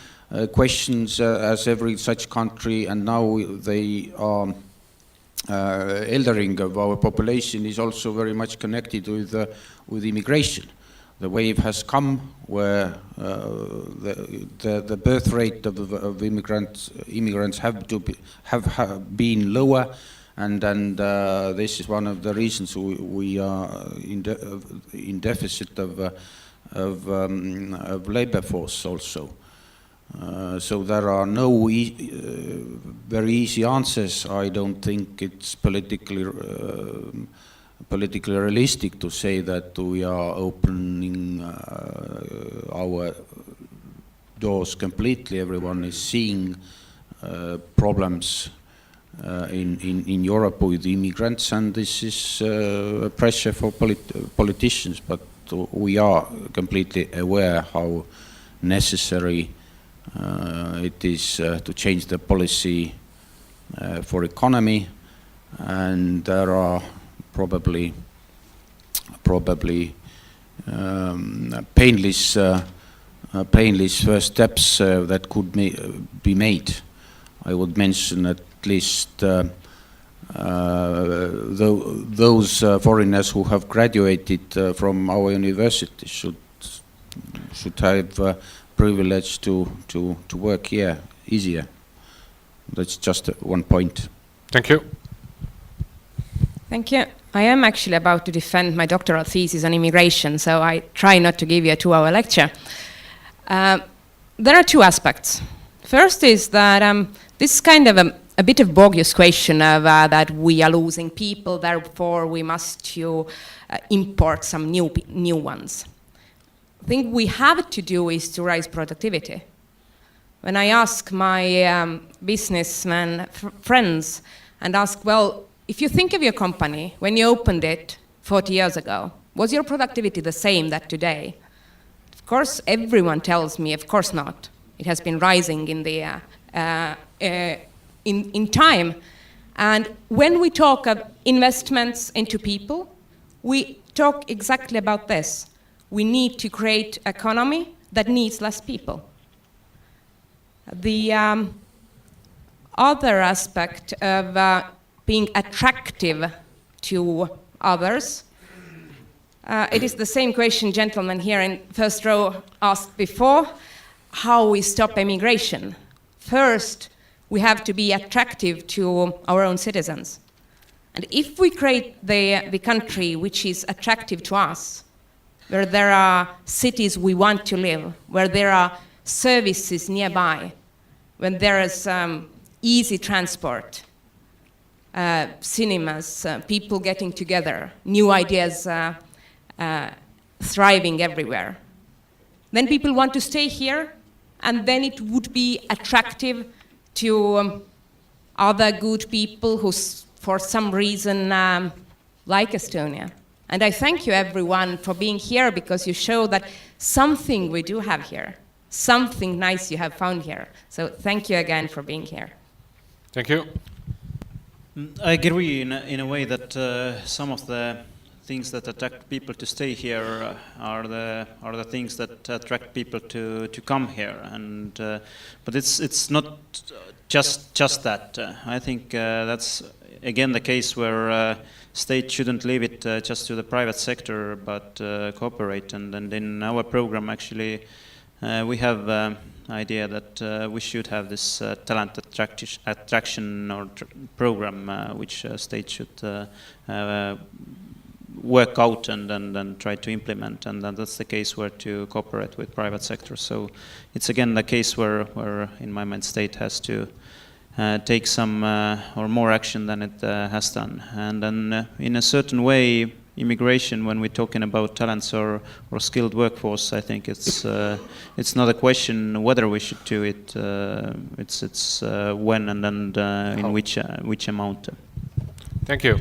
questions as every such country, and now the eldering of our population is also very much connected with immigration. The wave has come where the birth rate of immigrants have been lower, and this is one of the reasons we are in deficit of labor force also. So there are no very easy answers. I don't think it's politically realistic to say that we are opening our doors completely. Everyone is seeing problems in Europe with immigrants, and this is pressure for politicians. But we are completely aware how necessary it is to change the policy for economy, and there are probably painless first steps that could be made. I would mention at least those foreigners who have graduated from our university should have privilege to work here easier. That's just one point. Thank you. Thank you. I am actually about to defend my doctoral thesis on immigration, so I try not to give you a 2-hour lecture. There are two aspects. First is that this is kind of a a bit of bogus question of that we are losing people, therefore we must import some new ones. The thing we have to do is to raise productivity. When I ask my businessmen friends and ask, well, if you think of your company, when you opened it 40 years ago, was your productivity the same that today? Of course, everyone tells me, of course not. It has been rising in the in time. And when we talk of investments into people, we talk exactly about this. We need to create an economy that needs less people. The other aspect of being attractive to others, it is the same question gentleman here in first row asked before, how we stop immigration. First, we have to be attractive to our own citizens. And if we create the country which is attractive to us, where there are cities we want to live, where there are services nearby, when there is easy transport, cinemas, people getting together, new ideas thriving everywhere, then people want to stay here, and then it would be attractive to other good people who, for some reason, like Estonia. And I thank you, everyone, for being here, because you show that something we do have here, something nice you have found here. So thank you again for being here. Thank you. I agree in a way that some of the things that attract people to stay here are the things that attract people to come here, and but it's not just that. I think that's again the case where state shouldn't leave it just to the private sector, but cooperate. And in our program, actually, we have idea that we should have this talent attraction or program, which state should work out and try to implement, and that's the case where to cooperate with private sector. So it's again the case where in my mind state has to take some or more action than it has done. And then in a certain way, immigration, when we're talking about talents or skilled workforce, I think it's not a question whether we should do it, it's when and in which amount. Thank you.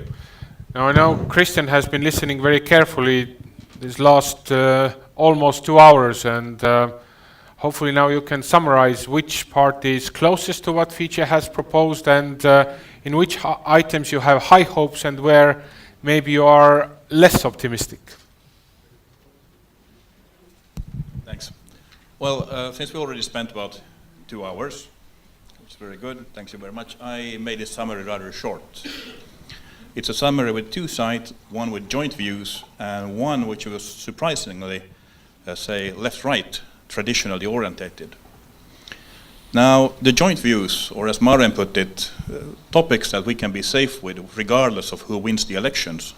Now I know Christian has been listening very carefully this last almost 2 hours, and hopefully now you can summarize which part is closest to what Fitch has proposed, and in which items you have high hopes and where maybe you are less optimistic. Thanks. Well, since we already spent about 2 hours, which is very good, thank you very much, I made a summary rather short. It's a summary with two sides, one with joint views and one which was surprisingly, say, left-right, traditionally orientated. Now, the joint views, or as Maren put it, topics that we can be safe with regardless of who wins the elections,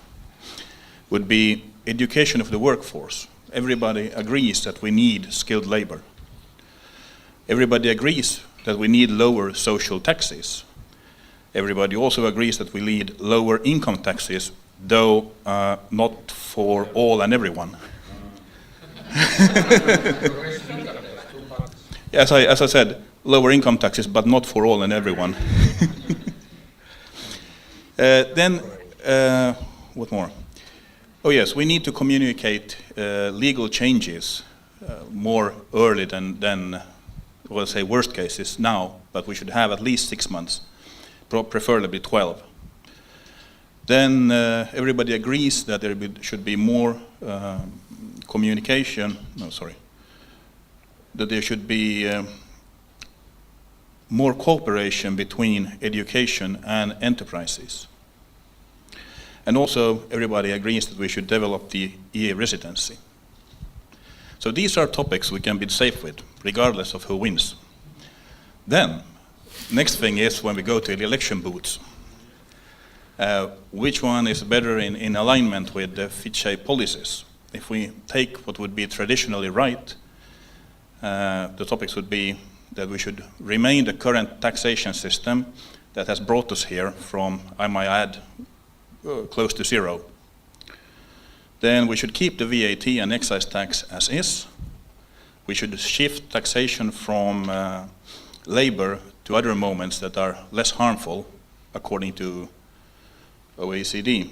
would be education of the workforce. Everybody agrees that we need skilled labor. Everybody agrees that we need lower social taxes. Everybody also agrees that we need lower income taxes, though not for all and everyone. As I said, lower income taxes, but not for all and everyone. Then, what more? Oh yes, we need to communicate legal changes more early than, well, say, worst cases now, but we should have at least 6 months. Preferably 12. Then everybody agrees that there should be more communication, that there should be more cooperation between education and enterprises. And also everybody agrees that we should develop the e-residency. So these are topics we can be safe with, regardless of who wins. Then, next thing is when we go to the election booths. Which one is better in alignment with the Fitch policies? If we take what would be traditionally right, the topics would be that we should remain the current taxation system, that has brought us here from, I might add, close to zero. Then we should keep the VAT and excise tax as is. We should shift taxation from labor to other moments that are less harmful, according to OECD.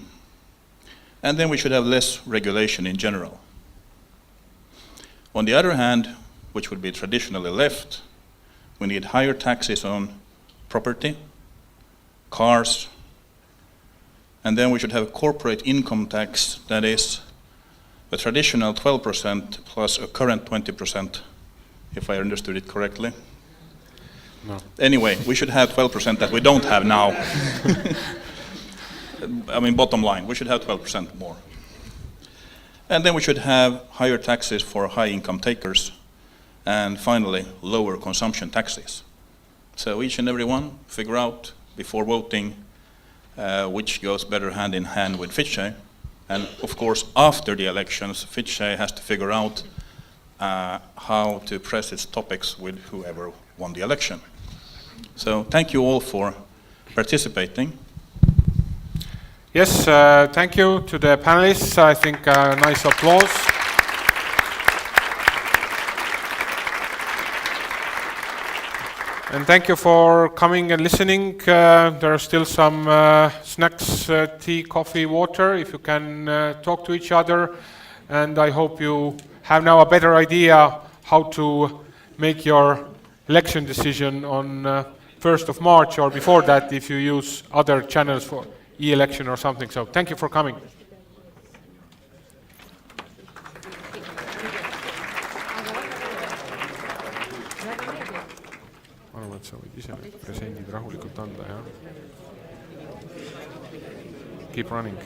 And then we should have less regulation in general. On the other hand, which would be traditionally left, we need higher taxes on property, cars, and then we should have a corporate income tax that is the traditional 12% plus a current 20%, if I understood it correctly. No. Anyway, we should have 12% that we don't have now. I mean, bottom line, we should have 12% more. And then we should have higher taxes for high income takers, and finally, lower consumption taxes. So each and every one figure out before voting which goes better hand in hand with Fitche. And of course, after the elections, Fitche has to figure out how to press its topics with whoever won the election. So thank you all for participating. Yes, thank you to the panelists. I think a nice applause. And thank you for coming and listening. There are still some snacks, tea, coffee, water, if you can talk to each other. And I hope you have now a better idea how to make your election decision on 1st of March or before that if you use other channels for e-election or something. So thank you for coming. Ma arvan, et sa võid ise presendid rahulikult anda, jah? Keep running.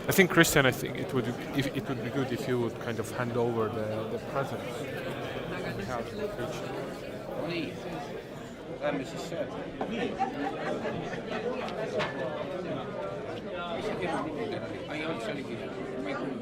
I think, Christian, it would be good if you would kind of hand over the presents. Nii, lähme siis see. Mis see tema nimi teil oli? Ai, see oligi, ma ei kuulnud.